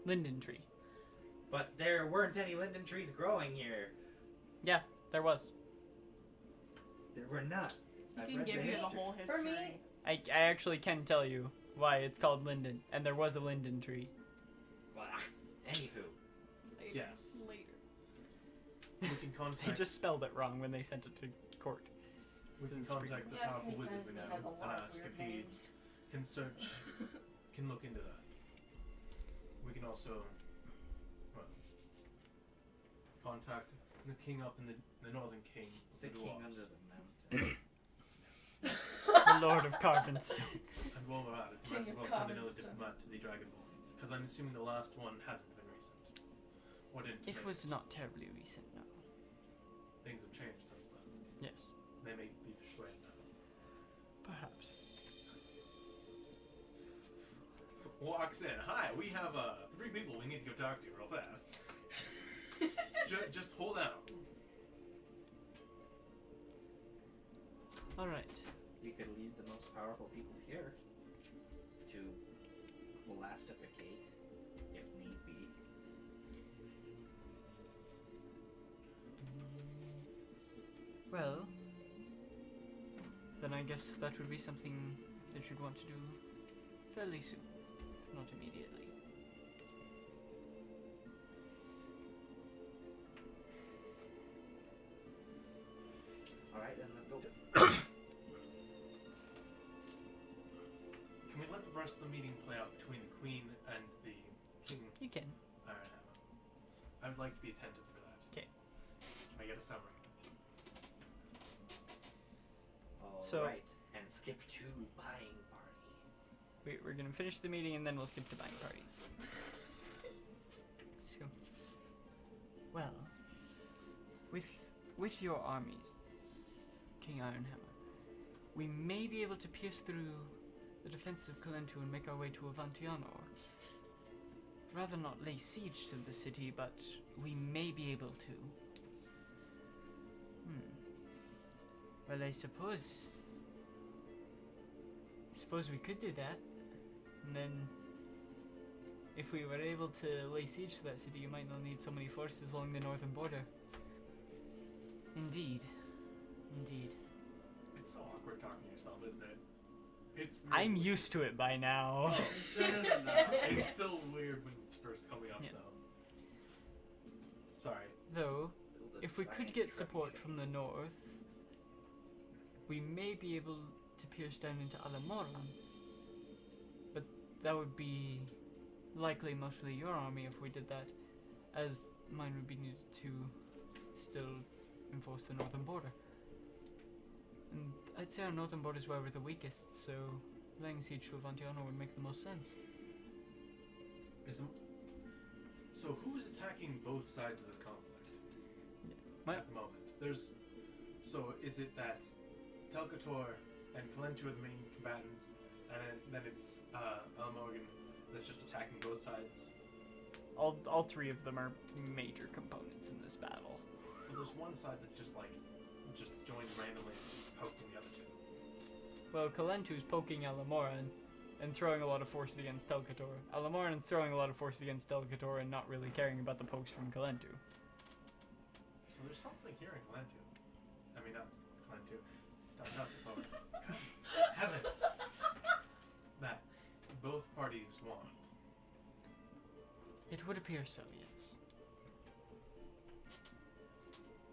Linden tree. But there weren't any linden trees growing here. Yeah, there was. There were not. He I've can read give the you the history. whole history. For me, I actually can tell you why it's called Linden, and there was a Linden tree. Blah. Anywho. Later. Yes. Later. We can They contact. just spelled it wrong when they sent it to court. We can It's pretty contact the yes, powerful me wizard we Tennessee know has a and lot of ask weird if he names. can search, can look into that. We can also, well, contact the king up in the northern king of The the king dwarves. under the mountain. The Lord of Carvenstone. And while we're at it, we might King as of well send another Carvenstone. diplomat to the Dragonborn, because I'm assuming the last one hasn't been recent. What didn't It make was not terribly recent, no. Things have changed since then. Yes, They may be persuaded now. perhaps. Walks in. Hi, we have 3 people we need to go talk to real fast. Just hold out. Alright. We could leave the most powerful people here to elastificate, if need be. Well, then I guess that would be something that you'd want to do fairly soon, if not immediately. Alright, then let's go. Can we let the rest of the meeting play out between the queen and the king? You can. Alright, I would like to be attentive for that. 'Kay. I get a summary. So- Alright, and skip to buying party. We're gonna finish the meeting and then we'll skip to buying party. So, well, with your armies, King Ironhammer, we may be able to pierce through the defenses of Kalentu and make our way to Avantianor. Rather not lay siege to the city, but we may be able to. Well, I suppose we could do that. And then, if we were able to lay siege to that city, you might not need so many forces along the northern border. Indeed. Indeed. It's so awkward talking to yourself, isn't it? It's I'm really- used to it by now. No, it's still weird when it's first coming up, Yeah. though. Sorry. Though, if we could get support from the north, we may be able to pierce down into Alamoran. But that would be likely mostly your army if we did that, as mine would be needed to still enforce the northern border. And I'd say our northern border is where we're the weakest, so laying siege to Avantiano would make the most sense. So who is attacking both sides of this conflict at the moment? So is it that Telkator and Kalentu are the main combatants, and then it's Alamorgan that's just attacking both sides? All three of them are major components in this battle. Well, there's one side that's just joined randomly and just poking the other two. Well, Kalentu's poking Alamoran and throwing a lot of forces against Telkator. Alamoran's throwing a lot of forces against Telkator and not really caring about the pokes from Kalentu. So there's something here in Kalentu. I mean, not Kalentu. Not Kator. Heavens! That both parties want. It would appear so, yes.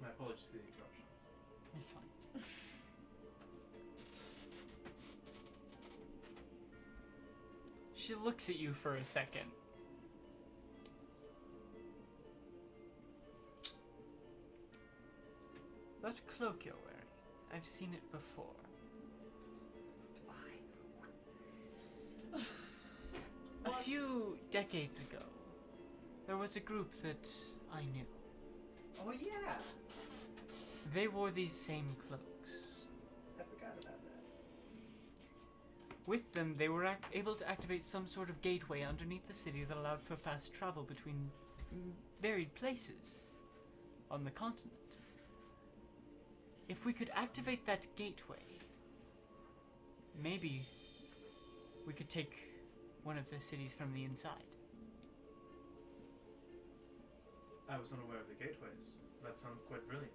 My apologies for the interruptions. It's fine. She looks at you for a second. That cloak you're wearing, I've seen it before. A few decades ago, there was a group that I knew. Oh yeah, They wore these same cloaks. I forgot about that. With them, they were able to activate some sort of gateway underneath the city that allowed for fast travel between varied places on the continent. If we could activate that gateway, maybe we could take one of the cities from the inside. I was unaware of the gateways. That sounds quite brilliant.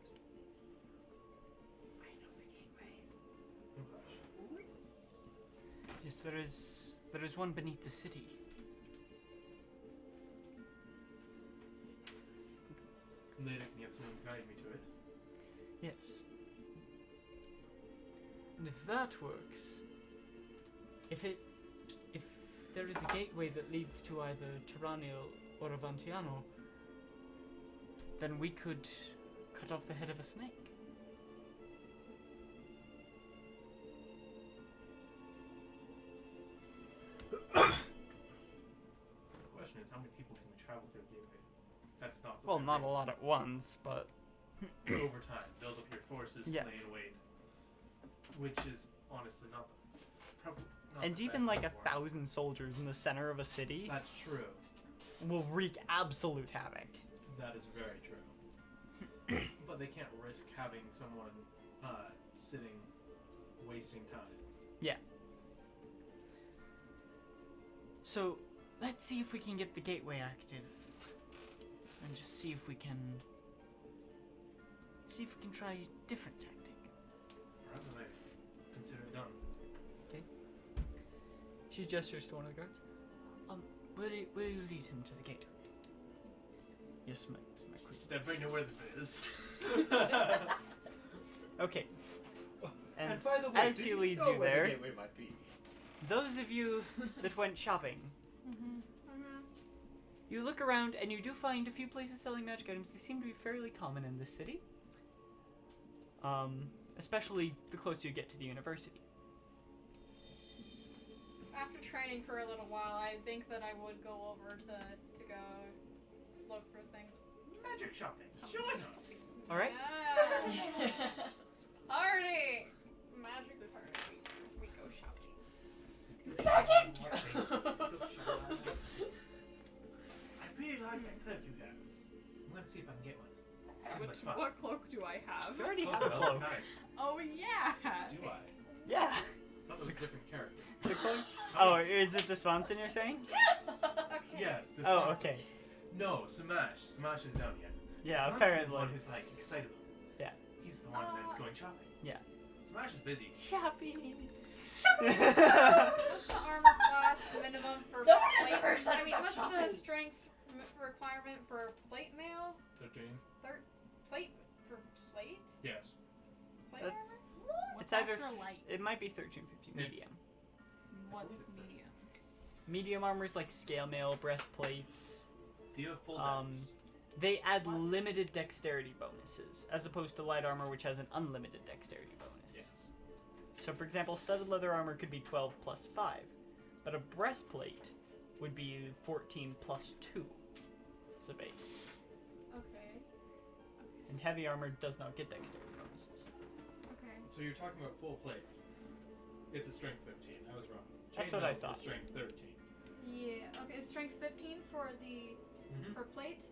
I know the gateways. Oh gosh. Yes, there is one beneath the city. Later, can you have someone guide me to it? Yes. And if that works, if there is a gateway that leads to either Tyrannial or Avantiano, then we could cut off the head of a snake. The question is, how many people can we travel through a gateway? That's not Well, something not a we- lot at once, but over time. Build up your forces, Yeah. slay and wait. Which is honestly not probably not and the even best like thing for it. 1,000 soldiers in the center of a city That's true. will wreak absolute havoc. That is very true. But they can't risk having someone sitting, wasting time. So, let's see if we can get the gateway active. And just see if we can try a different tactic. Alright, then I consider it done. She gestures to one of the guards. Will you lead him to the gate? Yes, ma'am. Does everybody know where this is? Okay. And by the way, as do he leads know you where the there, gateway might be? those of you that went shopping, you look around and you do find a few places selling magic items. They seem to be fairly common in this city. Especially the closer you get to the university. After training for a little while, I think that I would go over to go look for things. Magic shopping. Join us. All right. Yeah. Party! Magic party. We go shopping. I really like that cloak you have. I'm gonna see if I can get one. Seems like fun. What cloak do I have? You already Oh, have a well, cloak. okay. Oh yeah. Do I? Yeah. I thought it was a different character. It's the clone. Oh, is it Desponson you're saying? Okay. Yes. This Oh, one's- okay. No, Smash. Smash is down here. Yeah, Smash is the apparently. one who's like excited. Yeah. He's the one that's going shopping. Yeah. Smash is busy. Shopping. What's the armor class minimum for No one has plate? ever talked I mean, about what's shopping. the strength requirement for plate mail? 13. Plate for plate? Yes. Plate That- armor? What's It's either after light? it might be 13, 15, It's- medium. What's medium? Medium armor's like scale mail, breastplates. Do you have full Um, decks? They add limited dexterity bonuses, as opposed to light armor, which has an unlimited dexterity bonus. Yes. So, for example, studded leather armor could be 12 plus 5, but a breastplate would be 14 plus 2 as a base. Okay. And heavy armor does not get dexterity bonuses. Okay. So you're talking about full plate. It's a strength 15. I was wrong. That's Chain what I mail thought. is strength 13. Yeah. Okay. Is strength 15 for the Mm-hmm. for plate?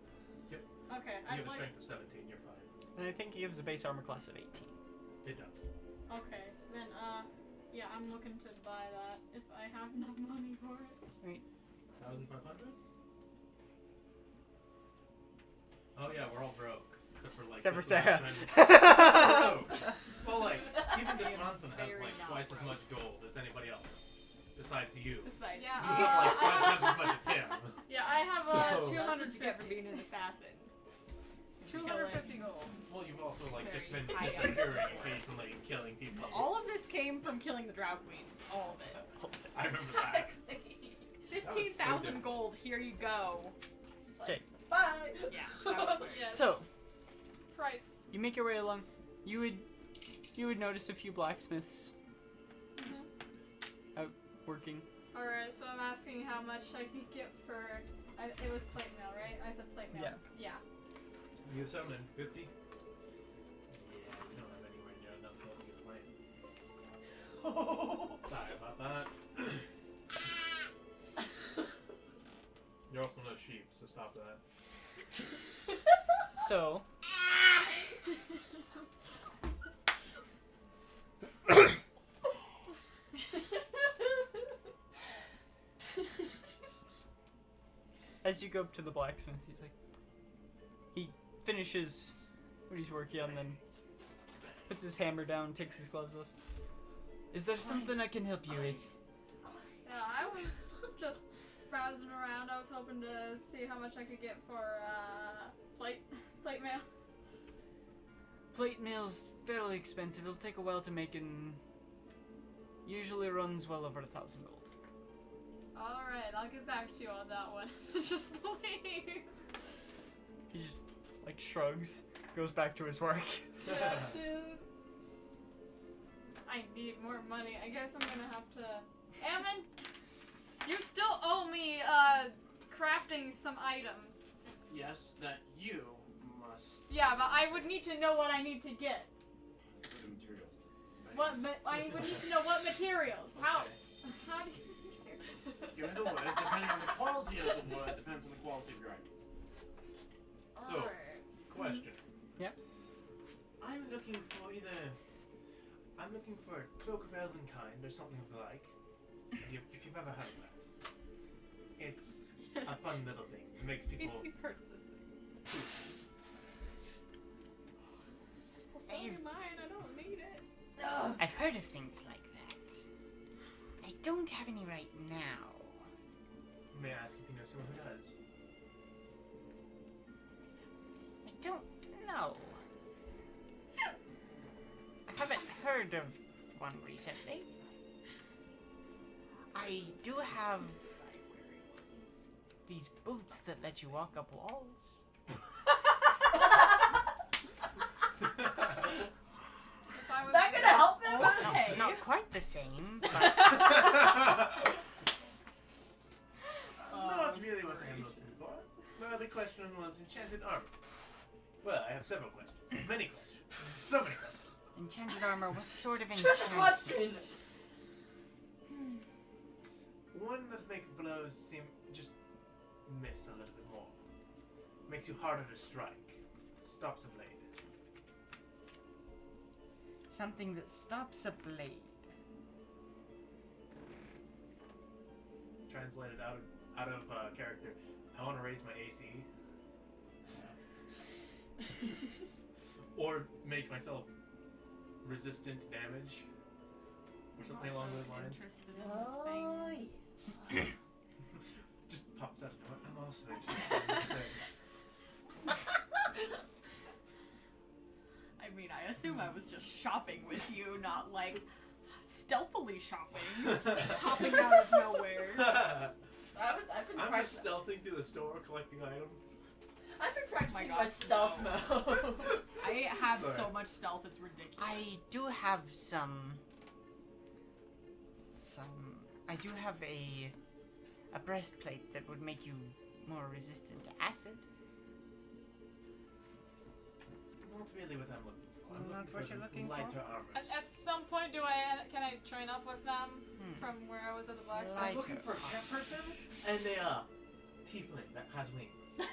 Yep. Okay. You I have a like. strength of 17. You're fine. And I think it gives a base armor class of 18. It does. Okay. Then yeah, I'm looking to buy that if I have enough money for it. 1,500. Oh yeah, we're all broke except for like. Except for Wisconsin. Sarah. Broke. Well, like even Wisconsin has Very like not twice as broke. much gold as anybody else, besides you. Besides, Yeah, You have like I 5 times as much as him. Yeah, I have So- that's what you get for 250. being an assassin. 250 gold. Well, you've also like just been Very high disappearing occasionally, and killing people. All of this came from killing the Drow Queen. All of it. I remember that. 15,000 different. gold. Here you go. Okay. Bye. Yeah. That was Yes. So, Price. you make your way along. You would notice a few blacksmiths out working. Alright, so I'm asking how much I could get for. It was plate mail, right? I said plate mail. Yeah. You have 750? Yeah, you don't have anywhere near enough gold to get playing. Sorry about that. You're also no sheep, so stop that. So, as you go up to the blacksmith, he's like, he finishes what he's working on, then puts his hammer down, takes his gloves off. Is there something I can help you with? Yeah, I was just browsing around. I was hoping to see how much I could get for plate mail. Plate mail's fairly expensive. It'll take a while to make and usually runs well over 1,000 gold. Alright, I'll get back to you on that one. Just leave. He just like shrugs, goes back to his work. Yeah, shoot. I need more money. I guess I'm gonna have to. Ammon, you still owe me crafting some items. Yes, that you must. Yeah, but I would need to know what I need to get. What are the materials? I would need to know what materials. How? Okay. How do You're in the wood, depending on the quality of the wood, depends on the quality of your item. So, Alright. question. Yep. I'm looking for a cloak of elvenkind or something of the like. If you've ever heard of that. It's a fun little thing. It makes If people. you've heard of this thing. Well, so I've- am mine. I don't need it. I've heard of things like that. I don't have any right now. May I ask if you know someone who does? I don't know. I haven't heard of one recently. I do have these boots that let you walk up walls. If I Is was that gonna help them? Okay. Not quite the same, but No, that's really what I'm looking for. Well, the question was enchanted armor. Well, I have several questions. Many questions. So many questions. enchanted armor, what sort of Trick enchantment? question. One that makes blows seem just miss a little bit more. Makes you harder to strike. Stops a blade. Something that stops a blade. Translated out of character. I want to raise my AC. Or make myself resistant to damage. Or something along those lines. Interested in this thing. Oh, yeah. Just pops out of nowhere. I'm also interested in this thing. I mean, I assume I was just shopping with you, not like stealthily shopping, popping out of nowhere. I've been I'm practicing. just stealthing through the store collecting items. I've been practicing God, my stealth no. mode. I have Sorry. so much stealth, it's ridiculous. I do have some. I do have a breastplate that would make you more resistant to acid. Not really what I'm looking for. I'm Not looking what for you're the looking for? lighter armors. At some point, can I train up with them from where I was at the black? Light- I'm looking for a cat person and a tiefling that has wings. True.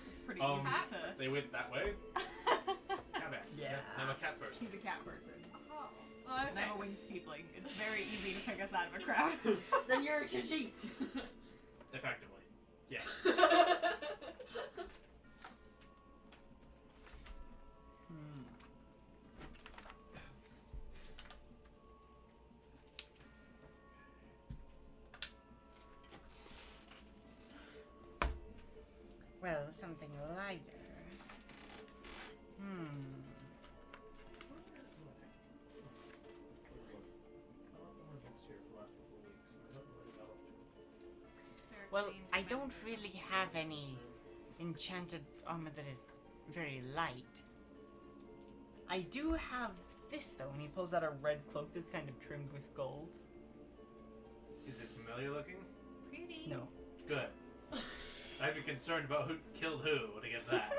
It's pretty easy Cat? to. They went that way. Cat ass. Yeah. I'm a cat person. She's a cat person. Oh, And okay. I'm a winged tiefling. It's very easy to pick us out of a crowd. Then you're a Khajiit. Effectively. Yeah. Well, something lighter. Well, I don't really have any enchanted armor that is very light. I do have this though, And he pulls out a red cloak that's kind of trimmed with gold. Is it familiar looking? Pretty. No. Good. I'd be concerned about who killed who to get that.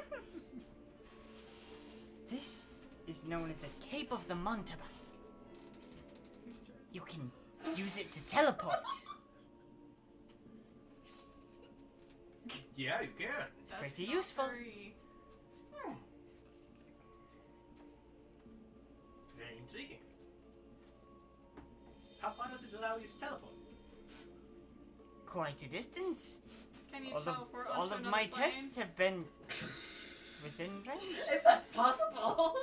This is known as a Cape of the Mountebank. You can use it to teleport. Yeah, you can. It's pretty useful. Very intriguing. How far does it allow you to teleport? Quite a distance. Can you All of, teleport all onto of another my plane? tests have been within range. If that's possible.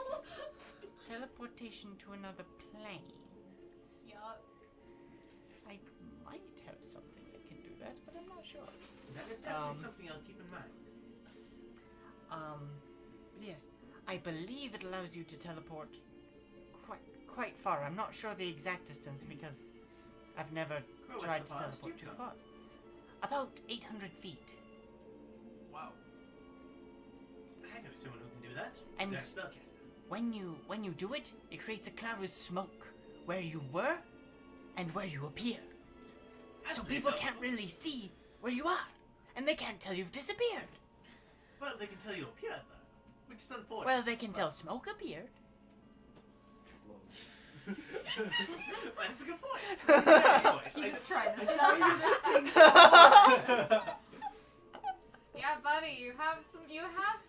Teleportation to another plane. Yup. I might have something that can do that, but I'm not sure. That is definitely something I'll keep in mind. Yes, I believe it allows you to teleport quite far. I'm not sure the exact distance because I've never What's tried the to farthest teleport you've too gone? far. About 800 feet. Wow. I know someone who can do that. And- They're a spellcaster. When you do it, it creates a cloud of smoke where you were and where you appear. That's So pretty people helpful. can't really see where you are, and they can't tell you've disappeared. Well, they can tell you appeared though, which is unfortunate. Well, they can tell smoke appeared. That's a good point. He's trying to sell you this thing. Yeah, buddy, you have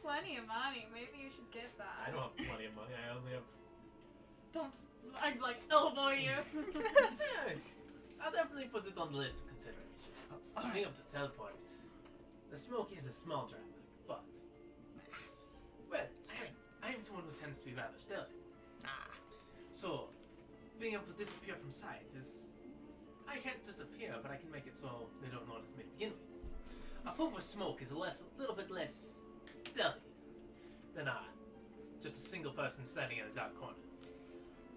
plenty of money. Maybe you should get that. I don't have plenty of money. I only have. Don't. I'd like elbow you. I'll definitely put it on the list of consideration. Being able to teleport. The smoke is a small drawback, but well, I am someone who tends to be rather stealthy. So, being able to disappear from sight is. I can't disappear, but I can make it so they don't notice me to begin with. A puff of smoke is a little bit less stealthy than just a single person standing in a dark corner.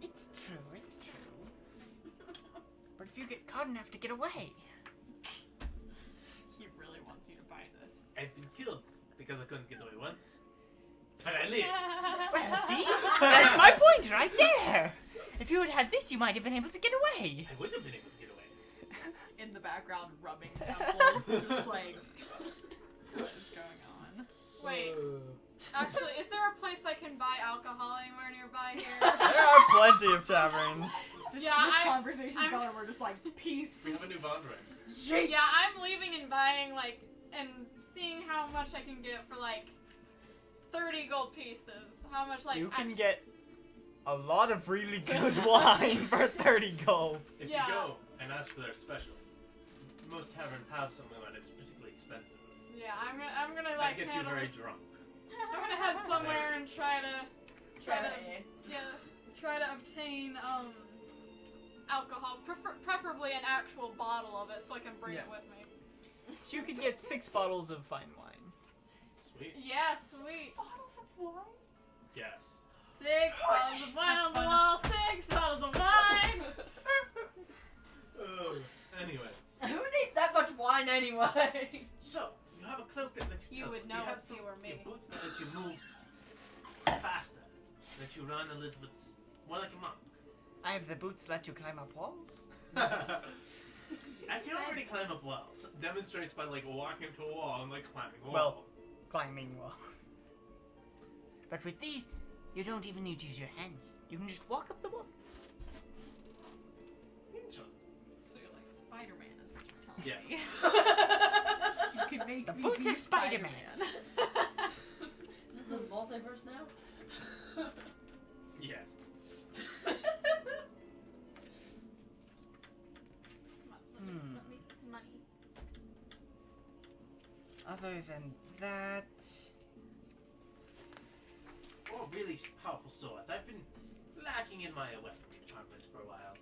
It's true, it's true. But if you get caught and have to get away. He really wants you to buy this. I've been killed because I couldn't get away once, but I lived. Well, see? That's my point right there. If you had had this, you might have been able to get away. I would have been able to get away. In the background, rubbing temples, just like, what is going on? Wait. Actually, is there a place I can buy alcohol anywhere nearby here? There are plenty of taverns. This, Yeah, this I'm- conversation's I'm- going, we're just like, peace. We have a new bond race. Yeah, I'm leaving and buying and seeing how much I can get for 30 gold pieces. How much You can get a lot of really good wine for 30 gold. If Yeah. you go and ask for their special, most taverns have something that is particularly expensive. Yeah, I'm gonna That like gets you handle very this- drunk. I'm gonna head somewhere and try to Try. obtain alcohol, preferably an actual bottle of it, so I can bring it Yeah. with me. So you could get 6 bottles of fine wine. Sweet. Yeah, sweet. Bottles of wine? Yes. 6 bottles of wine on the wall. 6 bottles of wine. Anyway, Who needs that much wine anyway? so you have a cloak that lets you. You teleport. would Do know have if you were me. Your boots that let you move faster, that you run a little bit more like a monk. I have the boots that let you climb up walls. I can already climb up walls. Demonstrates by like walking to a wall and like climbing a wall. Well, climbing walls. But with these, you don't even need to use your hands. You can just walk up the wall. interesting. So you're like Spider-Man is what you're telling Yes. me. You can make The me boots be of Spider-Man. Is this a multiverse now? Yes. Money. Other than that, Oh, really powerful swords. I've been lacking in my weapon department for a while.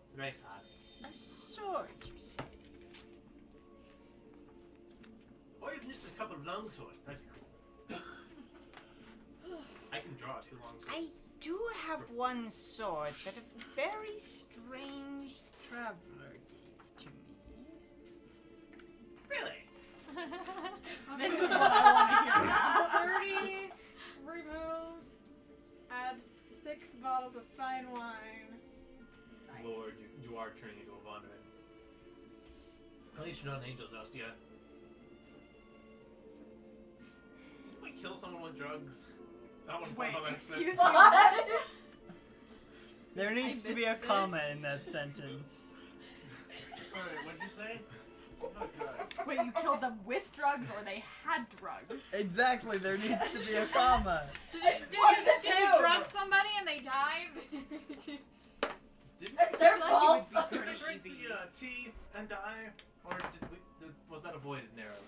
It's very sad. a sword, you say? Or even just a couple of long swords. That'd be cool. I can draw 2 long I swords. do have one sword that a very strange traveler gave to me. Really? This is what I want to hear now. 30, remove, add 6 bottles of fine wine. Nice. Lord, you are turning into a Vonnegut. At least you're not an angel dust yet. Did we kill someone with drugs? That one Wait, by excuse accident. me. What? There needs to be a missed this. comma in that sentence. Alright, what'd you say? Something about drugs. Wait, you killed them with drugs or they had drugs? Exactly, there needs to be a comma. Did One of the you two. drug somebody and they died? Didn't It's their I fault. feel like you Did would they be drink pretty easy. the teeth and die? Or was that avoided narrowly?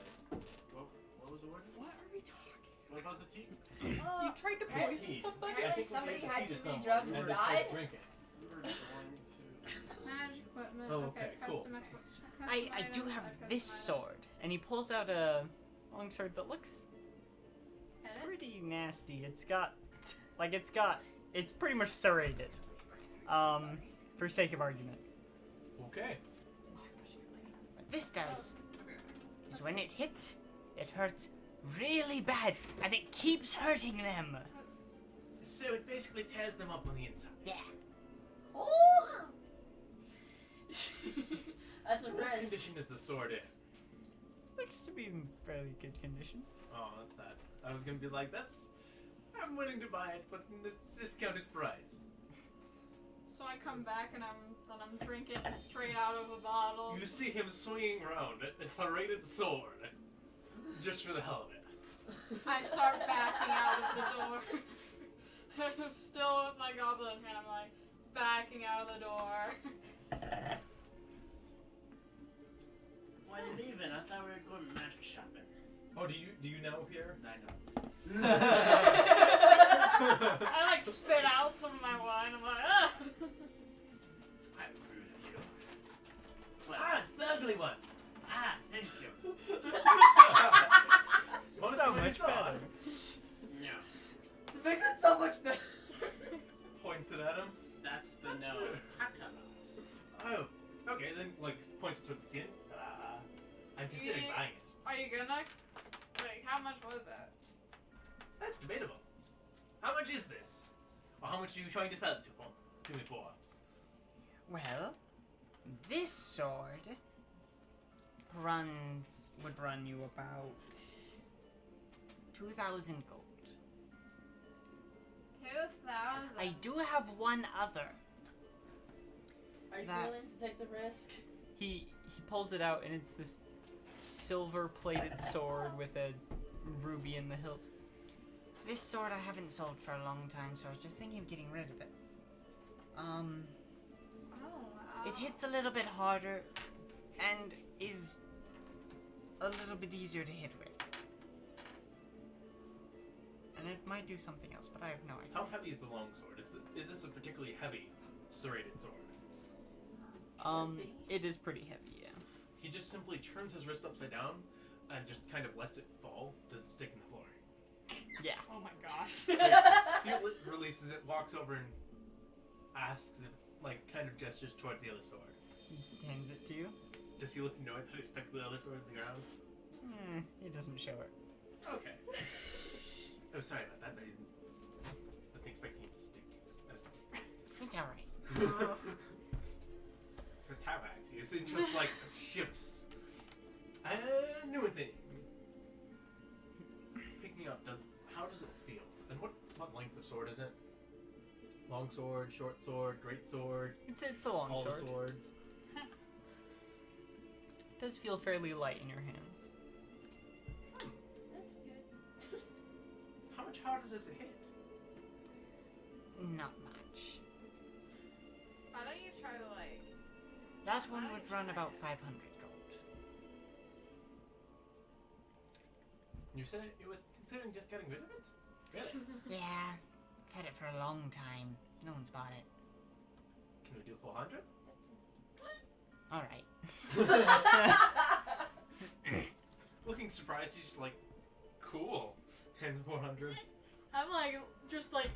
What was the word? What are we talking? What about the teeth? You tried to Guys, poison somebody? apparently somebody had too many drugs and died. Drinking. We were going to. Magic equipment. Oh, okay, cool. Custom I do items, have custom this items. sword. And he pulls out a long sword that looks Edit? pretty nasty. It's pretty much serrated. For sake of argument. Okay. What this does is when it hits, it hurts really bad, and it keeps hurting them. So it basically tears them up on the inside. Yeah. Oh! That's a What risk. condition is the sword in? Looks to be in fairly good condition. Oh, that's sad. I was gonna be like, I'm willing to buy it, but in a discounted price. So I come back and I'm drinking straight out of a bottle. You see him swinging around a serrated sword, just for the hell of it. I start backing out of the door. Still with my goblin hand, I'm like backing out of the door. Why are you leaving? I thought we were going magic shopping. Oh, do you know here? I know. I like spit out some of my wine. I'm like, ah. It's quite rude of you. Well, Ah, it's the ugly one. thank you. Bonus So when you much saw better. it. No, It makes it so much better. Points it at him. that's the That's nose. rude. Takamas. Oh, okay, then like points towards the ceiling. I'm considering Yeah. buying it. Are you gonna? Like, how much was it? That's debatable. How much is this? Or how much are you trying to sell it to me for? Well, this sword would run you about 2,000 gold. 2,000. I do have one other. Are you That- willing to take the risk? He pulls it out and it's this silver-plated sword with a ruby in the hilt. This sword I haven't sold for a long time, so I was just thinking of getting rid of it. Um, Oh, wow. it hits a little bit harder and is a little bit easier to hit with. And it might do something else, but I have no idea. How heavy is the longsword? Is this a particularly heavy serrated sword? It is pretty heavy, yeah. He just simply turns his wrist upside down and just kind of lets it fall. Does it stick in the floor? Yeah. Oh my gosh. So he releases it, walks over and asks if, like, kind of gestures towards the other sword. Hands it to you. Does he look annoyed that he stuck the other sword in the ground? He doesn't show it. Okay. Oh, sorry about that. I wasn't expecting it to stick. It's alright. The tabax. It's just like ships. New thing. Picking up how does it feel? And what length of sword is it? Long sword, short sword, great sword, It's a long all sword. the swords. It does feel fairly light in your hands. That's good. How much harder does it hit? Not much. Why don't you try to like? That one would run about 500 gold. You said it was considering just getting rid of it? Really? Yeah, I've had it for a long time. No one's bought it. Can we do 400? Alright. Looking surprised, he's just like, cool. Hands 400. I'm like, just like,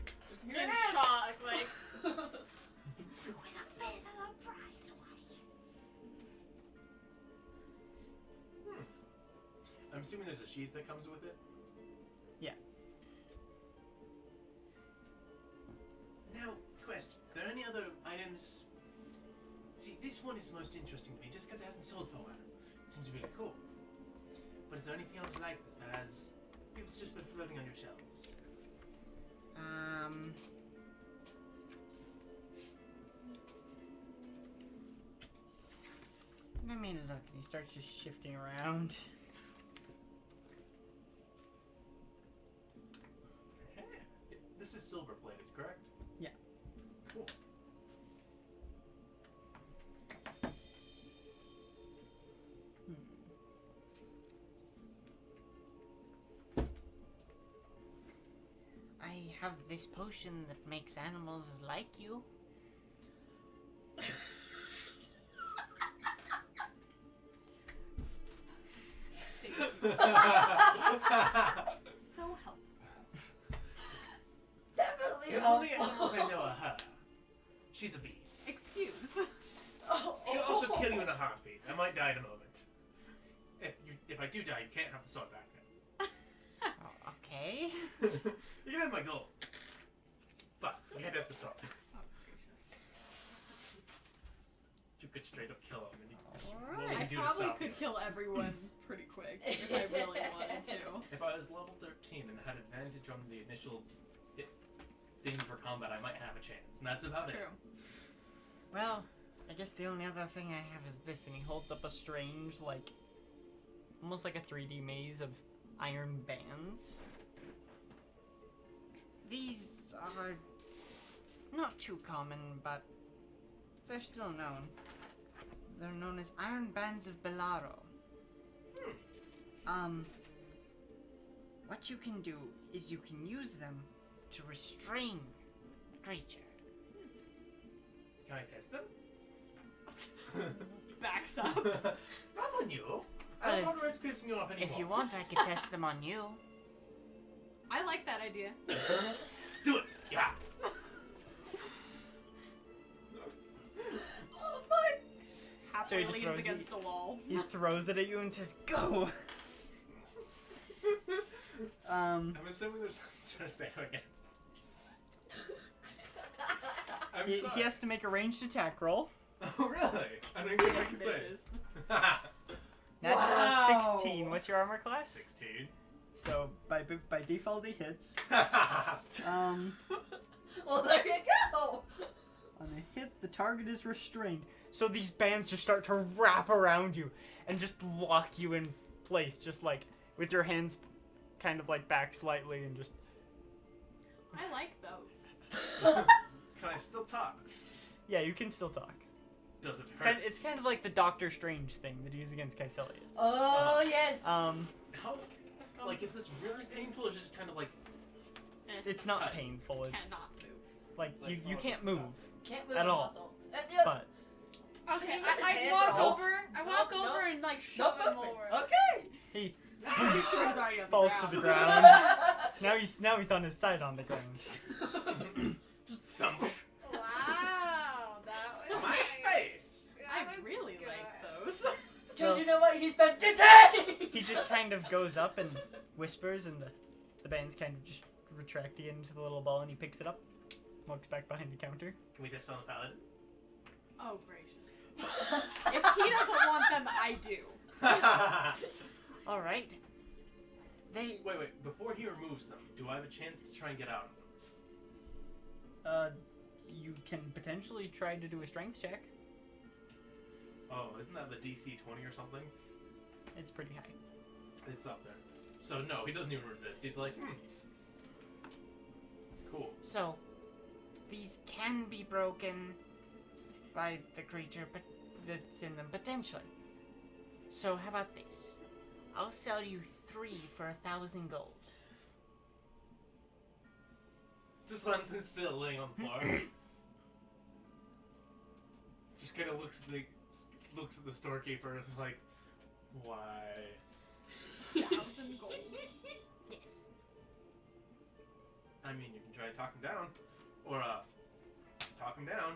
in Yes. shock. Like, It was a bit of a prize, Waddy. I'm assuming there's a sheath that comes with it? Yeah. Now, question. Is there any other items? See, this one is most interesting to me just because it hasn't sold for a while. It seems really cool. But is there anything else like this that has... It's just been floating on your shelves? Let me look. And he starts just shifting around. This is silver plated, correct? Yeah. Cool. I have this potion that makes animals like you. So helpful. Definitely The only helpful. animals I know are her. She's a beast. Excuse. She'll also kill you in a heartbeat. I might die in a moment. If I do die, you can't have the sword back then. Oh, okay. You can have my gold. But you can't have the sword. You could straight up kill him. And what would I you do to probably stop could him? kill everyone pretty quick if I really wanted to. If I was level 13 and had advantage on the initial thing for combat, I might have a chance. And that's about True. it. Well, I guess the only other thing I have is this, and he holds up a strange, like, almost like a 3D maze of iron bands. these are not too common, but they're still known. They're known as Iron Bands of Belaro. What you can do is you can use them to restrain a creature. Can I test them? Backs up. Not on you. I don't want to risk pissing you off anymore. If you want, I could test them on you. I like that idea. Do it. Yeah. Oh my! So he Happily just leans throws it- against a wall. He throws it at you and says, "Go!" I'm assuming there's something to say again. I'm He sorry. has to make a ranged attack roll. Oh, really? I don't even know what to Just say. misses. Natural Wow. 16. What's your armor class? 16. So by default he hits. Well, there you go. On a hit, the target is restrained. So these bands just start to wrap around you and just lock you in place, just like with your hands kind of like back slightly and just. I like those. Can I still talk? Yeah, you can still talk. Does it It's hurt? kind of like the Doctor Strange thing that he used against Caecilius. Oh, yes. How? Like, is this really painful, or is it just kind of like? It's not Tight. painful. It's Cannot move. like It's like you all can't this move, Can't move at a all. muscle. but Okay, Can you put his I hands walk up? over. I walk Nope, over nope. and like shove Nope, him perfect. over. Okay. he I'm pretty sure he's already on the falls ground. to the ground. Now he's on his side on the ground. Thump. Wow, that was My face. I really like those. Because you know what? He's been detained. He just kind of goes up and whispers, and the band's kind of just retracting into the little ball, and he picks it up, walks back behind the counter. Can we test on the paladin? Oh, gracious. If he doesn't want them, I do. All right. They. Wait. Before he removes them, do I have a chance to try and get out of them? You can potentially try to do a strength check. Oh, isn't that the DC 20 or something? It's pretty high. It's up there. So no, he doesn't even resist. He's like, cool. So, these can be broken by the creature, but that's in them potentially. So how about this? I'll sell you 3 for 1,000 gold. Just runs and still laying on the floor. Just kind of looks at the storekeeper and is like, why? 1,000 gold. Yes. I mean, you can try to talk him down, or talk him down.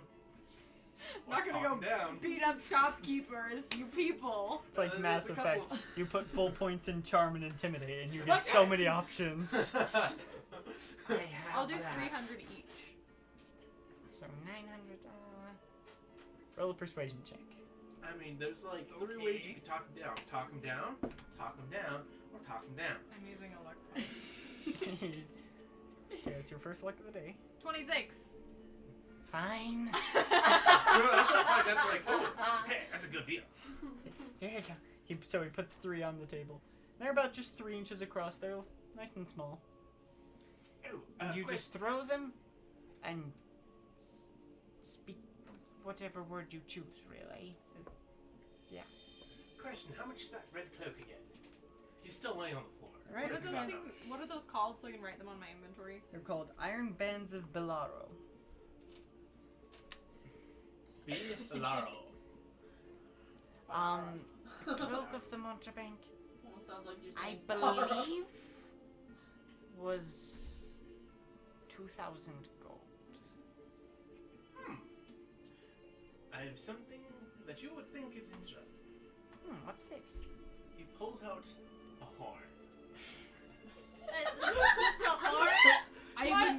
I'm not gonna Talk him go down. beat up shopkeepers, you people. It's like There's Mass a couple- Effect. You put full points in Charm and Intimidate, and you get so many options. I'll do 300 each. So 900. Roll a persuasion check. I mean, there's like 3 ways you can talk him down. Talk him down, talk him down, or talk him down. I'm using a luck. Okay, that's your first luck of the day. 26. Fine. That's like, oh, okay, that's a good deal. Here you go. So he puts 3 on the table. They're about just 3 inches across. They're nice and small. Ooh, And you quick- just throw them, And speak whatever word you choose, really. question: how much is that red cloak again? He's still laying on the floor. Right. What are those things? What are those called so I can write them on my inventory? They're called Iron Bands of Belaro. Laro. Cloak of the Montebank, Almost sounds like you're I saying believe, was 2,000 gold. I have something that you would think is interesting. What's this? He pulls out a horn. Just a horn?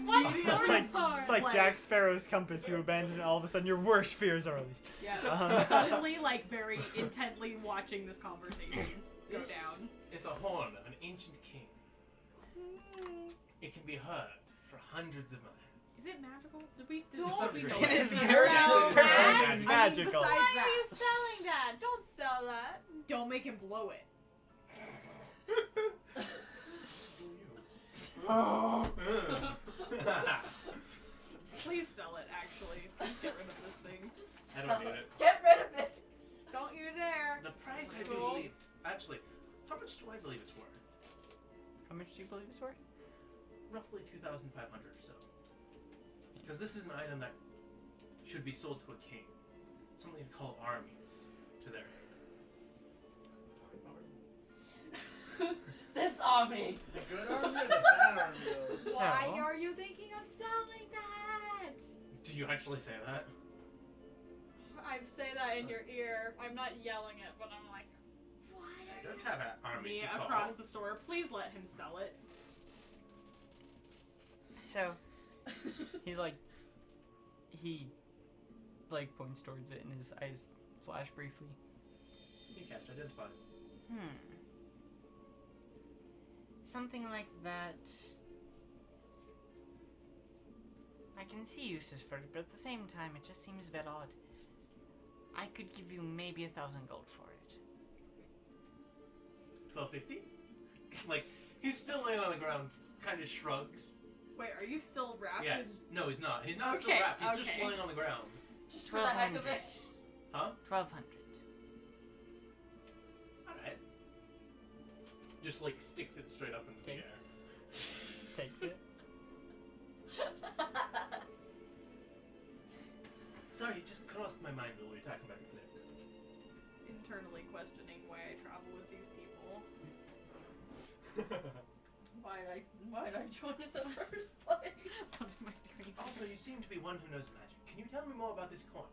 What sort of horn? It's like Jack Sparrow's compass you abandon, and all of a sudden your worst fears are released. Yeah. Suddenly, like, very intently watching this conversation go This down. is a horn of an ancient king. It can be heard for hundreds of miles. Is it magical? Did we? Don't some we degree. know It is it's very sell very that? magical. magical. Besides Why that, are you selling that? Don't sell that. don't make him blow it. Please sell it. Actually, please get rid of this thing. I don't need it. Get rid of it. Don't you dare. The price I do Cool. believe. Actually, how much do I believe it's worth? How much do you believe it's worth? Roughly 2,500 or so. Because this is an item that should be sold to a king. Something to call armies to their aid. This army. The good army or the bad army? Though? So, Why are you thinking of selling that? Do you actually say that? I say that in your ear. I'm not yelling it, but I'm like, what I are don't you? have armies Me to call. across the store. Please let him sell it. so he points towards it, and his eyes flash briefly. You cast Identify. Something like that. I can see uses for it, but at the same time, it just seems a bit odd. I could give you maybe 1,000 gold for it. 1250? Like, he's still laying on the ground, kind of shrugs. Wait, are you still wrapped? Yes. No, he's not. He's not Okay, still wrapped. He's just okay. laying on the ground. Just Just for the heck of 1,200. it. Huh? 1,200. Alright. Just like sticks it straight up into the Okay. air. Takes it. Sorry, it just crossed my mind while we were talking about the clip. Internally questioning why I travel with these people. Why did I join in the first place? What am I doing? Also, you seem to be one who knows magic. Can you tell me more about this coin?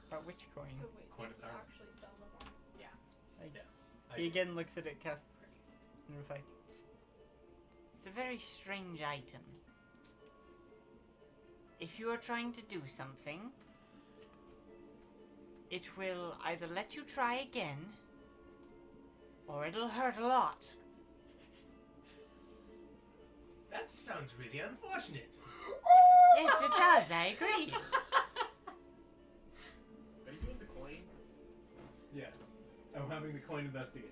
About which coin? So wait, Coin did of he power. actually sell the one? Yes. He again looks at it, casts in a fight. It's a very strange item. If you are trying to do something, it will either let you try again, or it'll hurt a lot. That sounds really unfortunate. Yes, it does, I agree. Are you doing the coin? Yes. I'm having the coin investigated.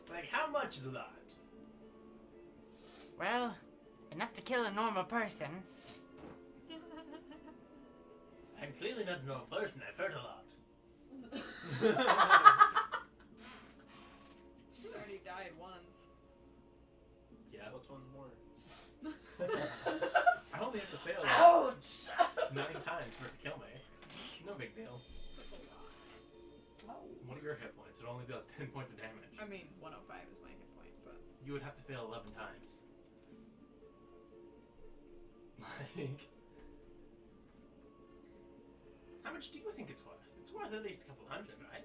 Like, how much is that? Well, enough to kill a normal person. I'm clearly not a normal person. I've heard a lot. She's already died once. Yeah. What's one more? I only have to fail Ouch! 9 times for it to kill me. No big deal. What are your hit points? It only does 10 points of damage. I mean, 105 is my hit point, but You would have to fail 11 times. Like... How much do you think it's worth? It's worth at least a couple hundred, right?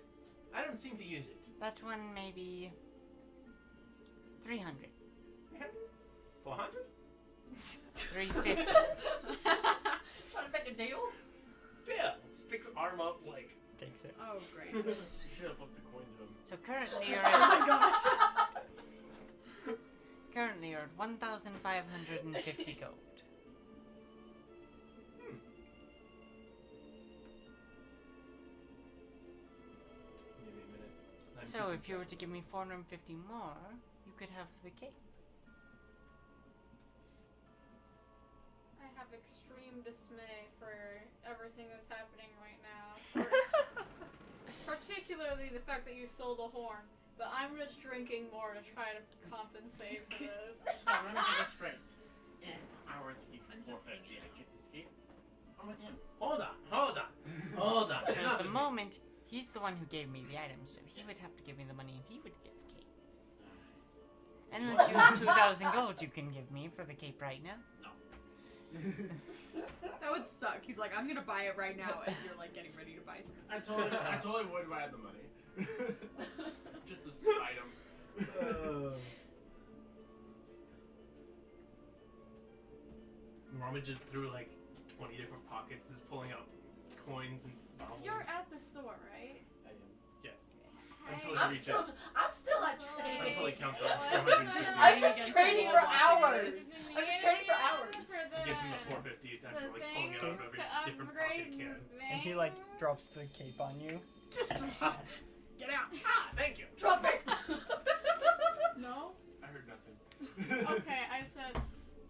I don't seem to use it. That one maybe 300. 400? 350. Trying to make a deal? Yeah. Sticks arm up like... Takes it. oh great. You should have flipped the coin to him. So currently you're Oh at my gosh! currently you're at 1,550 gold. Give me a minute. I'm So keeping if you were track. to give me 450 more, you could have the cake. I have extreme dismay for everything that's happening right now. Particularly the fact that you sold a horn. But I'm just drinking more to try to compensate for this. So I'm gonna get it straight. If I were to give I'm you just 450 hanging and get this cape, I'm with him. Hold on. Hold on. And You're not at the with me. moment, he's the one who gave me the items, so he would have to give me the money and he would get the cape. Unless you have 2,000 gold you can give me for the cape right now. That would suck. He's like, I'm gonna buy it right now as you're like getting ready to buy something. I totally would if I had the money. Just this item. Rummages through like 20 different pockets, is pulling out coins and baubles. You're at the store, right? I am. Yes. Hey. Until he I'm reaches. still at Until trading. he counts out Well, 450. I'm just Against trading the for wall watching hours. this. I'm just trading for hours. He gives him the 450 after like pulling it out of every different pocket he can. And he like drops the cape on you. Just drop, Get out. Ah, thank you. drop it. No? I heard nothing. Okay, I said,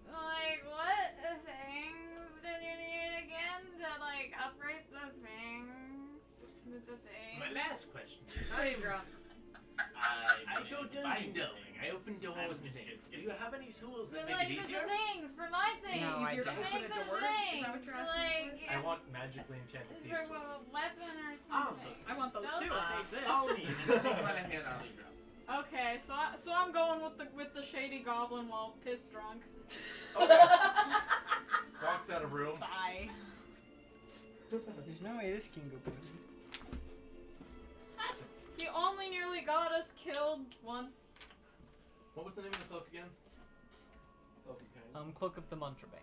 like, what things did you need again to, like, upgrade the things? The things? My last question is, Pretty drunk. I go dungeon delving. I open doors and things. Do you have any tools that But, make like, it the easier? things, for my things. No, I Easier to don't. open Make a the door? Is things. that what you're asking Like, I want magically enchanted thieves for tools. a weapon or something. I want those too. Spell- If they Follow exist. me. And then take my hand out of the drop. Okay, so I'm going with the shady goblin while pissed drunk. Okay. Walks out of room. Bye. There's no way this can go poison. Awesome. He only nearly got us killed once. What was the name of the cloak again? Okay. Cloak of the Montebank.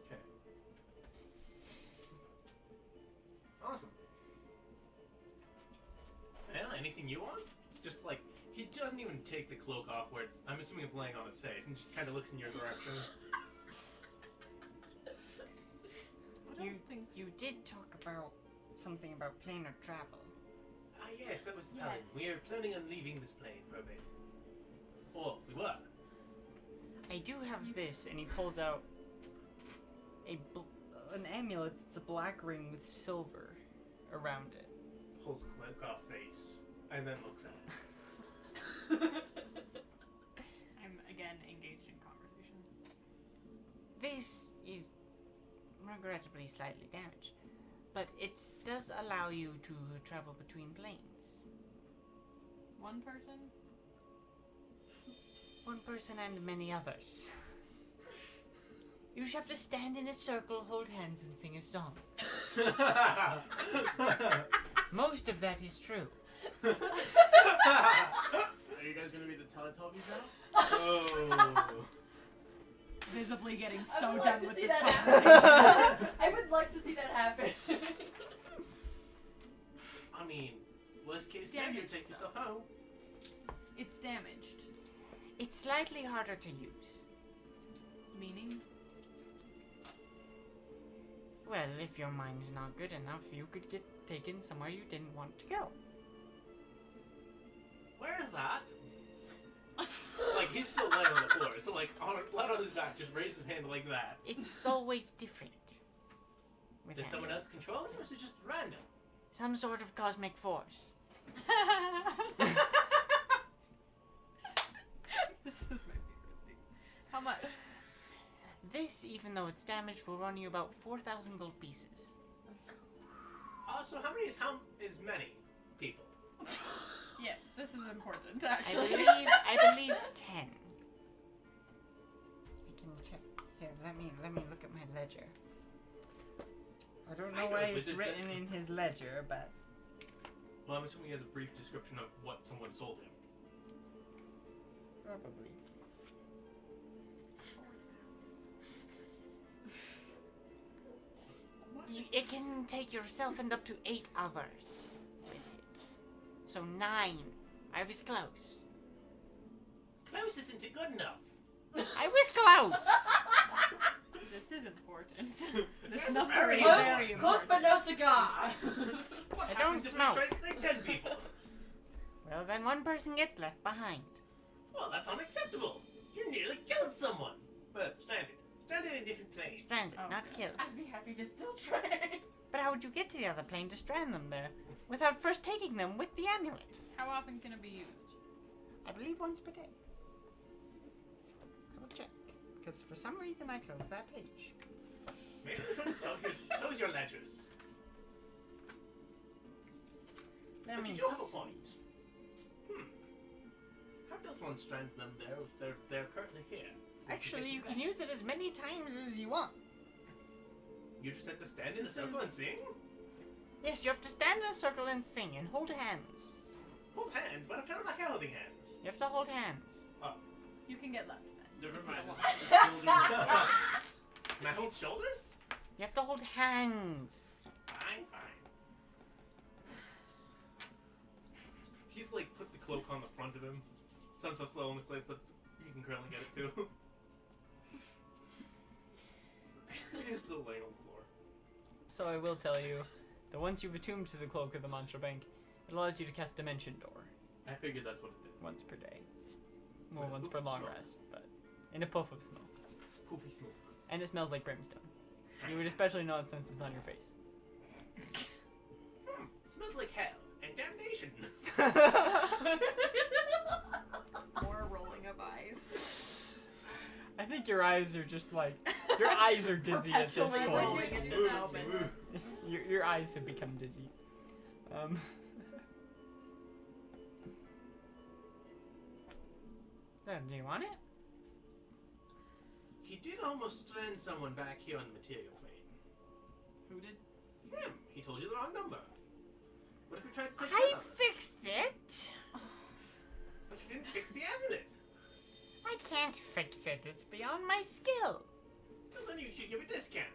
Okay. Awesome. Well, anything you want? Just like, he doesn't even take the cloak off where it's, I'm assuming it's laying on his face, and just kind of looks in your direction. You did talk about something about planar travel. I yes, that was the plan. Yes. We are planning on leaving this plane for a bit. Or we were. I do have this, and he pulls out an amulet that's a black ring with silver around it. Pulls a cloak off face, and then looks at it. I'm again engaged in conversation. This is regrettably slightly damaged, but it does allow you to travel between planes. One person? One person and many others. You just have to stand in a circle, hold hands, and sing a song. Most of that is true. Are you guys gonna be the Teletubbies now? Oh. Visibly getting I so would done like to with see this that conversation. I would like to see that happen. I mean, worst case scenario, Damaged, take though. yourself home. It's damaged. It's slightly harder to use. Meaning? Well, if your mind's not good enough, you could get taken somewhere you didn't want to go. Where is that? Like, he's still laying on the floor, so like, flat on his back, just raise his hand like that. It's always different. With Does someone else amulets. control it, or is it just random? Some sort of cosmic force. This is my favorite thing. How much? This, even though it's damaged, will run you about 4,000 gold pieces. So how many is many people? Yes, this is important, I actually. believe 10. I can check. Here, let me look at my ledger. I don't I know know why it's wizards written that- in his ledger, but Well, I'm assuming he has a brief description of what someone sold him. probably. It can take yourself and up to 8 others with it. So 9. I was close. Close isn't good enough. I was close! This is important. This That's number very is Close, very close important. but no cigar. What I happens don't if smoke. we try to say 10 people? Well, then one person gets left behind. Well, that's unacceptable. You nearly killed someone. But stranded. Stranded in a different plane. Stranded, Oh, not God. killed. I'd be happy to still try. But how would you get to the other plane to strand them there without first taking them with the amulet? How often can it be used? I believe once per day. I will check, because for some reason I closed that page. Maybe you should close your ledgers. Let But me. you do have a point. How does one strand them there if they're currently here? Actually, you can use it as many times as you want. You just have to stand in a circle and sing? Yes, you have to stand in a circle and sing and hold hands. Hold hands, but I'm not like holding hands. You have to hold hands. You can get left then. Never if you mind. don't want. Can I hold shoulders? You have to hold hands. Fine, fine. He's like put the cloak on the front of him. Since that's the only place that you can currently get it to. He's still laying on the floor. So I will tell you that once you've attuned to the cloak of the Mantra Bank, it allows you to cast Dimension Door I figured that's what it did. once per day. Well, With a once poof per of long smoke. rest, but in a puff of smoke. Poofy smoke. And it smells like brimstone. You would especially know it since it's on your face. Smells like hell and damnation. More rolling of eyes. I think your eyes are just like your eyes are dizzy at this Perpetually point. rolling. It just opens. Your eyes have become dizzy. Do you want it? He did almost strand someone back here on the material plane. Who did? Him. He told you the wrong number. What if we tried to take I your number? fixed it. But you didn't fix the amulet. I can't fix it. It's beyond my skill. Well, then you should give a discount.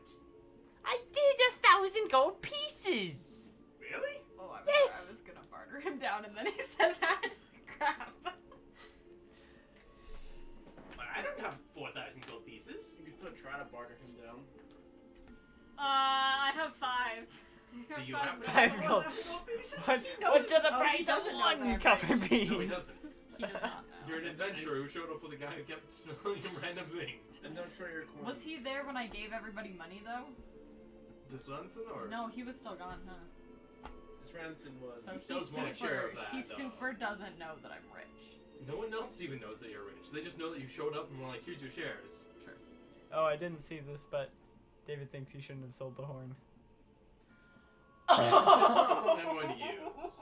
I did 1,000 gold pieces. Really? Oh, I Yes. was gonna barter him down, and then he said that. Crap. Well, I don't have 4,000 gold pieces. You can still try to barter him down. I have 5. Do you five have gold. 5 gold. 4,000 gold pieces? What do the oh, he price of doesn't know one that, cup right? of beans? No, he doesn't. He does not know. You're an adventurer who showed up with a guy who kept smelling random things. And don't show your coins. Was he there when I gave everybody money though? Swanson or? No, he was still gone, huh? Ranson was. So He he does want a share of that, he though. super doesn't know that I'm rich. No one else even knows that you're rich. They just know that you showed up and were like, here's your shares. Oh, I didn't see this, but David thinks you shouldn't have sold the horn. It's not something I'm going to use.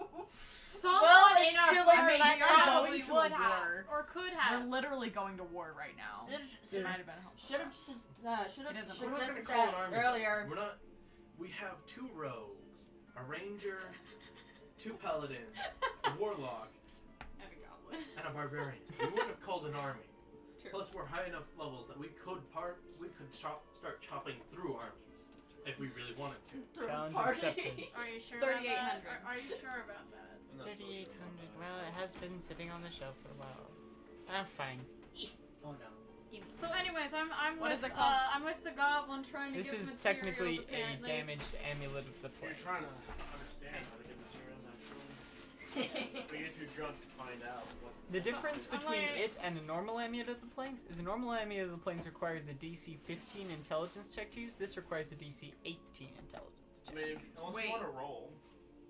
Someone Well, in it's our too late party for that now. probably Going to would a have, war. or could We're have. literally going to war right now. It might have been helpful. Should have It isn't. We're not going to suggested call an that army. earlier. We're not. We have 2 rogues, a ranger, 2 paladins, a warlock, And a goblin. and a barbarian. We wouldn't have called an army. True. Plus, we're high enough levels that we could start chopping through armies if we really wanted to. Challenge Party. accepted. Are you sure about that? 3,800. Are you sure about that? I'm not so sure 3,800. about Well, it has been sitting on the shelf for a while. I'm fine. Oh no. So, anyways, I'm What with is it called? I'm with the goblin trying to This get is materials, technically a apparently. damaged amulet of the You're plains. trying to understand how to get materials, actually. But you're too drunk to find out what. The difference I'm between like- it and a normal amulet of the plains is a normal amulet of the plains requires a DC 15 intelligence check to use. This requires a DC 18 intelligence I check. mean, unless Wait. you want to roll.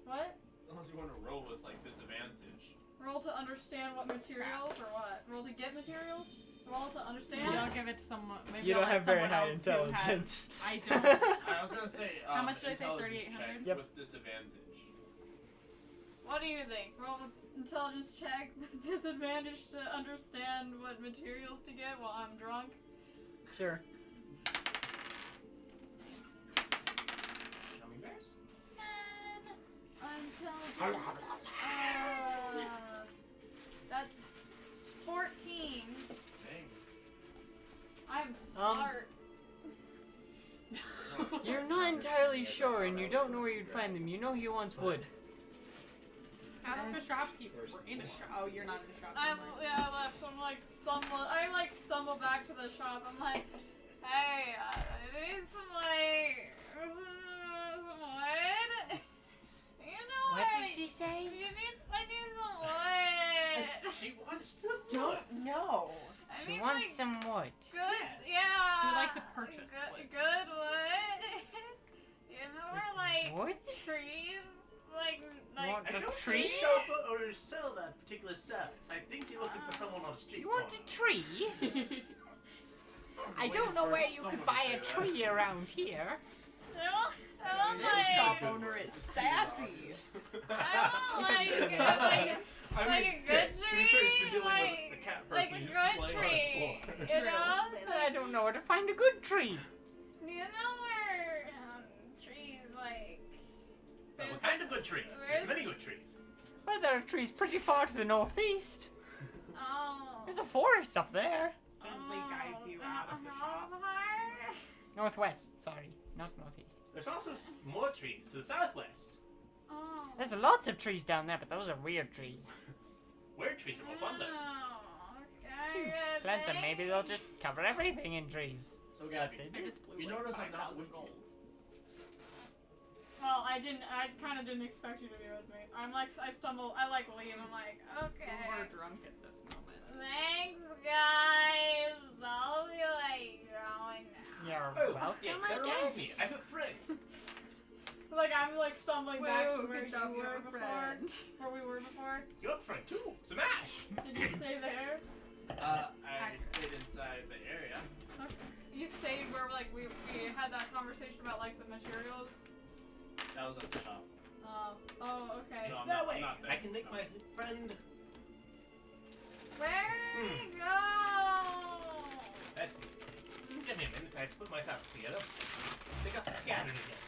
What? Unless you want to roll with, like, disadvantage. Roll to understand what materials or what? Roll to get materials? Roll to understand? Maybe I'll give it to someone. Maybe You don't I'll have let very someone high else who has- intelligence. I don't. I was gonna say. How much did I say, intelligence 3,800? check Yep. With disadvantage. What do you think? Roll an intelligence check with disadvantage to understand what materials to get while I'm drunk? Sure. Gummy bears? 10 intelligence. That's 14. Dang. I'm smart. You're not entirely sure, and you don't know where you'd find them. You know he wants wood. Ask the shopkeeper. We're in a shop. Oh, you're not in a shop. I anymore. left. I stumble back to the shop. I'm like, hey, I need some some wood. You know What did she say? I need some wood. She wants to Don't know. I She need wants like some wood. good, Yes. yeah. She would like to purchase wood. good wood. You know where like Wood? trees, like Want I a don't tree? think shop or sell that particular size. I think you're looking for someone on a street You want corner. a tree? I don't know where you could buy a tree around here. I want This shop owner is sassy. I want like a good tree, like a good tree. You know, I don't know where to find a good tree. do you know where trees like? What kind of good trees? There's many good trees. Well, there are trees pretty far to the northeast. Oh. There's a forest up there. Gently guides you out of the shop. Northwest, sorry, not northeast. There's also more trees to the southwest. Oh. There's lots of trees down there, but those are weird trees. Weird trees are more fun though. Phew, plant them, maybe they'll just cover everything in trees. So, Gabby, They I do. just blew you like notice I'm not 5,000 with gold. Well, I kind of didn't expect you to be with me. I leave. I'm like, okay. We're drunk at this moment. Thanks, guys. I'll be like going now. You're welcome, yes, I that reminds me. guess. I have a friend. Like I'm like stumbling back to Whoa, where good job, you you were have a before. friend. Where we were before. You have a friend too. Smash. Did you stay there? I stayed inside the area. Okay. You stayed where like we had that conversation about like the materials. That was at the shop. Oh, okay. So It's I'm that not- way. I'm not there. I can make my friend. Where did he go? Let's see. Give me a minute. I have to put my thoughts together. They got scattered again.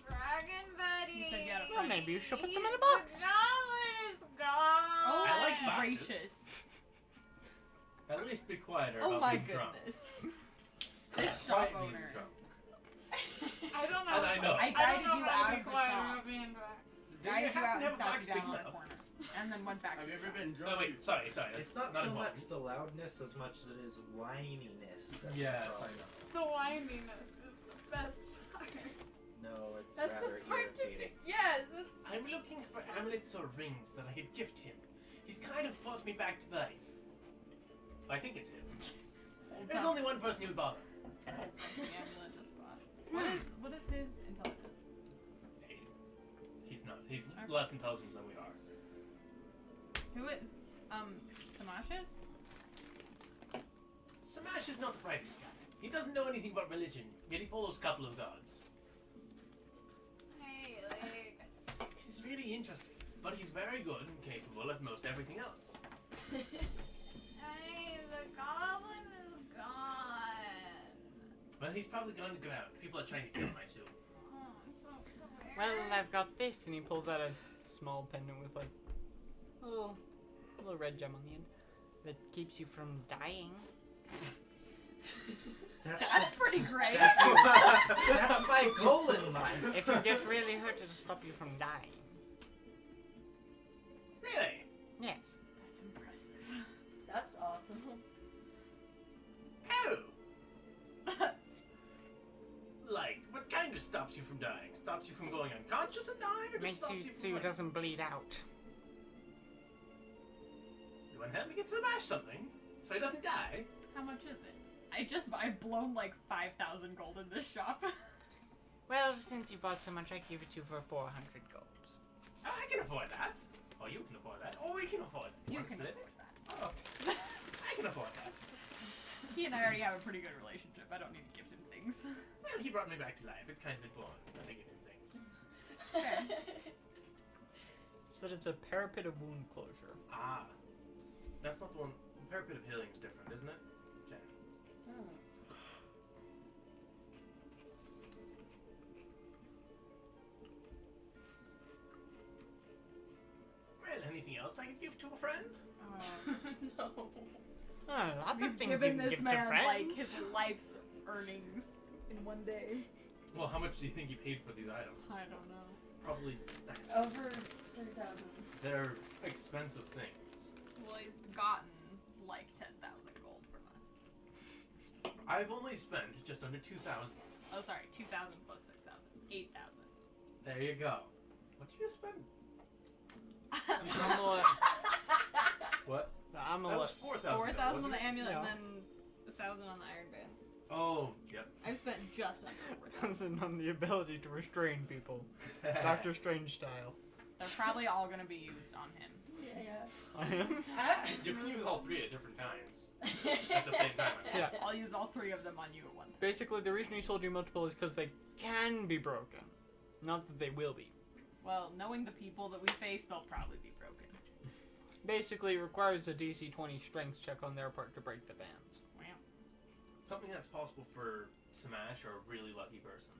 Dragon buddy. You said you had a Well, maybe you should put them in a The box. goblin is gone. Oh I like my boxes. gracious. At least be quieter Oh about my being drunk. goodness. This shop Quiet being owner. drunk. I don't know. And I know. I I guided don't you know how out to be of the quiet shop. about being drunk. Guided you happen out to and have a sat box you big down on a enough? corner. And then went back Have to you the ever shop. been drunk? Oh wait, sorry. That's It's not not so important. much the loudness as much as it is whininess. That's the Yes, I problem. know. The whininess is the best part. No, it's That's rather the part to irritating. be. Yeah, this. I'm looking for amulets or rings that I could gift him. He's kind of forced me back to life. I think it's him. There's only one person who would bother. The amulet just bought. What is his intelligence? Hey, he's not. He's less intelligent than we are. Who is? Samash's? Samash is not the brightest guy. He doesn't know anything about religion, yet he follows a couple of gods. Hey, like. He's really interesting, but he's very good and capable at most everything else. Hey, the goblin is gone. Well, he's probably gone to go out. People are trying to kill him, I assume. Oh, so weird. Well, I've got this, and he pulls out a small pendant with like a little red gem on the end that keeps you from dying. That's pretty great. That's my goal in life. If you get really hurt, it'll stop you from dying. Really? Yes. That's impressive. That's awesome. Oh! Like, what kind of stops you from dying? Stops you from going unconscious and dying, or just Makes stops you you so from you like, doesn't bleed out. You want to help me get Samash something, so he doesn't die? How much is it? I've blown like 5,000 gold in this shop. Well, since you bought so much, I give it to you for 400 gold. Oh, I can afford that. Or you can afford that. Or we can afford it. You Wanna can split afford it? that. Oh, okay. I can afford that. He and I already have a pretty good relationship. I don't need to gift him things. Well, he brought me back to life. It's kind of important that I give him things. Fair. So that it's a parapet of wound closure. Ah. That's not the one. Parapet of healing is different, isn't it? Okay. Well, anything else I could give to a friend? No. Oh, lots of We've things you given can this give to man friends. like his life's earnings in one day. Well, how much do you think he paid for these items? I don't know. Probably. Over 3,000. They're expensive things. Well, he's gotten like 10,000 gold from us. I've only spent just under 2,000. Oh, sorry, 2,000 plus 6,000, 8,000. There you go. What did you spend? The amulet. What? The That amulet. was 4,000. 4,000 on the amulet Yeah. and then 1,000 on the iron bands. Oh, yep. I've spent just under 4,000. Doesn't on the ability to restrain people. Doctor Strange style. They're probably all gonna be used on him. Yeah. I am. You can use all three at different times. At the same time. Yeah. I'll use all 3 of them on you at one time. Basically, the reason he sold you multiple is because they can be broken. Not that they will be. Well, knowing the people that we face, they'll probably be broken. Basically, it requires a DC 20 strength check on their part to break the bands. Wow. Something that's possible for Smash or a really lucky person.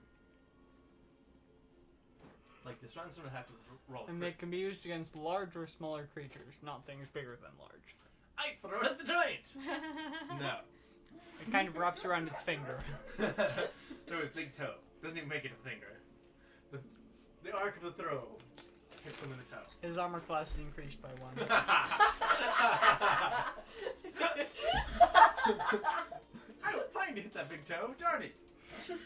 Like, this run's gonna have to roll. And they can be used against large or smaller creatures, not things bigger than large. I throw it at the giant! No. It kind of wraps around its finger. Throw his big toe. Doesn't even make it a finger. The arc of the throw hits them in the toe. His armor class is increased by 1. I was planning to hit that big toe. Darn it. Sorry.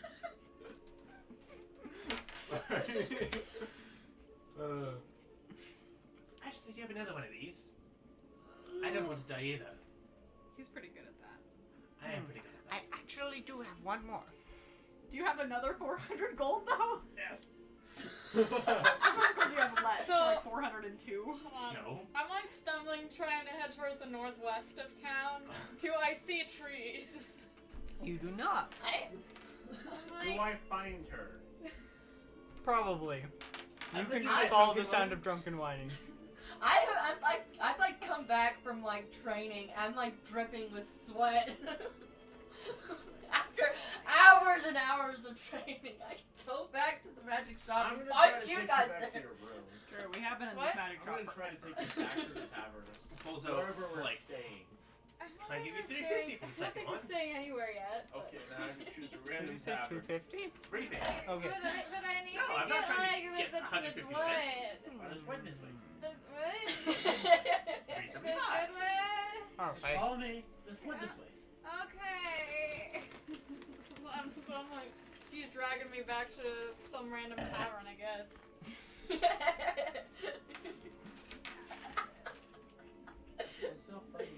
Actually, do you have another one of these? I don't want to die either. He's pretty good at that. I am pretty good at that. I actually do have one more. Do you have another 400 gold though? Yes. How much gold do you have left? So- Like 402? No. I'm like stumbling, trying to head towards the northwest of town. Do I see trees? You do not. I'm Do like, I find her? Probably. You think can you just said follow drunken the sound whining? of drunken whining. I've like come back from like training. I'm like dripping with sweat. After hours and hours of training, I go back to the magic shop I'm and gonna try find to you take guys you back to there. your room. True, we have been in What? this magic I'm shop gonna for try to take you back to the tavern. Pulls out, Wherever we're like, staying. I'm not I give you even 350 for the I don't second think one. we're staying anywhere yet. but- Okay, now I can choose a Did random you say tavern. 250? Briefing. Okay. But I need No, to I'm not get trying to like get the 150 what? less. Just went this way. The what? 375. The good way? Just Alright. follow me. Just went this way. Okay. So I'm like, she's dragging me back to some random tavern, I guess. It's so funny.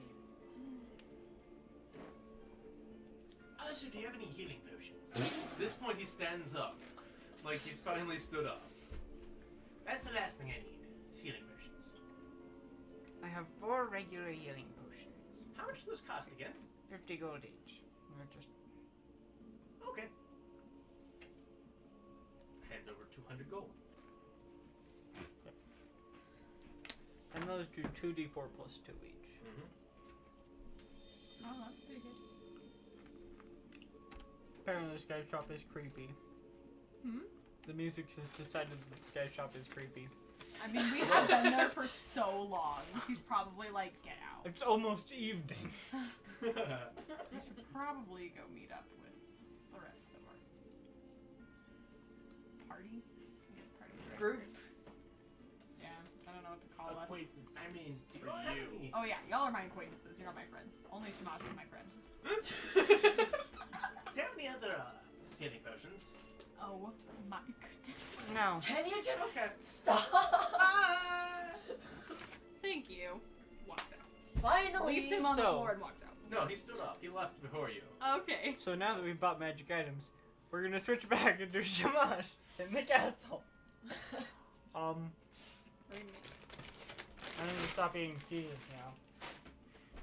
Alistair, do you have any healing potions? At this point, he stands up. Like he's finally stood up. That's the last thing I need. Is healing potions. I have 4 regular healing potions. How much do those cost again? 50 gold each. They're just Okay. Hands over 200 gold. And those do 2d4 plus 2 each. Mm-hmm. Oh, that's pretty good. Apparently this guy's shop is creepy. Hmm? The music has decided that this guy's shop is creepy. I mean, we have been there for so long. He's probably like, get out. It's almost evening. We should probably go meet up with the rest of our party. I guess party. Group. Yeah, I don't know what to call us. Acquaintance. I mean, do you For have you. any? Oh yeah, y'all are my acquaintances. You're not my friends. Only Shamash is my friend. Do you have any other healing potions? Oh my goodness. no. Can you just Okay. stop? Thank you. Walks out. Finally. Leaves him on the So- floor and walks out. No, he stood up. He left before you. Okay. So now that we've bought magic items, we're gonna switch back into Shamash in the castle. I'm gonna stop eating cheeses now.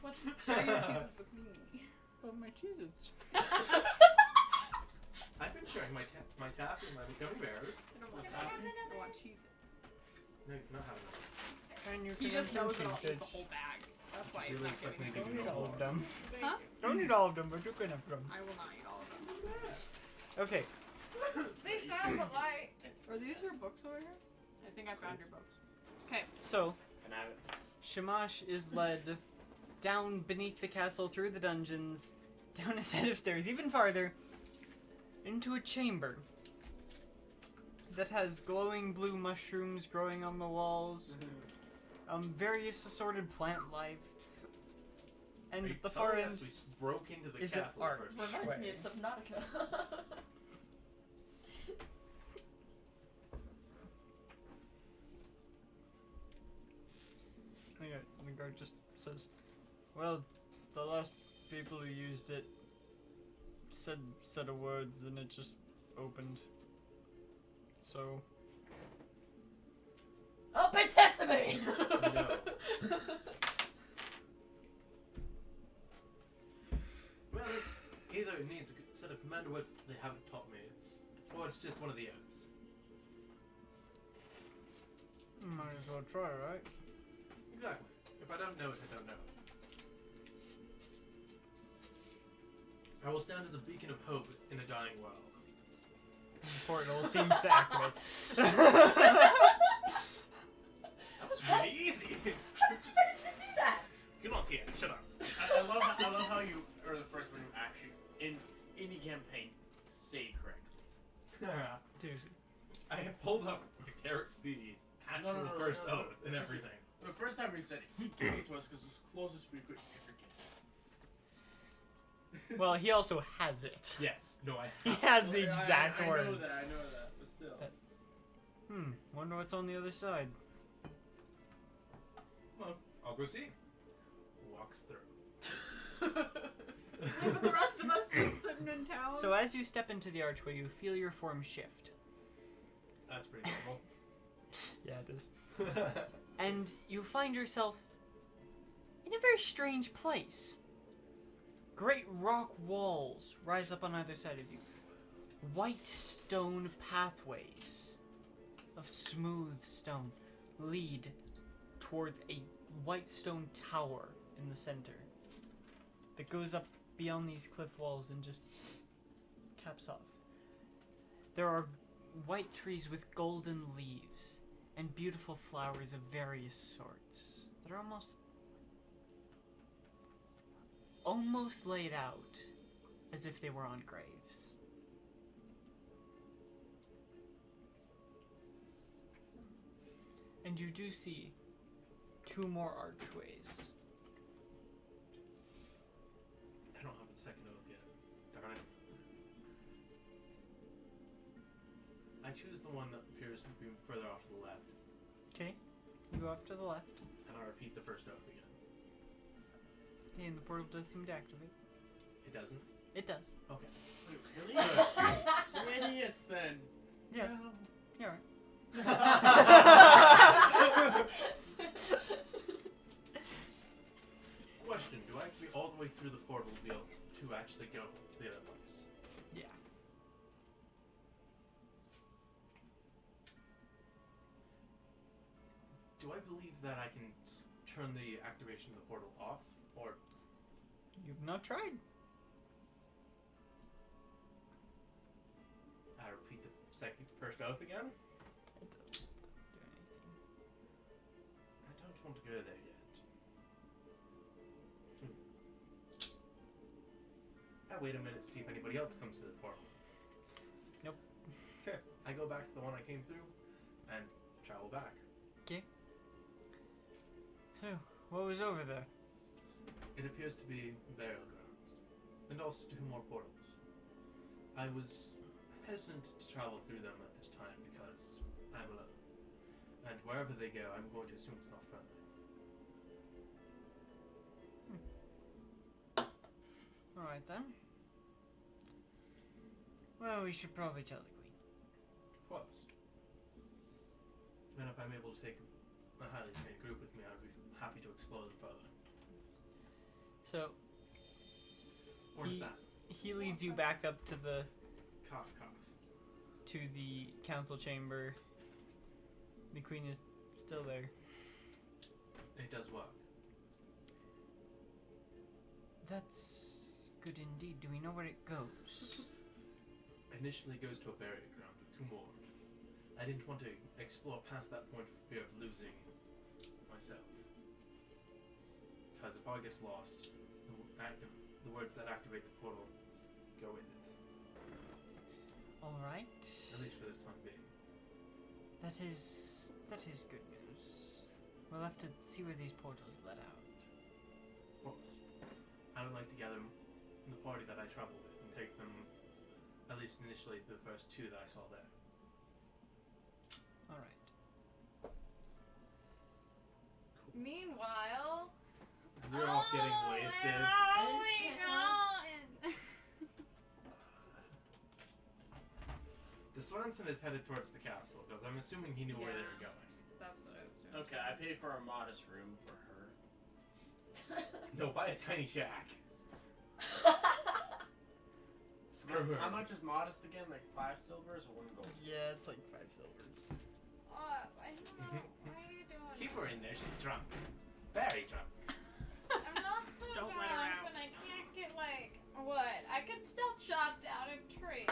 What? Share your cheeses with me. Oh, my cheeses. I've been sharing my tap and my gummy bears. I don't want What's that. happening? I want cheeses. No, you cannot have them. And you He can just knows that I'll cheeses. eat the whole bag. That's why he's Really not giving me expect me Don't to eat all of them. Huh? Don't eat all of them, but you can have some. I will not eat all of them. Okay, They sound alike. Are these your books over here? I think I found your books. Okay. so Can I have it? Shamash is led down beneath the castle, through the dungeons, down a set of stairs, even farther, into a chamber that has glowing blue mushrooms growing on the walls, various assorted plant life, and Are you at the telling far us end we broke into the is an castle arch. first? Reminds me of Subnautica. The guard just says, well, the last people who used it said set of words and it just opened. So, Open sesame! No. Well, it's either it needs a set of command words they haven't taught me, or it's just one of the oaths. might as well try, right? Exactly. If I don't know it, I don't know it. I will stand as a beacon of hope in a dying world. The portal seems to activate. That was really easy. How did you manage to do that? Get on, Tia. Shut up. I love how you are the first one who actually, in any campaign, say correctly. Seriously. I have pulled up the actual No, first no. oath and everything. The first time we said it, he gave it to us because it was closest we could ever get. Well, he also has it. Yes. No, I He have. has the exact I know words. that, but still. Wonder what's on the other side. Well, I'll go see. Walks through. With the rest of us just sitting in town. So as you step into the archway, you feel your form shift. That's pretty normal. Yeah, it is. And you find yourself in a very strange place. Great rock walls rise up on either side of you. White stone pathways of smooth stone lead towards a white stone tower in the center that goes up beyond these cliff walls and just caps off. There are white trees with golden leaves and beautiful flowers of various sorts that are almost laid out as if they were on graves. And you do see 2 more archways. I don't have the second oath yet. Darn it. choose the one that appears to be further off to the left, Okay. You go off to the left. and I repeat the first oath again. Okay, and the portal does seem to activate. It doesn't? It does. Okay. Wait, really? We're idiots then. Yeah. No. You're right. Question, do I have to be all the way through the portal to be able to actually go to the other place? Yeah. Do I believe that I can turn the activation of the portal off? Or You've not tried. I repeat the first oath again? It doesn't do anything. I don't want to go there yet. I wait a minute to see if anybody else comes to the portal. Nope. Okay. I go back to the one I came through and travel back. So, what was over there? It appears to be burial grounds, and also 2 more portals. I was hesitant to travel through them at this time because I'm alone. And wherever they go, I'm going to assume it's not friendly. Alright then. Well, we should probably tell the queen. Of course. And if I'm able to take a highly trained group with me, I'd be happy to explore them further. So, Or an He- assassin. he leads you back up to the Cough, cough. council chamber. The queen is still there. It does work. That's good indeed. Do we know where it goes? Initially goes to a burial ground with 2 more. I didn't want to explore past that point for fear of losing myself. Because if I get lost, the words that activate the portal go with it. Alright. At least for this time being. That is good news. We'll have to see where these portals let out. Of course. I would like to gather the party that I travel with and take them, at least initially, to the first 2 that I saw there. Alright. Meanwhile, We're all getting wasted. The Swanson is headed towards the castle, because I'm assuming he knew where they were going. That's what I was doing. Okay, I pay for a modest room for her. No, buy a tiny shack. Screw her. How much is modest again? Like 5 silvers or 1 gold? Yeah, it's like 5 silvers. I don't know. Why are you doing Keep her in there, she's drunk. Very drunk. I'm not so Don't drunk, let her out. and I can't get like wood. I could still chop down a tree.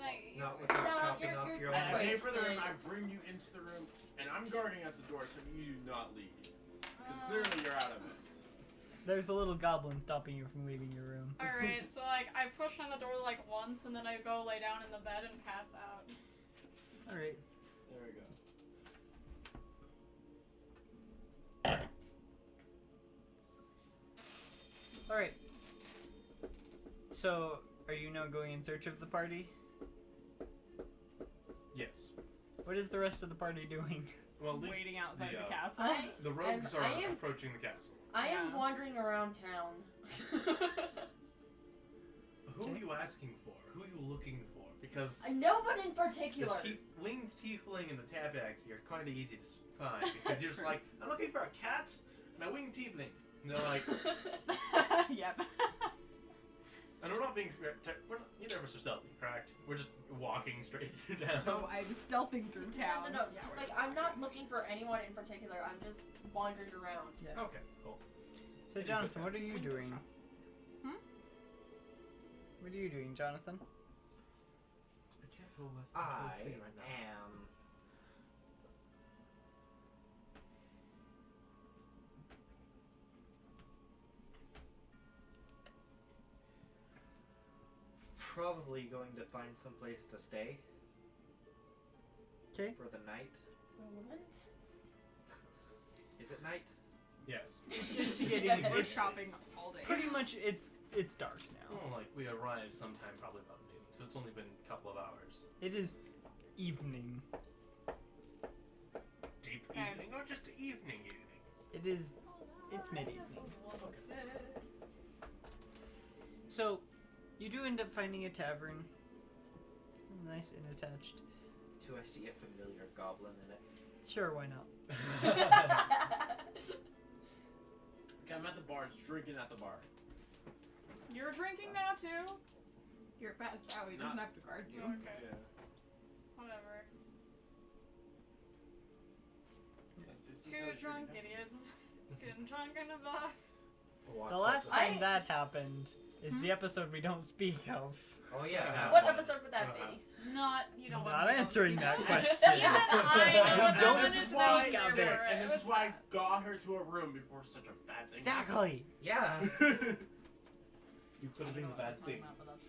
Like Not without No, chopping you're- off you're your And I own. pay for the room, Wasted. I bring you into the room, and I'm guarding at the door so you do not leave. Because clearly you're out of it. There's a little goblin stopping you from leaving your room. Alright, so like I push on the door like once and then I go lay down in the bed and pass out. Alright. There we go. Alright. So, are you now going in search of the party? Yes. What is the rest of the party doing? Well, at least Waiting outside the the castle. the rogues are I am- approaching the castle. I am Yeah. wandering around town. Who are Okay. you asking for? Who are you looking for? Because No one in the particular. winged tiefling and the tabaxi are kind of easy to find because you're just like, I'm looking for a cat and a winged tiefling. And they're like, Yep. and we're not being neither of us are stealthy, correct? We're just walking straight through town. No, I'm stealthing through town. No. Yeah, It's we're like just I'm not walking. looking for anyone in particular. I'm just wandering around. Yeah. Okay, cool. So, Jonathan, what are you Window doing? shop. What are you doing, Jonathan? I can't roll less than I 23 right now. am. Probably going to find some place to stay. 'Kay. For the night. Relevant? Is it night? Yes. It's getting We're shopping all day. pretty much. It's dark now. Well, like we arrived sometime probably about noon, so so it's only been a couple of hours. It is evening. Deep Okay. evening or just evening? It is. It's mid-evening. So, you do end up finding a tavern. Nice and attached. Do I see a familiar goblin in it? Sure, why not? Okay, I'm at the bar, just drinking at the bar. You're drinking now too? You're passed out. He doesn't have to guard you. Okay. Yeah. Whatever. Yes, Two drunk idiots. Getting drunk in a bar. The last I- time that happened is the episode we don't speak of. Oh yeah. What episode would that be? Not, you know what? Not we don't answering speak that of. question. Even I know You what don't that one is speak about. of There it. were- And it this was is why I bad. got her to a room before such a bad thing. Exactly. Yeah. You could have been the bad thing.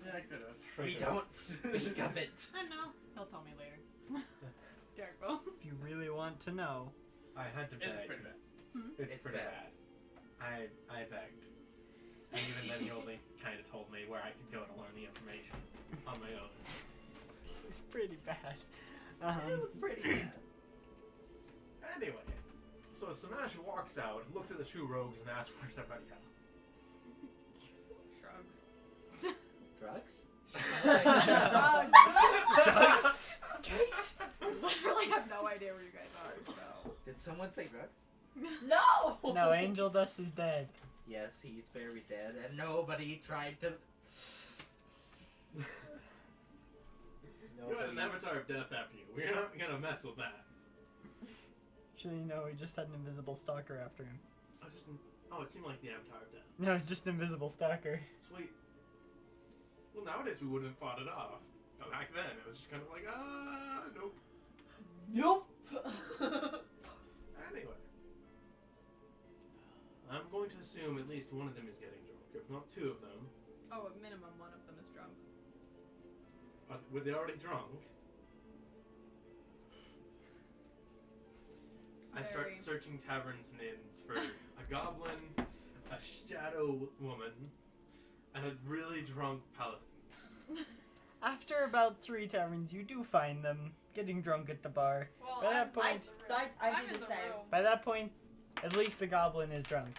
Yeah, I could have. We don't speak of it. I know. He'll tell me later. Derek will. If you really want to know. I had to beg. It's pretty bad. It's It's pretty bad. bad. I begged. And even then he only kind of told me where I could go to learn the information on my own. It's pretty bad. It was pretty bad. Anyway, so Samash walks out, looks at the two rogues, and asks where's everybody else. Shrugs. Drugs? Drugs? Literally have no idea where you guys are, so. Did someone say drugs? No! No, Angel Dust is dead. Yes, he's very dead, and nobody tried to. You had an avatar of death after you. We're not gonna mess with that. Actually, no, he just had an invisible stalker after him. Oh, it seemed like the avatar of death. No, it's just an invisible stalker. Sweet. Well, nowadays we wouldn't have fought it off. But back then, it was just kind of like, nope. Nope! Anyway. I'm going to assume at least one of them is getting drunk, if not two of them. Oh, at minimum, one of them is drunk. Were they already drunk? I start Very. searching taverns and inns for a goblin, a shadow woman, and a really drunk paladin. After about 3 taverns, you do find them getting drunk at the bar. Well, By that I'm point, I I'm do in the the same. room. by that point, at least the goblin is drunk.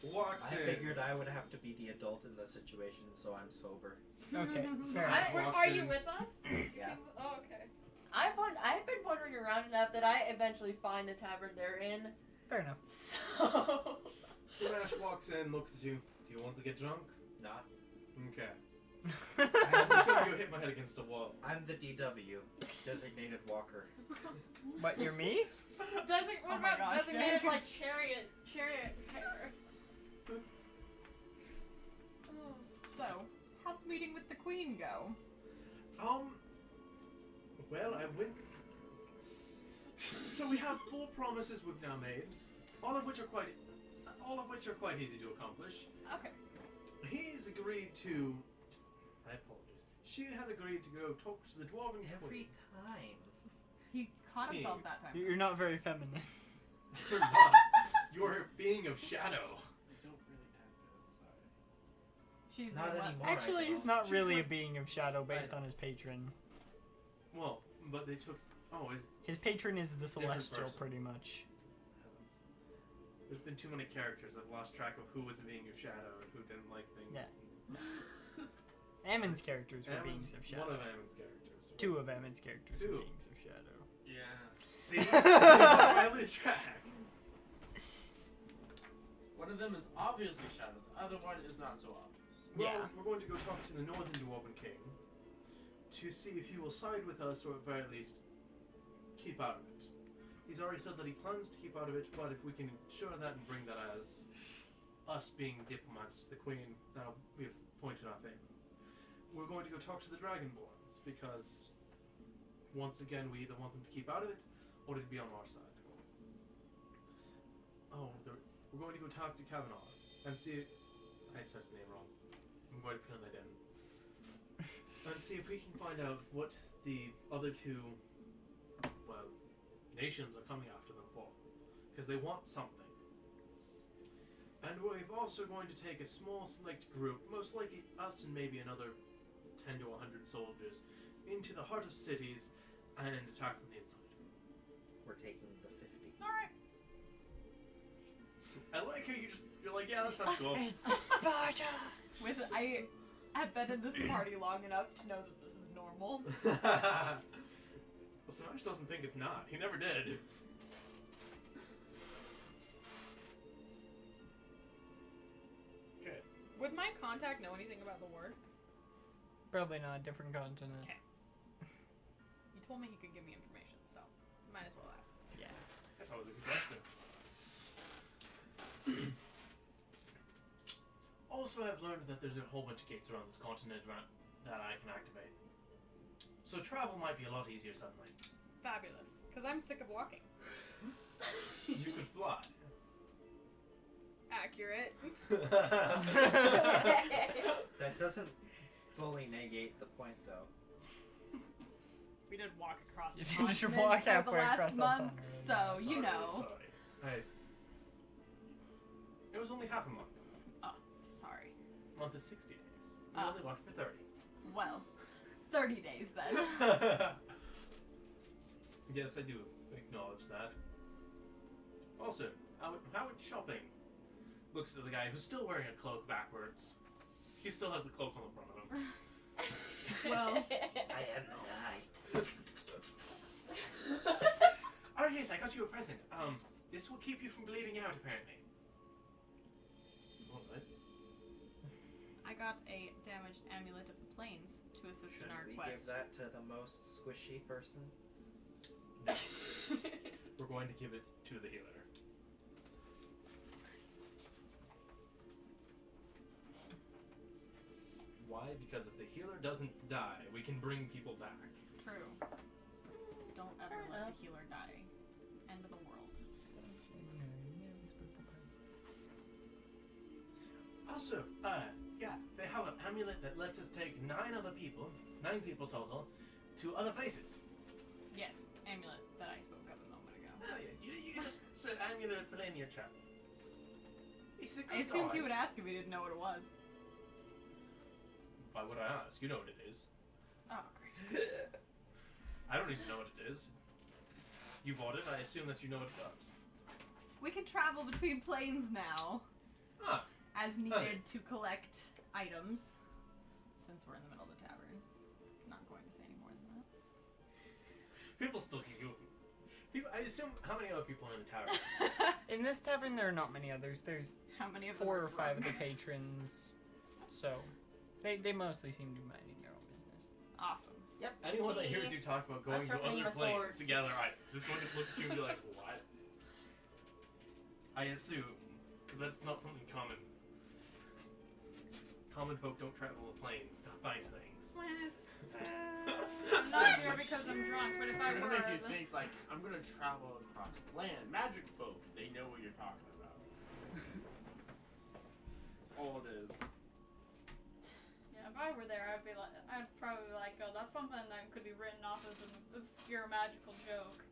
Walks I in. figured I would have to be the adult in the situation, so I'm sober. Okay, fair I- enough. Walks Are you in. with us? Yeah. Oh, okay. I've been wandering around enough that I eventually find the tavern they're in. Fair enough. So... Smash walks in, looks at you. Do you want to get drunk? Not. Okay. I'm just gonna go hit my head against a wall. I'm the DW, designated walker. But you're me? What Oh my about gosh, designated Jack. like chariot hair? So, how'd the meeting with the queen go? Well, I went. So we have 4 promises we've now made, all of which are quite easy to accomplish. Okay. He's agreed to. I apologize. She has agreed to go talk to the dwarven Every queen. time. He caught himself that time. You're not very feminine. You're not. You're a being of shadow. I don't really have that, sorry. She's Not doing what? anymore. Actually, I he's not She's really a not- being of shadow based on his patron. Well, but they took. Oh, His patron is the Different celestial, person. pretty much. heavens. There's been too many characters. I've lost track of who was a being of shadow and who didn't like things. Yeah. Ammon's characters were beings of shadow. One of Ammon's characters. 2 of Ammon's characters were Two. beings of shadow. Yeah. See? I lose track. One of them is obviously shadow, the other one is not so obvious. Well, Yeah. we're going to go talk to the Northern Dwarven King to see if he will side with us or at very least keep out of it. He's already said that he plans to keep out of it, but if we can show that and bring that as us being diplomats to the Queen, that'll be a point in our favor. We're going to go talk to the Dragonborns because, once again, we either want them to keep out of it or to be on our side. We're going to go talk to Kavanaugh and see. I said his name wrong. I'm going to pretend I didn't. And see if we can find out what the other 2, well, nations are coming after them for. Because they want something. And we're also going to take a small select group, most likely us and maybe another 10 to 100 soldiers into the heart of cities and attack from the inside. We're taking the 50. Alright. I like how you're like, yeah, that sounds cool. Sparta! I've been in this party long enough to know that this is normal. Smash doesn't think it's not. He never did. Okay. Would my contact know anything about the war? Probably not a different continent. Okay. You told me he could give me information, so might as well ask. Yeah. That's always a good question. Also, I've learned that there's a whole bunch of gates around this continent that I can activate. So travel might be a lot easier suddenly. Fabulous. Because I'm sick of walking. You could fly. Accurate. That doesn't fully negate the point, though. We did walk across the You continent should walk for the halfway last across that month, continent. so you know. Sorry. It was only half a month. Oh, sorry. A month is 60 days. We Ah. only walked for 30. Well, 30 days then. Yes, I do acknowledge that. Also, how would shopping? Looks at the guy who's still wearing a cloak backwards. He still has the cloak on the front of him. Well, I am the knight. Oh yes, I got you a present. This will keep you from bleeding out, apparently. What? I got a damaged amulet of the plains to assist in Should our we quest. give that to the most squishy person? No. We're going to give it to the healer. Why? Because if the healer doesn't die, we can bring people back. True. Don't ever Fair let enough. the healer die. End of the world. Also, yeah, they have an amulet that lets us take 9 people total, to other places. Yes, amulet that I spoke of a moment ago. Oh yeah, you just said amulet put in your trap. It's a good I assumed toy. you would ask if you didn't know what it was. Why would I ask? You know what it is. Oh, great. I don't even know what it is. You bought it, I assume that you know what it does. We can travel between planes now, Ah, as needed Okay. to collect items. Since we're in the middle of the tavern. Not going to say any more than that. people still can go. People, I assume, how many other people are in the tower? In this tavern, there are not many others. There's How many of them 4 are or 5 of the drunk? patrons, so they mostly seem to be minding their own business. Awesome. Yep. Anyone that Me. hears you talk about going to sharpening other my sword. planes to gather items is going to look at you and be like, what? I assume, because that's not something common. Common folk don't travel with planes to find things. I'm not here because I'm drunk, but if I I'm were, gonna make you then- think like I'm gonna travel across the land. Magic folk, they know what you're talking about. That's all it is. Yeah, if I were there, I'd probably be like, oh, that's something that could be written off as an obscure magical joke.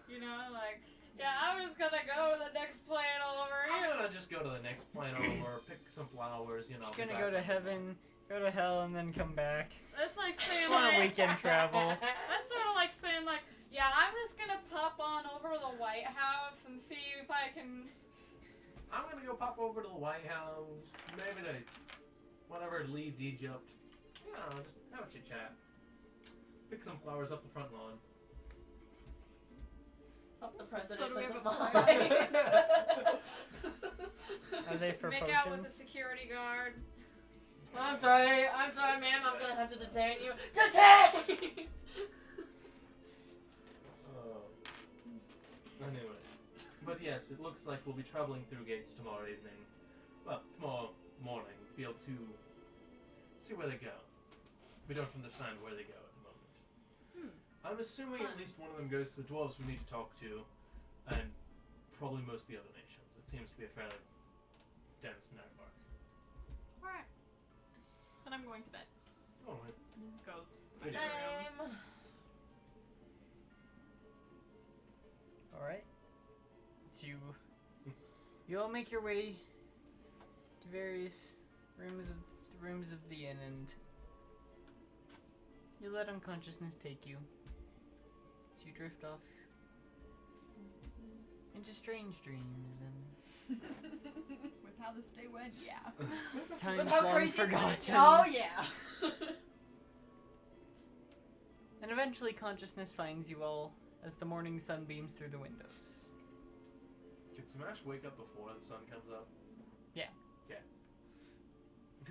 You know, like, yeah, I'm just gonna go to the next plane over I'm here. gonna just go to the next planet over, pick some flowers, you know. Just be gonna back go to on- heaven, go to hell, and then come back. That's like saying, On a like, weekend travel. that's sort of like saying, like, yeah, I'm just gonna pop on over to the White House and see if I can. I'm gonna go pop over to the White House, maybe to whatever leads Egypt. You know, just have a chit chat. Pick some flowers up the front lawn. Hope the president So do we have doesn't a mind. Are they for Make potions? out with the security guard. I'm sorry, ma'am. I'm gonna have to detain you. Detain! Oh. Anyway. But yes, it looks like we'll be traveling through gates tomorrow evening. Well, tomorrow morning. Be able to see where they go. We don't understand where they go at the moment. I'm assuming at Fun. least one of them goes to the dwarves we need to talk to, and probably most of the other nations. It seems to be a fairly dense network. Alright. Then I'm going to bed. Alright. Goes. Good. Same. All right. So you all make your way to various rooms of the inn, and You let unconsciousness take you. So you drift off into strange dreams and With how this day went, yeah. times With how long crazy it's forgotten. been. Oh yeah. And eventually consciousness finds you all as the morning sun beams through the windows. Can Smash wake up before the sun comes up? Yeah. Okay.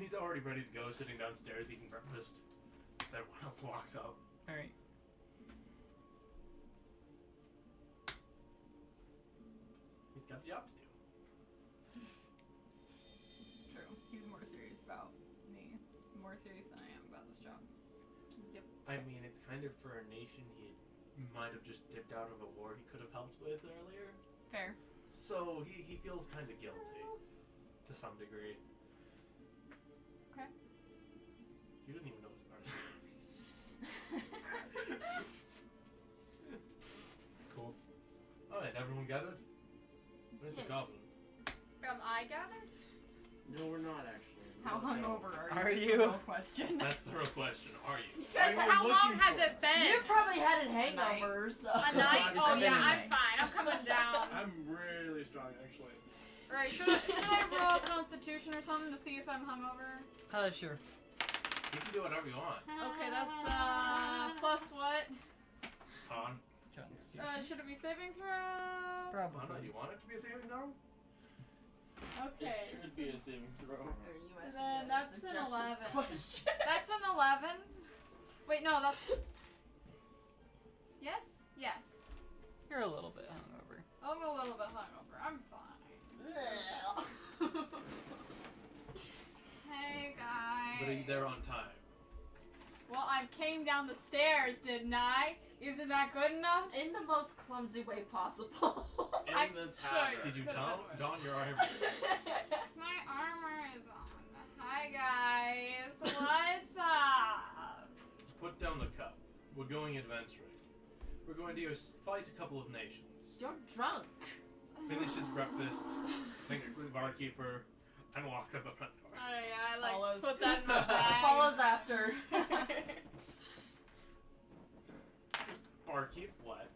He's already ready to go, sitting downstairs eating breakfast. As everyone else walks up. Alright. He's got a job to do. True. He's more serious about me. More serious than I am about this job. I mean, it's kind of for a nation he might have just dipped out of a war he could have helped with earlier. Fair. So he feels kind of guilty. To some degree. Okay. You didn't even know his part. Cool. Alright, everyone gathered? Where's the Yes. goblin? I gathered? No, we're not actually. How No. hungover are Are you? Is you? the real question. That's the real question. Are you? You guys I had, was How long looking has for it been? you've probably had a hangover, so. A night? Oh It's yeah, been a I'm night. fine. I'm coming down. I'm really strong, actually. Right, should I roll Constitution or something to see if I'm hungover? Sure. You can do whatever you want. Okay, that's plus what? Con. Should it be saving throw? I don't know. Do Probably. you want it to be a saving throw? Okay. It should be a saving throw. So then that's an 11. Question. That's an 11. Wait, no, that's. Yes? Yes. You're a little bit hungover. I'm a little bit hungover. I'm fine. Hey guys. But are you there on time? Well, I came down the stairs, didn't I? Isn't that good enough? In the most clumsy way possible. In I- the sorry. tavern. Did you Could've don, been worse. don your armor? My armor is on. Hi guys. What's up? Put down the cup. We're going adventuring. We're going to go fight a couple of nations. You're drunk. Finish his breakfast, thanks to the barkeeper, and walks out the front door. Oh yeah, I like Follows. put that in my bag. Follows after. Barkeep, what?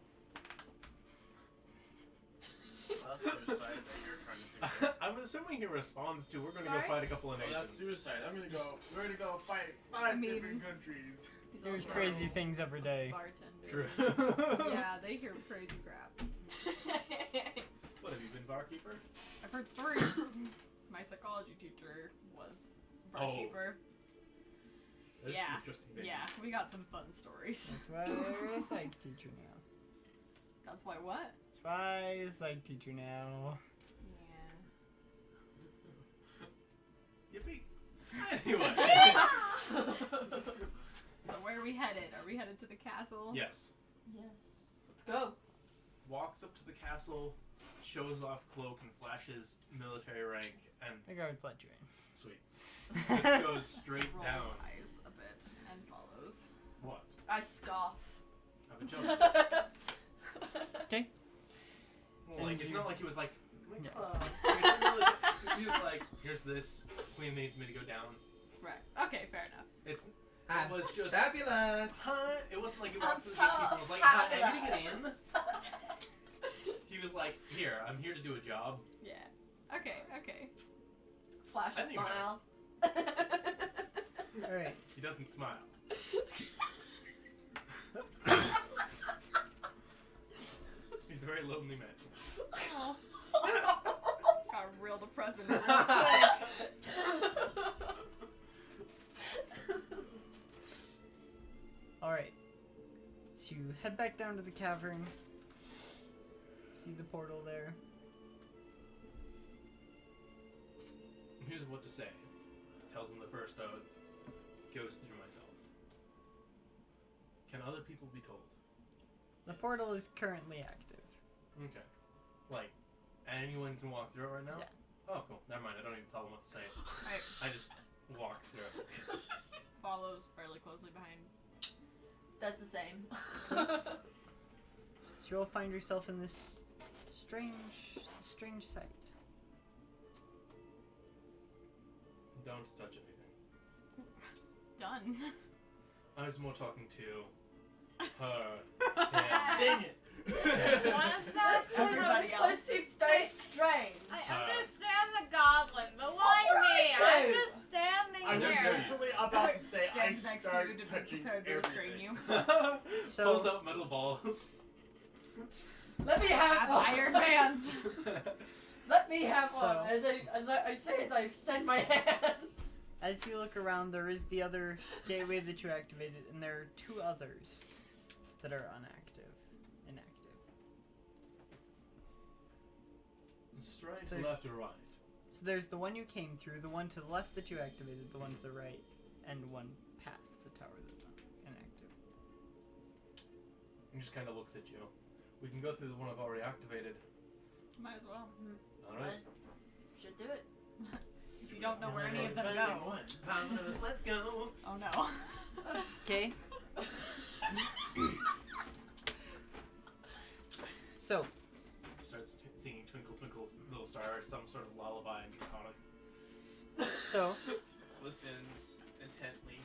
That's suicide that you're trying to think of. I'm assuming he responds to, we're going to Sorry? go fight a couple of Oh, nations. that's suicide. We're gonna go fight I 5 mean- different countries. He's Here's also crazy a things every day. bartender. True. Yeah, they hear crazy crap. What, have you been barkeeper? I've heard stories. My psychology teacher was barkeeper. There's Yeah. some interesting things. Yeah, we got some fun stories. That's why you're a psych teacher now. That's why what? That's why you're a psych teacher now. Yeah. Yippee. Anyway. So where are we headed? Are we headed to the castle? Yes. Yes. Let's go. Walks up to the castle, shows off cloak and flashes military rank, and The guards let you in. sweet. Just goes straight Rolls down. eyes a bit and follows. What? I scoff. Have a joke. Okay. Well, like, it's not like he was like, Yeah. he was like, here's this. Queen needs me to go down. Right. Okay, fair enough. It I'm was just, fabulous. huh? It wasn't like he I'm walked to the gatekeeper and was so like, hi, I need to get fabulous. in. He was like, here, I'm here to do a job. Yeah. Okay, okay. Flash I a think you smile. Alright. He doesn't smile. He's a very lonely man. Oh. Got real depressing real quick. Alright. So you head back down to the cavern. See the portal there. Here's what to say. Tells him the first oath. Goes through myself. Can other people be told? The portal is currently active. Okay. Like, anyone can walk through it right now? Yeah. Oh, cool. Never mind. I don't even tell them what to say. I just walk through it. Follows fairly closely behind. That's the same. So you'll find yourself in this strange sight. Don't touch anything. Done. I was more talking to her. Dang it! What's that? Everybody This else. place seems very strange. I understand the goblin, but why me? I'm too. just standing I'm just here. literally about to say I Stands next to start you to be touching prepared to restrain everything. you. Pulls So out metal balls. Let me have Have one. iron bands. Let me have So- one. As I extend my hand. as you look around, there is the other gateway that you activated, and there are 2 others that are inactive. Straight So- left or right? So there's the one you came through, the one to the left that you activated, the one to the right, and one past the tower that's inactive. He just kind of looks at you. We can go through the one I've already activated. Might as well. Alright. Should do it. If you don't know where any of them Best go. in one. Vamos, let's go. Oh no. Okay. So Starts singing Twinkle Twinkle Little Star, some sort of lullaby in Draconic. so Listens intently.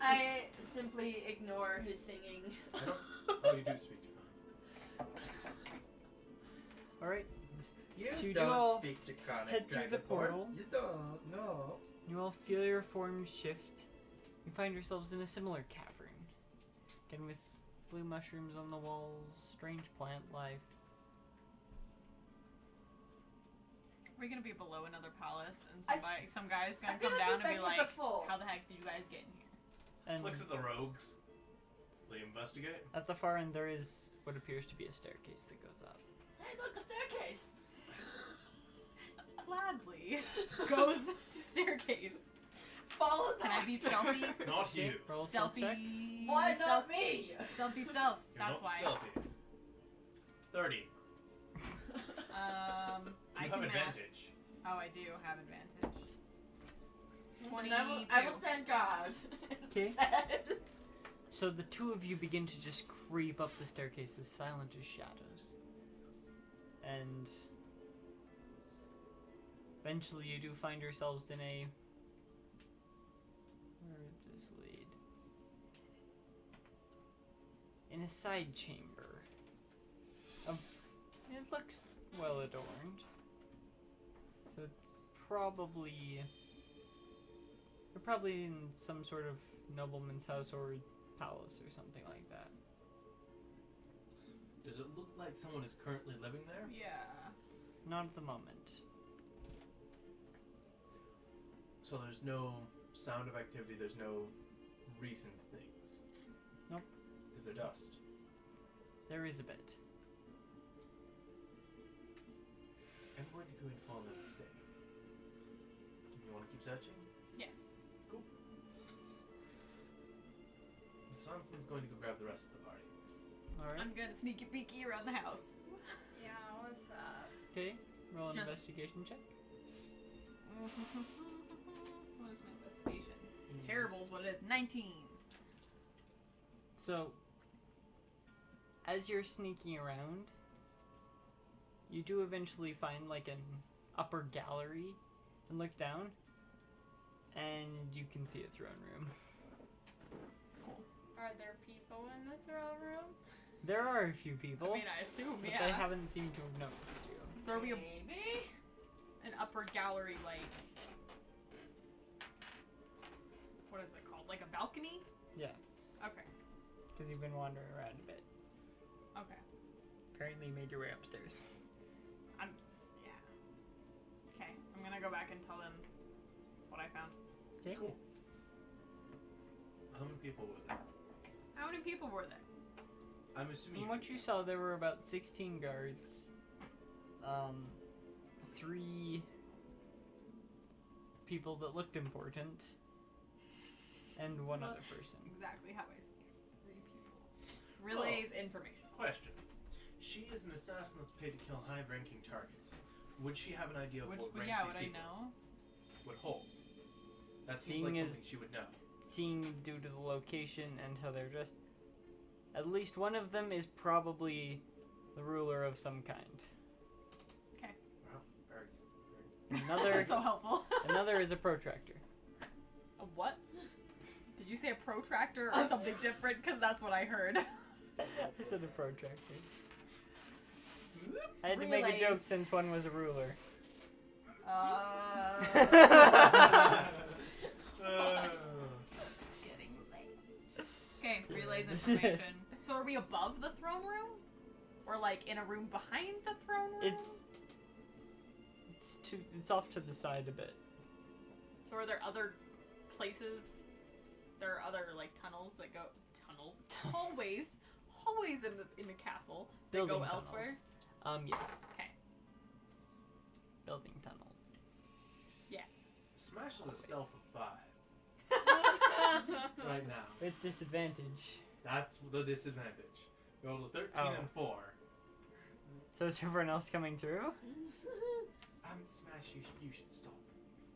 I simply ignore his singing. Oh, you do speak Draconic. all right. You So you do don't all speak Draconic, head through the Dragonborn. portal. You don't, no. You all feel your forms shift. You find yourselves in a similar cavern, again with blue mushrooms on the walls, strange plant life. We're gonna be below another palace, and I- some guy's I gonna feel come like down we've and be been like, here before. "How the heck did you guys get in here?" And Looks at the rogues. They investigate. at the far end, there is what appears to be a staircase that goes up. Hey, look, a staircase. Gladly goes to staircase. Follows Can I be after. stealthy? Not you. Roll a stealth Stealthy. check. Why stealth, not me? Stealthy stealth. You're That's not why. stealthy. 30. I You can have math. advantage. Oh, I do have advantage. And I will stand guard. 'Kay. instead. So the 2 of you begin to just creep up the staircase as silent as shadows. And eventually you do find yourselves in a... Where would this lead? In a side chamber. It looks well adorned. So probably... You're probably in some sort of nobleman's house or palace or something like that. Does it look like someone is currently living there? Yeah. Not at the moment. So there's no sound of activity, there's no recent things? Nope. Is there dust? There is a bit. I'm going to go and follow that safe. You want to keep searching? Yes. Sonson's going to go grab the rest of the party. Alright. I'm gonna sneaky peeky around the house. Yeah, what's up? Okay. Roll an Just- investigation check. What is my investigation? Terrible is what it is. 19. So, as you're sneaking around, you do eventually find like an upper gallery and look down, and you can see a throne room. Are there people in the throne room? There are a few people, I mean, I assume, but yeah. they haven't seemed to have noticed you. So are we Maybe. an upper gallery, like... What is it called? Like a balcony? Yeah, Okay. because you've been wandering around a bit. Okay. Apparently you made your way upstairs. Yeah. Okay. I'm gonna go back and tell them what I found. Okay. Cool. How many people were there? How many people were there? I'm assuming. From what you saw, there were about 16 guards. 3 people that looked important, and one other person. Exactly how I see it. 3 people. Relays information. Question. She is an assassin that's paid to kill high-ranking targets. Would she have an idea of Which, what rank yeah, these would I people know? would hold? That seems Seeing like as- something she would know. Seeing due to the location and how they're dressed, at least one of them is probably the ruler of some kind. Wow, very. Another so helpful. another is a protractor. A what? Did Did you say a protractor or something different? Because that's what I heard. I said a protractor. I had to make a joke Relays. since one was a ruler. It's getting late. Okay, relays information. So are we above the throne room? Or like in a room behind the throne room? It's off to the side a bit. So are there other places? There are other like tunnels that go hallways in the castle that Building go tunnels. elsewhere. Yes. Okay. Building tunnels. Smash is a stealth of 5 right now. With disadvantage. That's the disadvantage. Roll a 13 Oh. and 4. So is everyone else coming through? Smash, you should stop.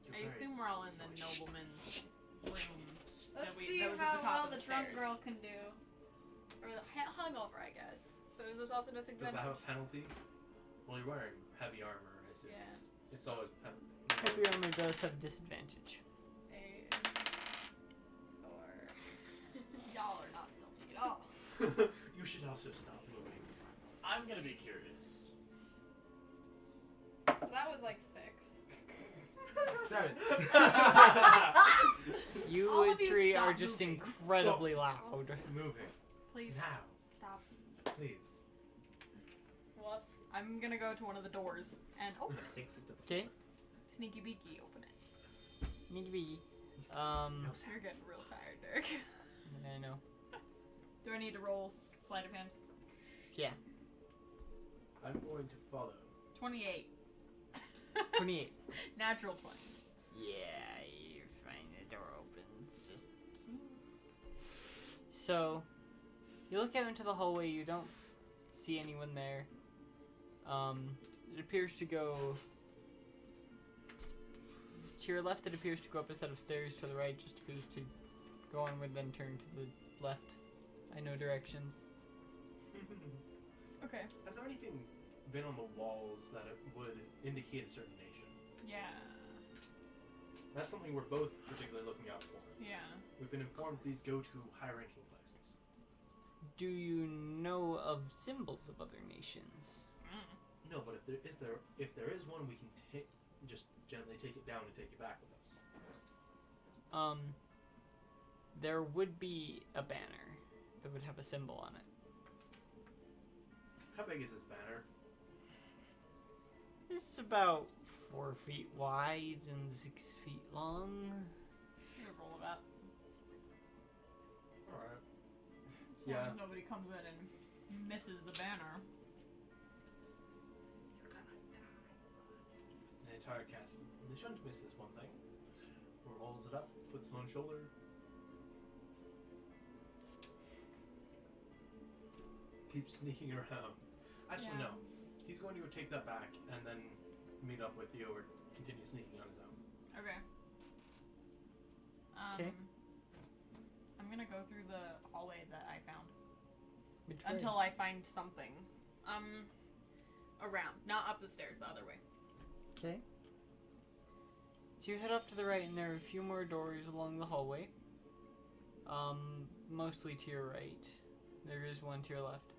You're I very- assume we're all in the nobleman's room. Let's that we- see that was at how the top well of the the drunk stairs. girl can do. Or the hungover, I guess. So is this also Does disadvantage? that have a penalty? Well, you're wearing heavy armor, I assume. Yeah. It's always penalty. Heavy armor does have disadvantage. 8, 4. Y'all are not stealthy at all. You should also stop moving. I'm gonna be curious. So that was like 6. 7. You All of you three stop are just moving. incredibly loud. Moving. Please Now. stop. Please. Woof. I'm gonna go to one of the doors and Sinks into the Okay, sneaky beaky open it. need to be. You're getting real tired, Derek. I know. Do I need to roll sleight of hand? Yeah, I'm going to follow. 28. 28. Natural 20. Yeah, you find the door opens. Just so you look out into the hallway. You don't see anyone there. It appears to go to your left. It appears to go up a set of stairs. To the right, just appears to go onward, then turn to the left. I know directions. Okay. Has there anything been on the walls that it would indicate a certain nation? Yeah. That's something we're both particularly looking out for. Yeah. We've been informed these go to high-ranking places. Do you know of symbols of other nations? No, but if there is one, we can just gently take it down and take it back with us. There would be a banner that would have a symbol on it. How big is this banner? It's about 4 feet wide and 6 feet long. I'm gonna roll it up. Alright. As long as nobody comes in and misses the banner. You're gonna die. It's an entire castle. They shouldn't miss this one thing. Rolls it up, puts it on shoulder. Keeps sneaking around. Actually, Yeah. no. He's going to go take that back and then meet up with you or continue sneaking on his own. Okay. Okay. I'm gonna go through the hallway that I found Which way? until I find something. Around, not up the stairs, the other way. Okay. So you head up to the right, and there are a few more doors along the hallway. Mostly to your right. There is one to your left.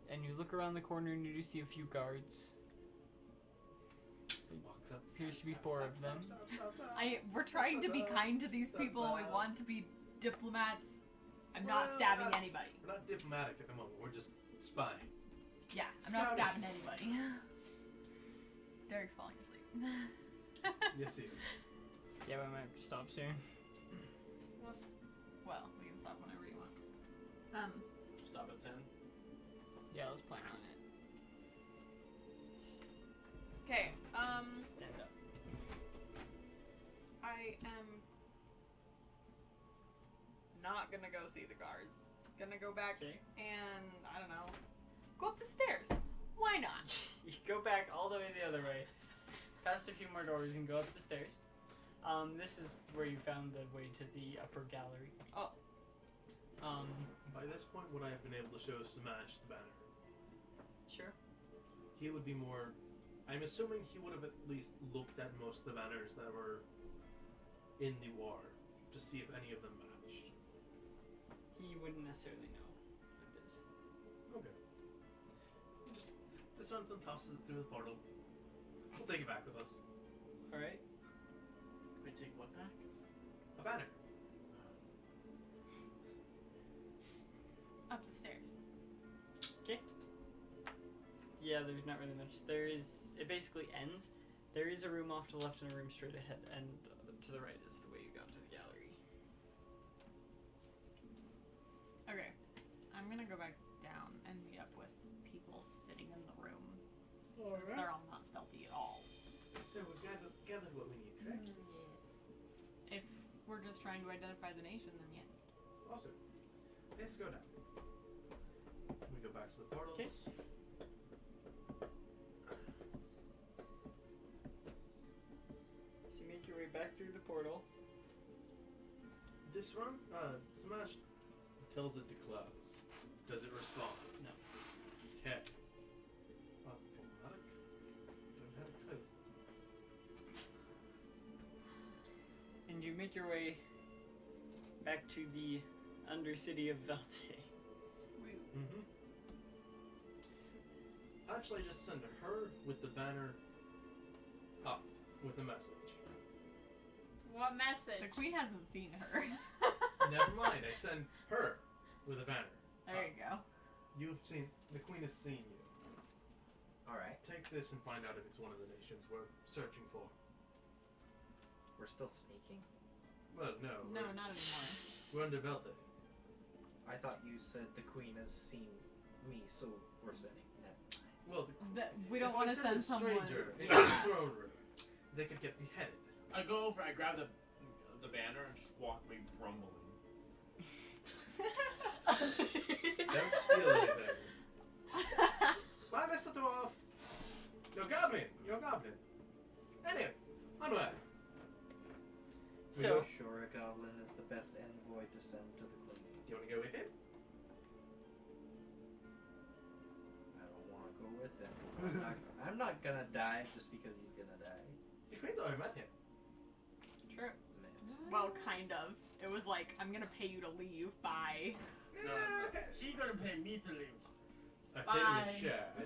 And you look around the corner, and you do see a few guards. Walks up. Appears to be 4 of them. We're trying to be kind to these people. We want to be diplomats. I'm not Well, stabbing not- anybody. We're not diplomatic at the moment. We're just spying. Yeah, I'm not Scouting. stabbing anybody. Derek's falling asleep. Yes, he is. Yeah, we might have to stop soon. Well, we can stop whenever you want. Stop at 10. Yeah, let's plan on it. Okay, Stand up. I am not gonna go see the guards. Gonna go back Okay. and, I don't know, go up the stairs. Why not? You go back all the way the other way, past a few more doors, and go up the stairs. This is where you found the way to the upper gallery. Oh. By this point, would I have been able to show Smash the banner? Sure. He would be more. I'm assuming he would have at least looked at most of the banners that were in the war to see if any of them matched. He wouldn't necessarily know what it is. Okay. Just disarms and tosses it through the portal. We'll take it back with us. Alright. We take what back? A banner. Up the stairs. Yeah, there's not really much. It basically ends. There is a room off to the left and a room straight ahead, and to the right is the way you got to the gallery. Okay. I'm gonna go back down and meet up with people sitting in the room. Since they're all not stealthy at all. So we've gathered what we need, correct? If we're just trying to identify the nation, then yes. Awesome. Let's go down. We go back to the portals. Okay. So you make your way back through the portal. This one, Smash tells it to close. Does it respond? No. Okay. Well, that's problematic. Don't know how to close them. And you make your way back to the Undercity of Velte. Mm-hmm. Actually, I just send her with the banner up with a message. What message? The queen hasn't seen her. Never mind, I send her with a banner. There you go. The queen has seen you. Alright. Take this and find out if it's one of the nations we're searching for. We're still sneaking? Well, no. No, not anymore. We're under Velte. I thought you said the queen has seen me, so we're sending. Never mind. Well, We don't want to send a someone. stranger into the throne room. They could get beheaded. I go over, I grab the banner and just walk away grumbling. Don't steal anything. Why mess it off? You're goblin. You're goblin. Anyway, onward. So, Sure, a goblin is the best envoy to send to the queen. Do you want to go with him? I don't want to go with him. I'm not gonna die just because he's gonna die. The queen's already met him. True. Mint. Well, kind of. It was like, I'm gonna pay you to leave. Bye. No, she's gonna pay me to leave. I paid him his Bye. share. I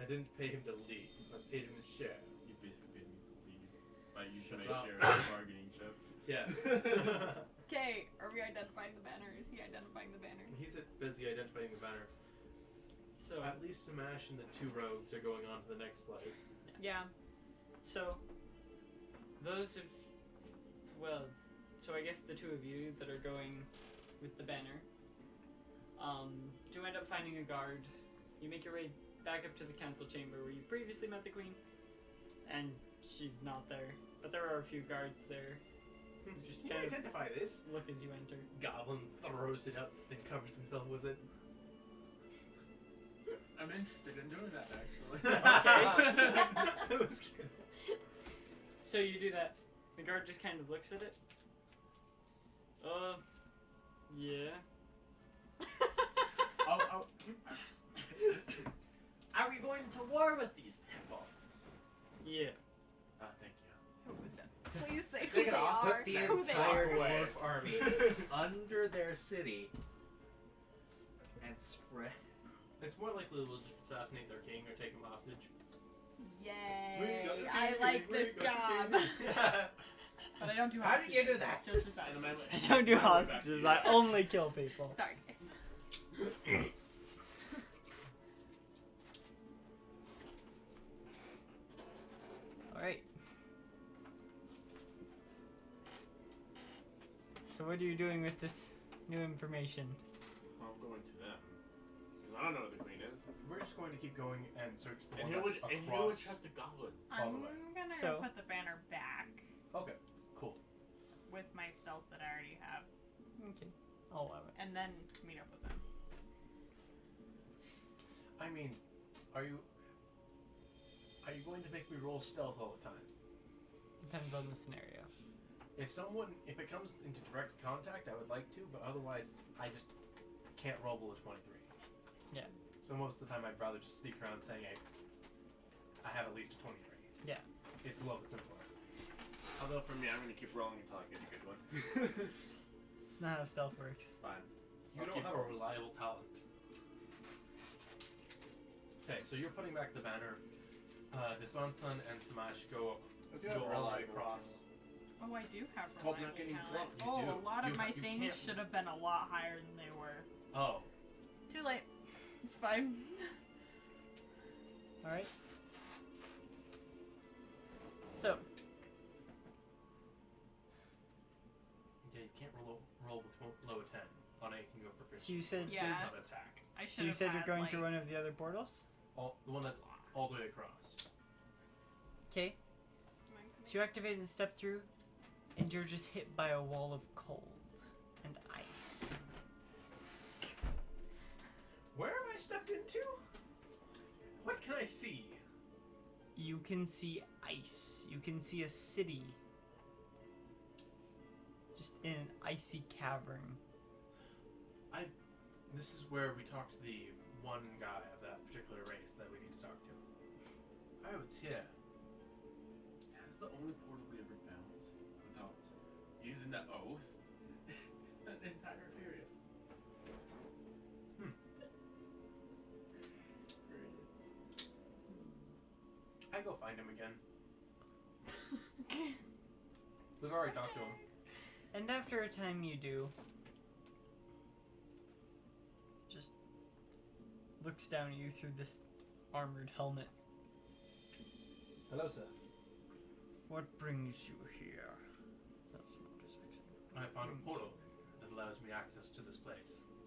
didn't pay him to leave. I paid him his share. You basically paid me to leave by using Shut my up. share as a bargaining chip. Yes. Okay, are we identifying the banner? Is he identifying the banner? He's busy identifying the banner. so At least Smash and the two rogues are going on to the next place. Yeah. So, so I guess the two of you that are going with the banner, do end up finding a guard. You make your way back up to the council chamber where you previously met the queen, and she's not there. But there are a few guards there. Who just Can you kind of identify this? look as you enter. Goblin throws it up and covers himself with it. I'm interested in doing that actually. That was good. So you do that. The guard just kind of looks at it. Yeah. Oh. Are we going to war with these people? Yeah. Oh, thank you. Please say Take who it they off. are. Put the Who they entire are. Away. dwarf army under their city and spread. It's more likely we'll just assassinate their king or take him hostage. Yay! I like this job. But I don't do How did hostages. you do that? Just decide. And then I don't do I'll go back to hostages. you. I only kill people. Sorry, guys. Alright. So what are you doing with this new information? I'm going to them. Because I don't know where the queen is. We're just going to keep going and search the And one who that's would across. trust a goblin? All I'm the way. gonna So- go put the banner back Okay, cool. with my stealth that I already have, Okay. I'll allow it. and then meet up with them. I mean, are you going to make me roll stealth all the time? Depends on the scenario. If it comes into direct contact, I would like to, but otherwise, I just can't roll below 23. Yeah. So most of the time, I'd rather just sneak around saying, hey, I have at least a 23. Yeah. It's a little bit simpler. Although for me, I'm gonna keep rolling until I get a good one. It's not how stealth works. Fine. You I'll don't keep have a rolling. reliable talent. Okay, so you're putting back the banner. Desansan and Samash go I do have all the way reliable across. Oh, I do have called reliable not getting talent. drunk. You Oh, do. a lot of You- my you things can't- should have been a lot higher than they were. Oh, Too late. It's fine. Alright. So, yeah, you can't roll with below a 10 on anything go proficient. so you said Yeah. It's not an attack. I should so you have said you're had, going like, through one of the other portals? The one that's all the way across. Okay. So you activate and step through, and you're just hit by a wall of cold and ice. Where have I stepped into? What can I see? You can see ice. You can see a city. Just in an icy cavern. This is where we talked to the one guy of that particular race that we need to talk to. Oh, it's here. That's the only portal we ever found without using the oath. That entire area. I go find him again. We've already talked to him. And after a time you do, just looks down at you through this armored helmet. Hello, sir. What brings you here? That's not his accent. I found a portal that allows me access to this place.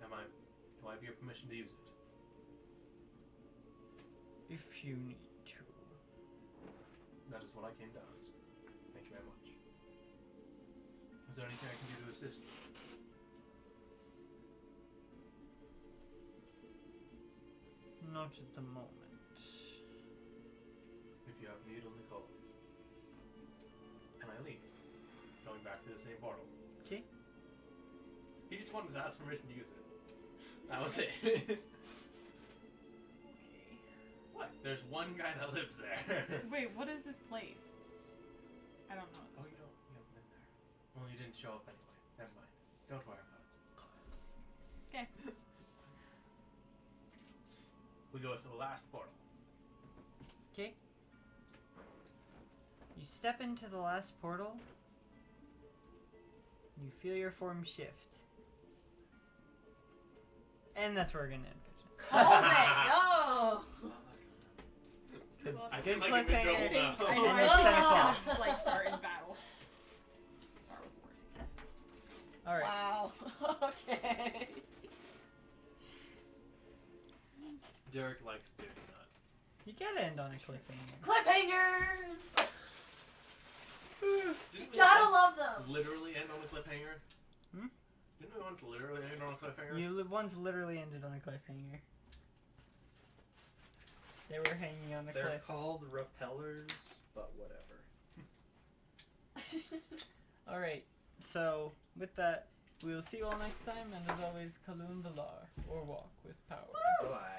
Do I have your permission to use it? If you need to. That is what I came to ask. Thank you very much. Is there anything I can do to assist you? Not at the moment. If you have need, only call. And I leave. Going back to the same portal. Okay. He just wanted to ask permission to use it. That was it. Okay. What? There's one guy that lives there. Wait, what is this place? I don't know. Oh, you haven't been there. Well, you didn't show up anyway. Never mind. Don't worry about it. Okay. We go to the last portal. Okay. You step into the last portal. You feel your form shift. And that's where we're gonna end it. Hold it! No! I Good feel like I'm in trouble cliffhanger. now. I know. And I it's 10 think o'clock. it's like start in battle. Start with war scenes. Alright. Wow. Okay. Derek likes doing that. You gotta end on a cliffhanger. Cliffhangers! Didn't we Gotta once love them! literally end on a cliffhanger? Hmm? Didn't we want to literally end on a cliffhanger? You ones literally ended on a cliffhanger. They were hanging on the They're cliff. called repellers, but whatever. Alright, so with that, we will see you all next time, and as always, Kalun Valar, or walk with power. Bye.